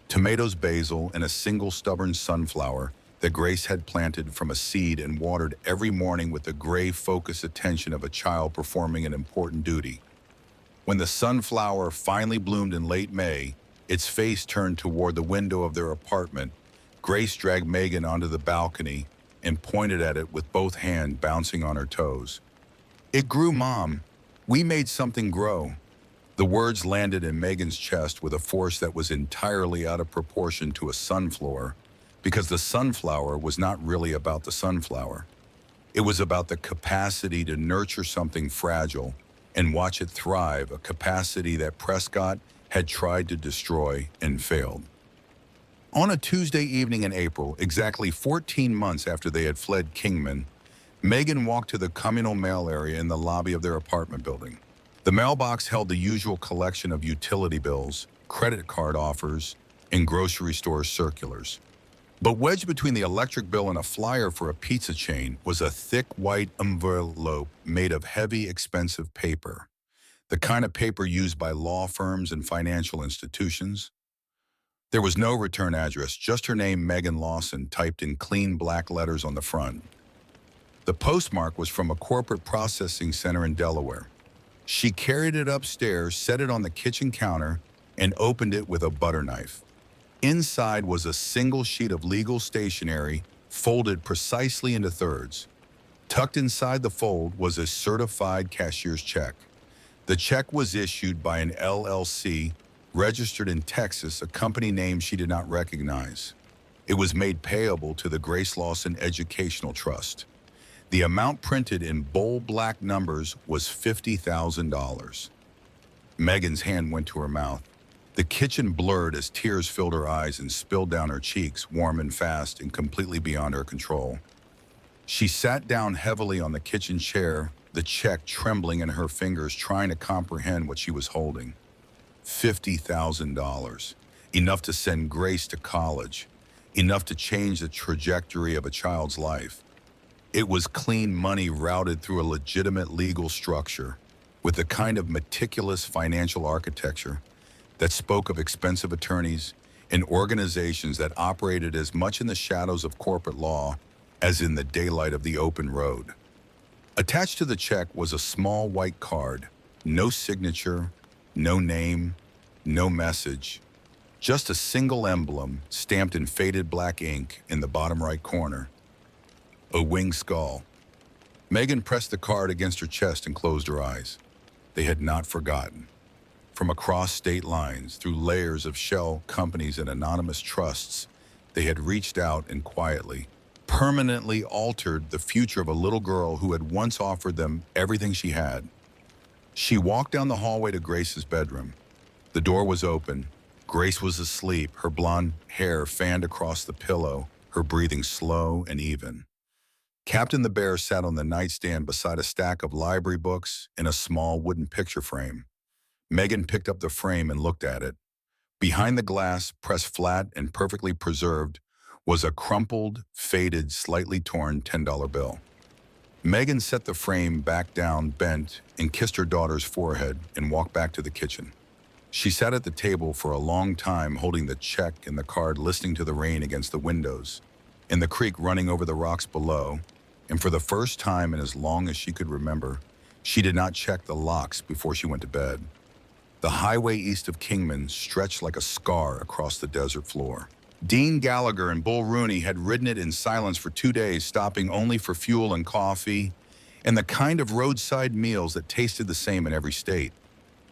Tomatoes, basil, and a single stubborn sunflower that Grace had planted from a seed and watered every morning with the gray, focused attention of a child performing an important duty. When the sunflower finally bloomed in late May, its face turned toward the window of their apartment. Grace dragged Megan onto the balcony and pointed at it with both hands bouncing on her toes. "It grew, Mom. We made something grow." The words landed in Megan's chest with a force that was entirely out of proportion to a sunflower, because the sunflower was not really about the sunflower. It was about the capacity to nurture something fragile and watch it thrive, a capacity that Prescott had tried to destroy and failed. On a Tuesday evening in April, exactly 14 months after they had fled Kingman, Megan walked to the communal mail area in the lobby of their apartment building. The mailbox held the usual collection of utility bills, credit card offers, and grocery store circulars. But wedged between the electric bill and a flyer for a pizza chain was a thick white envelope made of heavy, expensive paper, the kind of paper used by law firms and financial institutions. There was no return address, just her name, Megan Lawson, typed in clean black letters on the front. The postmark was from a corporate processing center in Delaware. She carried it upstairs, set it on the kitchen counter, and opened it with a butter knife. Inside was a single sheet of legal stationery, folded precisely into thirds. Tucked inside the fold was a certified cashier's check. The check was issued by an LLC, registered in Texas, a company name she did not recognize. It was made payable to the Grace Lawson Educational Trust. The amount printed in bold black numbers was $50,000. Megan's hand went to her mouth. The kitchen blurred as tears filled her eyes and spilled down her cheeks, warm and fast and completely beyond her control. She sat down heavily on the kitchen chair, the check trembling in her fingers, trying to comprehend what she was holding. $50,000. Enough to send Grace to college. Enough to change the trajectory of a child's life. It was clean money routed through a legitimate legal structure, with the kind of meticulous financial architecture that spoke of expensive attorneys and organizations that operated as much in the shadows of corporate law as in the daylight of the open road. Attached to the check was a small white card, no signature, no name, no message, just a single emblem stamped in faded black ink in the bottom right corner. A winged skull. Megan pressed the card against her chest and closed her eyes. They had not forgotten. From across state lines, through layers of shell companies and anonymous trusts, they had reached out and quietly, permanently altered the future of a little girl who had once offered them everything she had. She walked down the hallway to Grace's bedroom. The door was open. Grace was asleep, her blonde hair fanned across the pillow, her breathing slow and even. Captain the Bear sat on the nightstand beside a stack of library books in a small wooden picture frame. Megan picked up the frame and looked at it. Behind the glass, pressed flat and perfectly preserved, was a crumpled, faded, slightly torn $10 bill. Megan set the frame back down, bent, and kissed her daughter's forehead and walked back to the kitchen. She sat at the table for a long time, holding the check and the card, listening to the rain against the windows and the creek running over the rocks below, and for the first time in as long as she could remember, she did not check the locks before she went to bed. The highway east of Kingman stretched like a scar across the desert floor. Dean Gallagher and Bull Rooney had ridden it in silence for 2 days, stopping only for fuel and coffee and the kind of roadside meals that tasted the same in every state.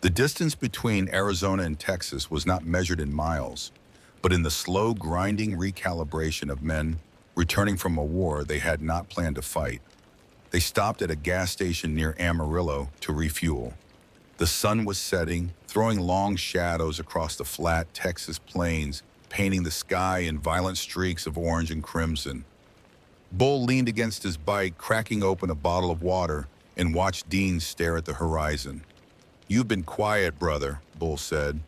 The distance between Arizona and Texas was not measured in miles, but in the slow, grinding recalibration of men returning from a war they had not planned to fight. They stopped at a gas station near Amarillo to refuel. The sun was setting, throwing long shadows across the flat Texas plains, painting the sky in violent streaks of orange and crimson. Bull leaned against his bike, cracking open a bottle of water, and watched Dean stare at the horizon. "You've been quiet, brother," Bull said.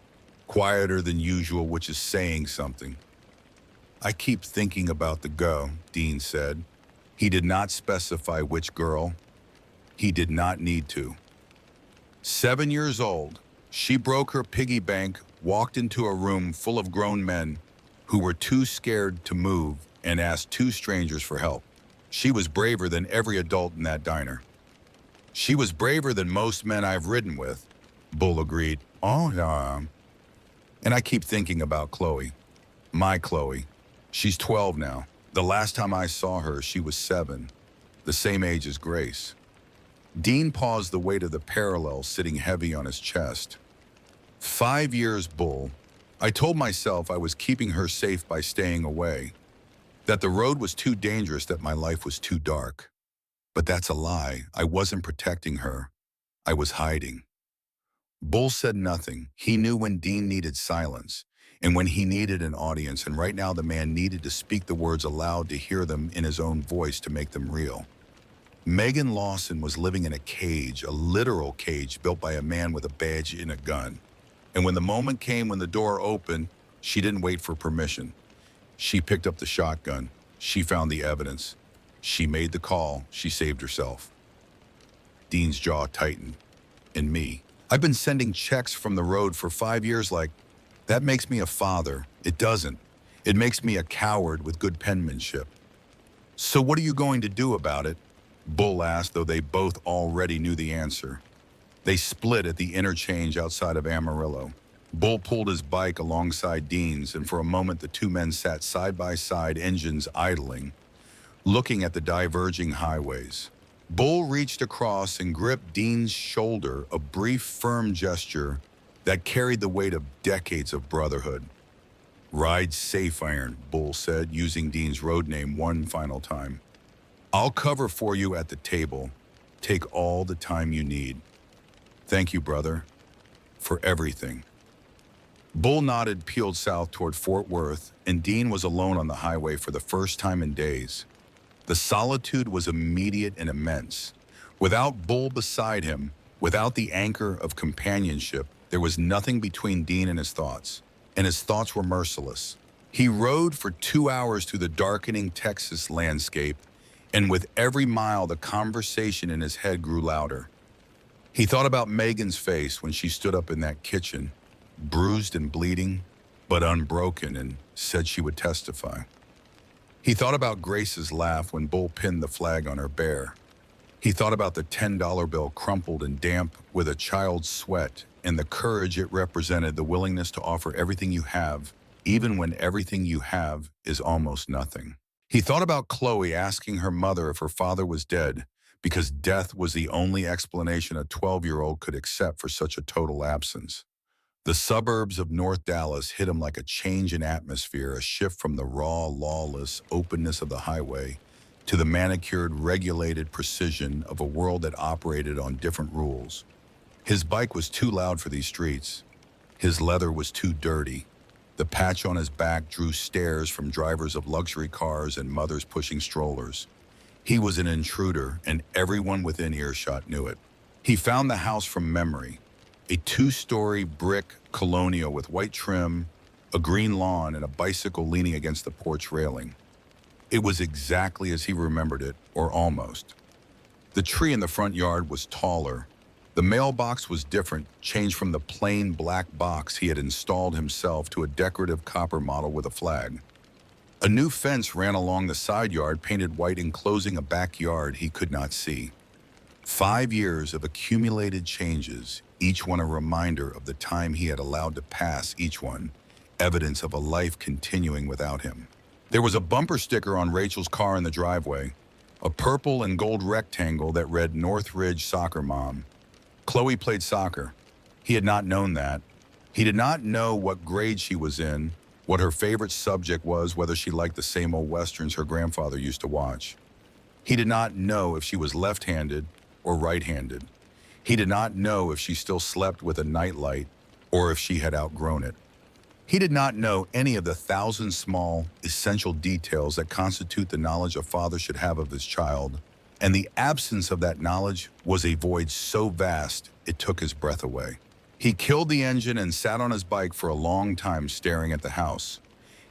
"Quieter than usual, which is saying something." "I keep thinking about the girl," Dean said. He did not specify which girl. He did not need to. 7 years old, she broke her piggy bank, walked into a room full of grown men who were too scared to move and asked 2 strangers for help. She was braver than every adult in that diner. "She was braver than most men I've ridden with," Bull agreed. "Oh, yeah." "And I keep thinking about Chloe. My Chloe. She's 12 now. The last time I saw her, she was 7, the same age as Grace." Dean paused, the weight of the parallel sitting heavy on his chest. 5 years, Bull. I told myself I was keeping her safe by staying away, that the road was too dangerous, that my life was too dark. But that's a lie. I wasn't protecting her. I was hiding. Bull said nothing. He knew when Dean needed silence and when he needed an audience, and right now the man needed to speak the words aloud, to hear them in his own voice, to make them real. Megan Lawson was living in a cage, a literal cage built by a man with a badge and a gun. And when the moment came, when the door opened, she didn't wait for permission. She picked up the shotgun. She found the evidence. She made the call. She saved herself. Dean's jaw tightened. "And me. I've been sending checks from the road for 5 years like, that makes me a father. It doesn't. It makes me a coward with good penmanship." "So what are you going to do about it?" Bull asked, though they both already knew the answer. They split at the interchange outside of Amarillo. Bull pulled his bike alongside Dean's, and for a moment the 2 men sat side by side, engines idling, looking at the diverging highways. Bull reached across and gripped Dean's shoulder, a brief, firm gesture that carried the weight of decades of brotherhood. "Ride safe, Iron," Bull said, using Dean's road name one final time. I'll cover for you at the table. Take all the time you need. Thank you, brother, for everything. Bull nodded, peeled south toward Fort Worth, and Dean was alone on the highway for the first time in days. The solitude was immediate and immense. Without Bull beside him, without the anchor of companionship, there was nothing between Dean and his thoughts were merciless. He rode for 2 hours through the darkening Texas landscape, and with every mile the conversation in his head grew louder. He thought about Megan's face when she stood up in that kitchen, bruised and bleeding, but unbroken, and said she would testify. He thought about Grace's laugh when Bull pinned the flag on her bear. He thought about the $10 bill crumpled and damp with a child's sweat and the courage it represented, the willingness to offer everything you have, even when everything you have is almost nothing. He thought about Chloe asking her mother if her father was dead, because death was the only explanation a 12-year-old could accept for such a total absence. The suburbs of North Dallas hit him like a change in atmosphere, a shift from the raw, lawless openness of the highway to the manicured, regulated precision of a world that operated on different rules. His bike was too loud for these streets. His leather was too dirty. The patch on his back drew stares from drivers of luxury cars and mothers pushing strollers. He was an intruder, and everyone within earshot knew it. He found the house from memory. A 2-story brick colonial with white trim, a green lawn, and a bicycle leaning against the porch railing. It was exactly as he remembered it, or almost. The tree in the front yard was taller. The mailbox was different, changed from the plain black box he had installed himself to a decorative copper model with a flag. A new fence ran along the side yard, painted white, enclosing a backyard he could not see. 5 years of accumulated changes, each one a reminder of the time he had allowed to pass, each one evidence of a life continuing without him. There was a bumper sticker on Rachel's car in the driveway, a purple and gold rectangle that read Northridge Soccer Mom. Chloe played soccer. He had not known that. He did not know what grade she was in, what her favorite subject was, whether she liked the same old westerns her grandfather used to watch. He did not know if she was left-handed or right-handed. He did not know if she still slept with a nightlight or if she had outgrown it. He did not know any of the 1,000 small, essential details that constitute the knowledge a father should have of his child, and the absence of that knowledge was a void so vast it took his breath away. He killed the engine and sat on his bike for a long time, staring at the house.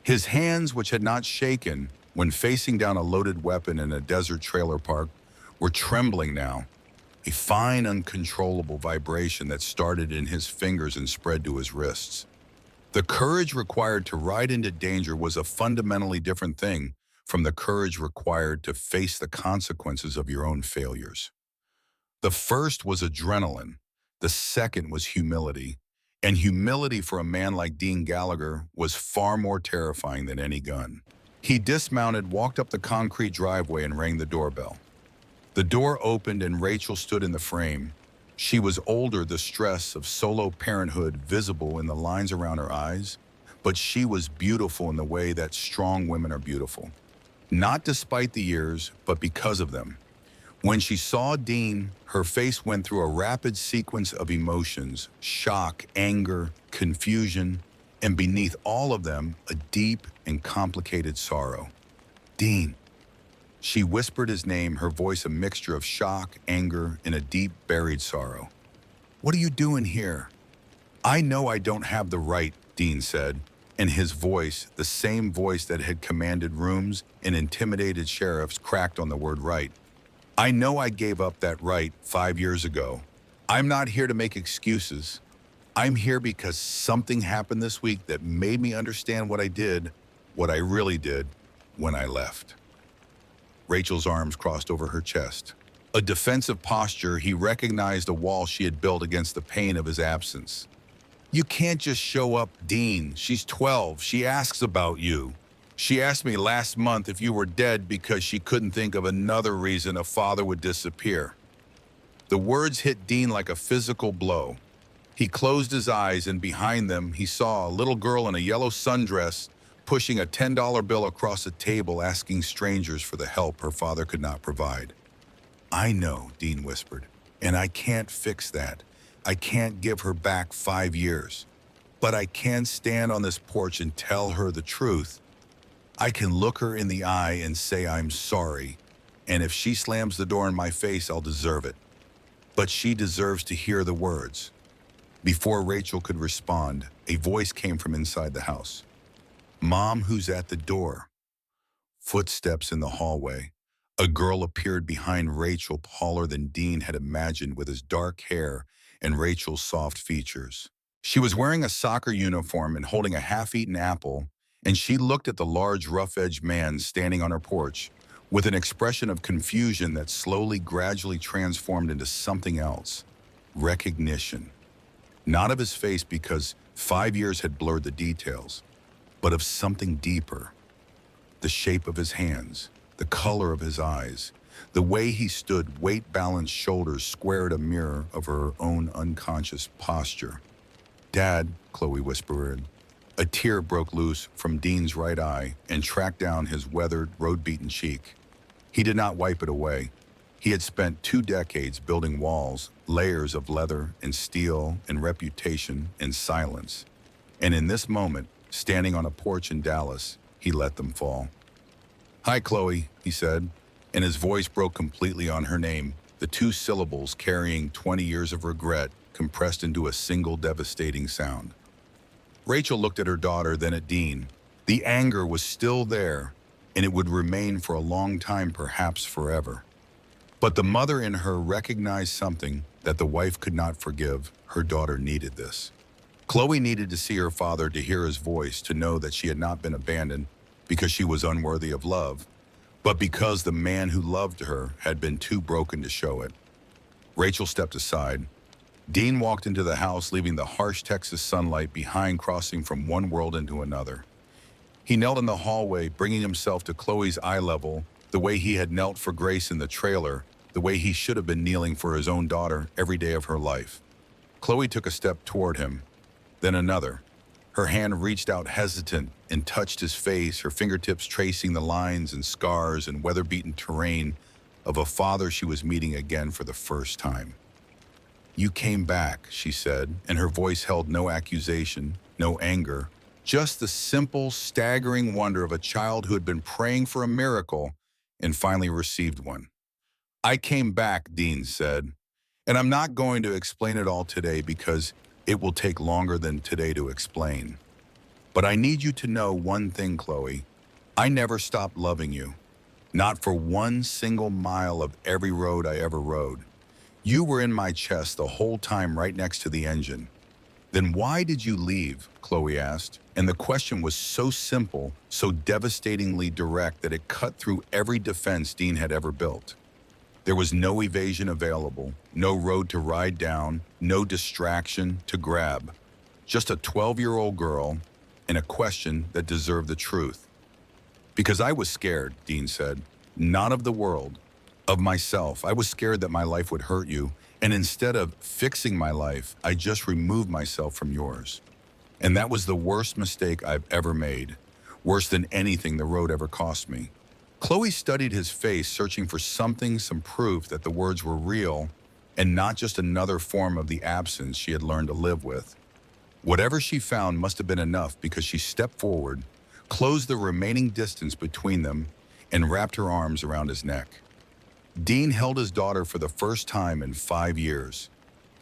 His hands, which had not shaken when facing down a loaded weapon in a desert trailer park, were trembling now, a fine, uncontrollable vibration that started in his fingers and spread to his wrists. The courage required to ride into danger was a fundamentally different thing from the courage required to face the consequences of your own failures. The first was adrenaline. The second was humility. And humility for a man like Dean Gallagher was far more terrifying than any gun. He dismounted, walked up the concrete driveway, and rang the doorbell. The door opened and Rachel stood in the frame. She was older, the stress of solo parenthood visible in the lines around her eyes, but she was beautiful in the way that strong women are beautiful. Not despite the years, but because of them. When she saw Dean, her face went through a rapid sequence of emotions: shock, anger, confusion, and beneath all of them, a deep and complicated sorrow. Dean. She whispered his name, her voice a mixture of shock, anger, and a deep, buried sorrow. "What are you doing here?" "I know I don't have the right," Dean said, and his voice, the same voice that had commanded rooms and intimidated sheriffs, cracked on the word right. "I know I gave up that right 5 years ago. I'm not here to make excuses. I'm here because something happened this week that made me understand what I really did, when I left." Rachel's arms crossed over her chest. A defensive posture, he recognized a wall she had built against the pain of his absence. "You can't just show up, Dean. She's 12. She asks about you. She asked me last month if you were dead because she couldn't think of another reason a father would disappear." The words hit Dean like a physical blow. He closed his eyes, and behind them he saw a little girl in a yellow sundress pushing a $10 bill across the table, asking strangers for the help her father could not provide. "I know," Dean whispered, "and I can't fix that. I can't give her back 5 years. But I can stand on this porch and tell her the truth. I can look her in the eye and say I'm sorry, and if she slams the door in my face, I'll deserve it. But she deserves to hear the words." Before Rachel could respond, a voice came from inside the house. "Mom, who's at the door?" Footsteps in the hallway. A girl appeared behind Rachel, taller than Dean had imagined, with his dark hair and Rachel's soft features. She was wearing a soccer uniform and holding a half-eaten apple, and she looked at the large, rough-edged man standing on her porch with an expression of confusion that slowly, gradually transformed into something else. Recognition. Not of his face, because 5 years had blurred the details, but of something deeper. The shape of his hands, the color of his eyes, the way he stood, weight-balanced shoulders square at a mirror of her own unconscious posture. "Dad," Chloe whispered. A tear broke loose from Dean's right eye and tracked down his weathered, road-beaten cheek. He did not wipe it away. He had spent 2 decades building walls, layers of leather and steel and reputation and silence. And in this moment, standing on a porch in Dallas, he let them fall. "Hi, Chloe," he said, and his voice broke completely on her name, the 2 syllables carrying 20 years of regret compressed into a single devastating sound. Rachel looked at her daughter, then at Dean. The anger was still there, and it would remain for a long time, perhaps forever. But the mother in her recognized something that the wife could not forgive. Her daughter needed this. Chloe needed to see her father, to hear his voice, to know that she had not been abandoned because she was unworthy of love, but because the man who loved her had been too broken to show it. Rachel stepped aside. Dean walked into the house, leaving the harsh Texas sunlight behind, crossing from one world into another. He knelt in the hallway, bringing himself to Chloe's eye level, the way he had knelt for Grace in the trailer, the way he should have been kneeling for his own daughter every day of her life. Chloe took a step toward him, then another. Her hand reached out hesitant and touched his face, her fingertips tracing the lines and scars and weather-beaten terrain of a father she was meeting again for the first time. "You came back," she said, and her voice held no accusation, no anger, just the simple, staggering wonder of a child who had been praying for a miracle and finally received one. "I came back," Dean said, "and I'm not going to explain it all today because it will take longer than today to explain. But I need you to know one thing, Chloe. I never stopped loving you. Not for one single mile of every road I ever rode. You were in my chest the whole time, right next to the engine." "Then why did you leave?" Chloe asked. And the question was so simple, so devastatingly direct, that it cut through every defense Dean had ever built. There was no evasion available, no road to ride down, no distraction to grab. Just a 12-year-old girl and a question that deserved the truth. "Because I was scared," Dean said. "Not of the world, of myself. I was scared that my life would hurt you, and instead of fixing my life, I just removed myself from yours. And that was the worst mistake I've ever made, worse than anything the road ever cost me." Chloe studied his face, searching for something, some proof that the words were real and not just another form of the absence she had learned to live with. Whatever she found must have been enough, because she stepped forward, closed the remaining distance between them, and wrapped her arms around his neck. Dean held his daughter for the first time in 5 years.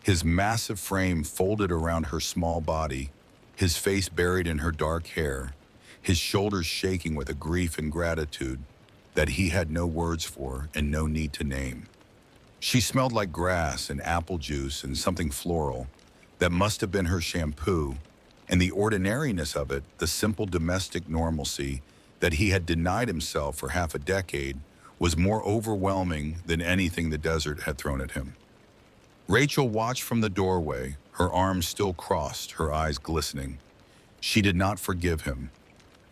His massive frame folded around her small body, his face buried in her dark hair, his shoulders shaking with a grief and gratitude that he had no words for and no need to name. She smelled like grass and apple juice and something floral that must have been her shampoo, and the ordinariness of it, the simple domestic normalcy that he had denied himself for half a decade, was more overwhelming than anything the desert had thrown at him. Rachel watched from the doorway, her arms still crossed, her eyes glistening. She did not forgive him.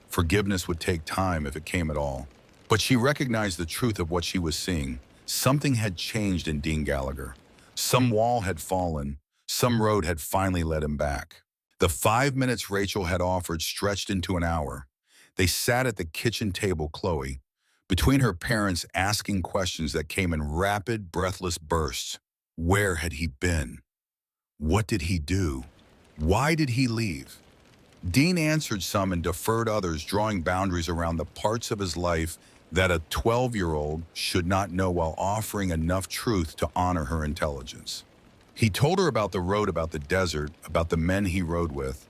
Forgiveness would take time, if it came at all. But she recognized the truth of what she was seeing. Something had changed in Dean Gallagher. Some wall had fallen. Some road had finally led him back. The 5 minutes Rachel had offered stretched into an hour. They sat at the kitchen table, Chloe, between her parents asking questions that came in rapid, breathless bursts. Where had he been? What did he do? Why did he leave? Dean answered some and deferred others, drawing boundaries around the parts of his life that a 12-year-old should not know while offering enough truth to honor her intelligence. He told her about the road, about the desert, about the men he rode with.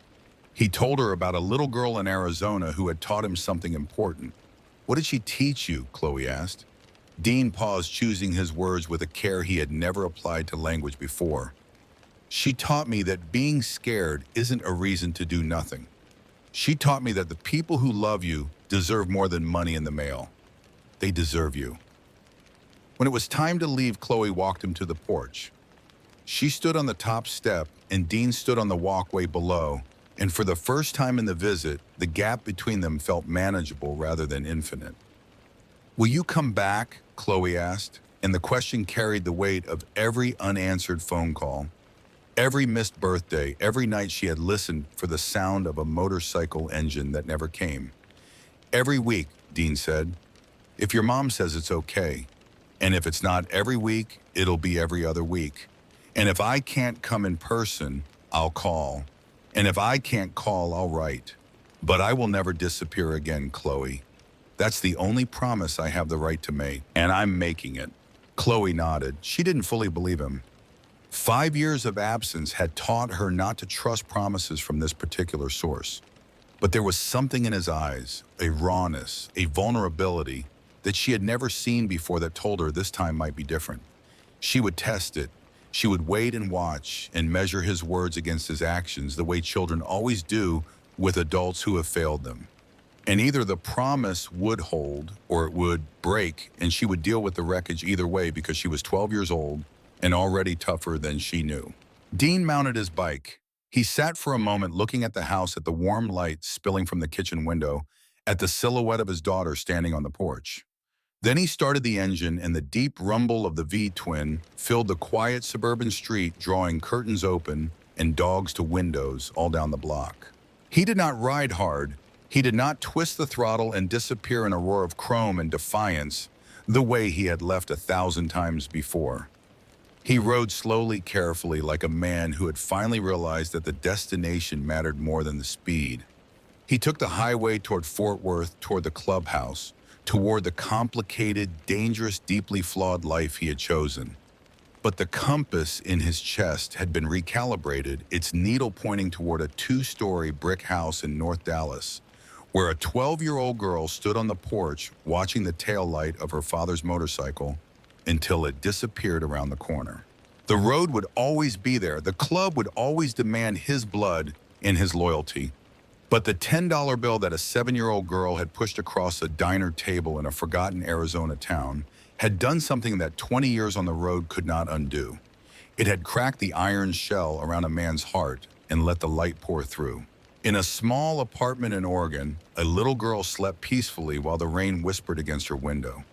He told her about a little girl in Arizona who had taught him something important. What did she teach you? Chloe asked. Dean paused, choosing his words with a care he had never applied to language before. She taught me that being scared isn't a reason to do nothing. She taught me that the people who love you deserve more than money in the mail. They deserve you. When it was time to leave, Chloe walked him to the porch. She stood on the top step, and Dean stood on the walkway below, and for the first time in the visit, the gap between them felt manageable rather than infinite. "Will you come back?" Chloe asked, and the question carried the weight of every unanswered phone call, every missed birthday, every night she had listened for the sound of a motorcycle engine that never came. "Every week," Dean said. "If your mom says it's okay. And if it's not every week, it'll be every other week. And if I can't come in person, I'll call. And if I can't call, I'll write. But I will never disappear again, Chloe. That's the only promise I have the right to make, and I'm making it." Chloe nodded. She didn't fully believe him. 5 years of absence had taught her not to trust promises from this particular source. But there was something in his eyes, a rawness, a vulnerability that she had never seen before that told her this time might be different. She would test it. She would wait and watch and measure his words against his actions the way children always do with adults who have failed them. And either the promise would hold or it would break, and she would deal with the wreckage either way because she was 12 years old and already tougher than she knew. Dean mounted his bike. He sat for a moment looking at the house, at the warm light spilling from the kitchen window, at the silhouette of his daughter standing on the porch. Then he started the engine, and the deep rumble of the V-twin filled the quiet suburban street, drawing curtains open and dogs to windows all down the block. He did not ride hard. He did not twist the throttle and disappear in a roar of chrome and defiance the way he had left 1,000 times before. He rode slowly, carefully, like a man who had finally realized that the destination mattered more than the speed. He took the highway toward Fort Worth, toward the clubhouse, toward the complicated, dangerous, deeply flawed life he had chosen. But the compass in his chest had been recalibrated, its needle pointing toward a 2-story brick house in North Dallas, where a 12-year-old girl stood on the porch watching the taillight of her father's motorcycle until it disappeared around the corner. The road would always be there. The club would always demand his blood and his loyalty. But the $10 bill that a 7-year-old girl had pushed across a diner table in a forgotten Arizona town had done something that 20 years on the road could not undo. It had cracked the iron shell around a man's heart and let the light pour through. In a small apartment in Oregon, a little girl slept peacefully while the rain whispered against her window.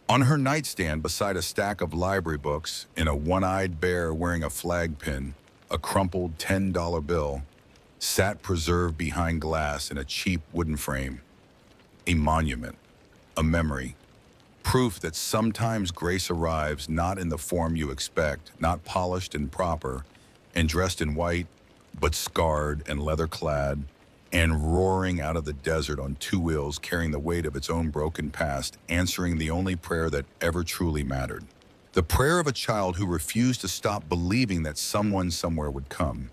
On her nightstand, beside a stack of library books, and a one-eyed bear wearing a flag pin, a crumpled $10 bill, sat preserved behind glass in a cheap wooden frame. A monument, a memory, proof that sometimes grace arrives not in the form you expect, not polished and proper, and dressed in white, but scarred and leather-clad, and roaring out of the desert on 2 wheels, carrying the weight of its own broken past, answering the only prayer that ever truly mattered. The prayer of a child who refused to stop believing that someone somewhere would come.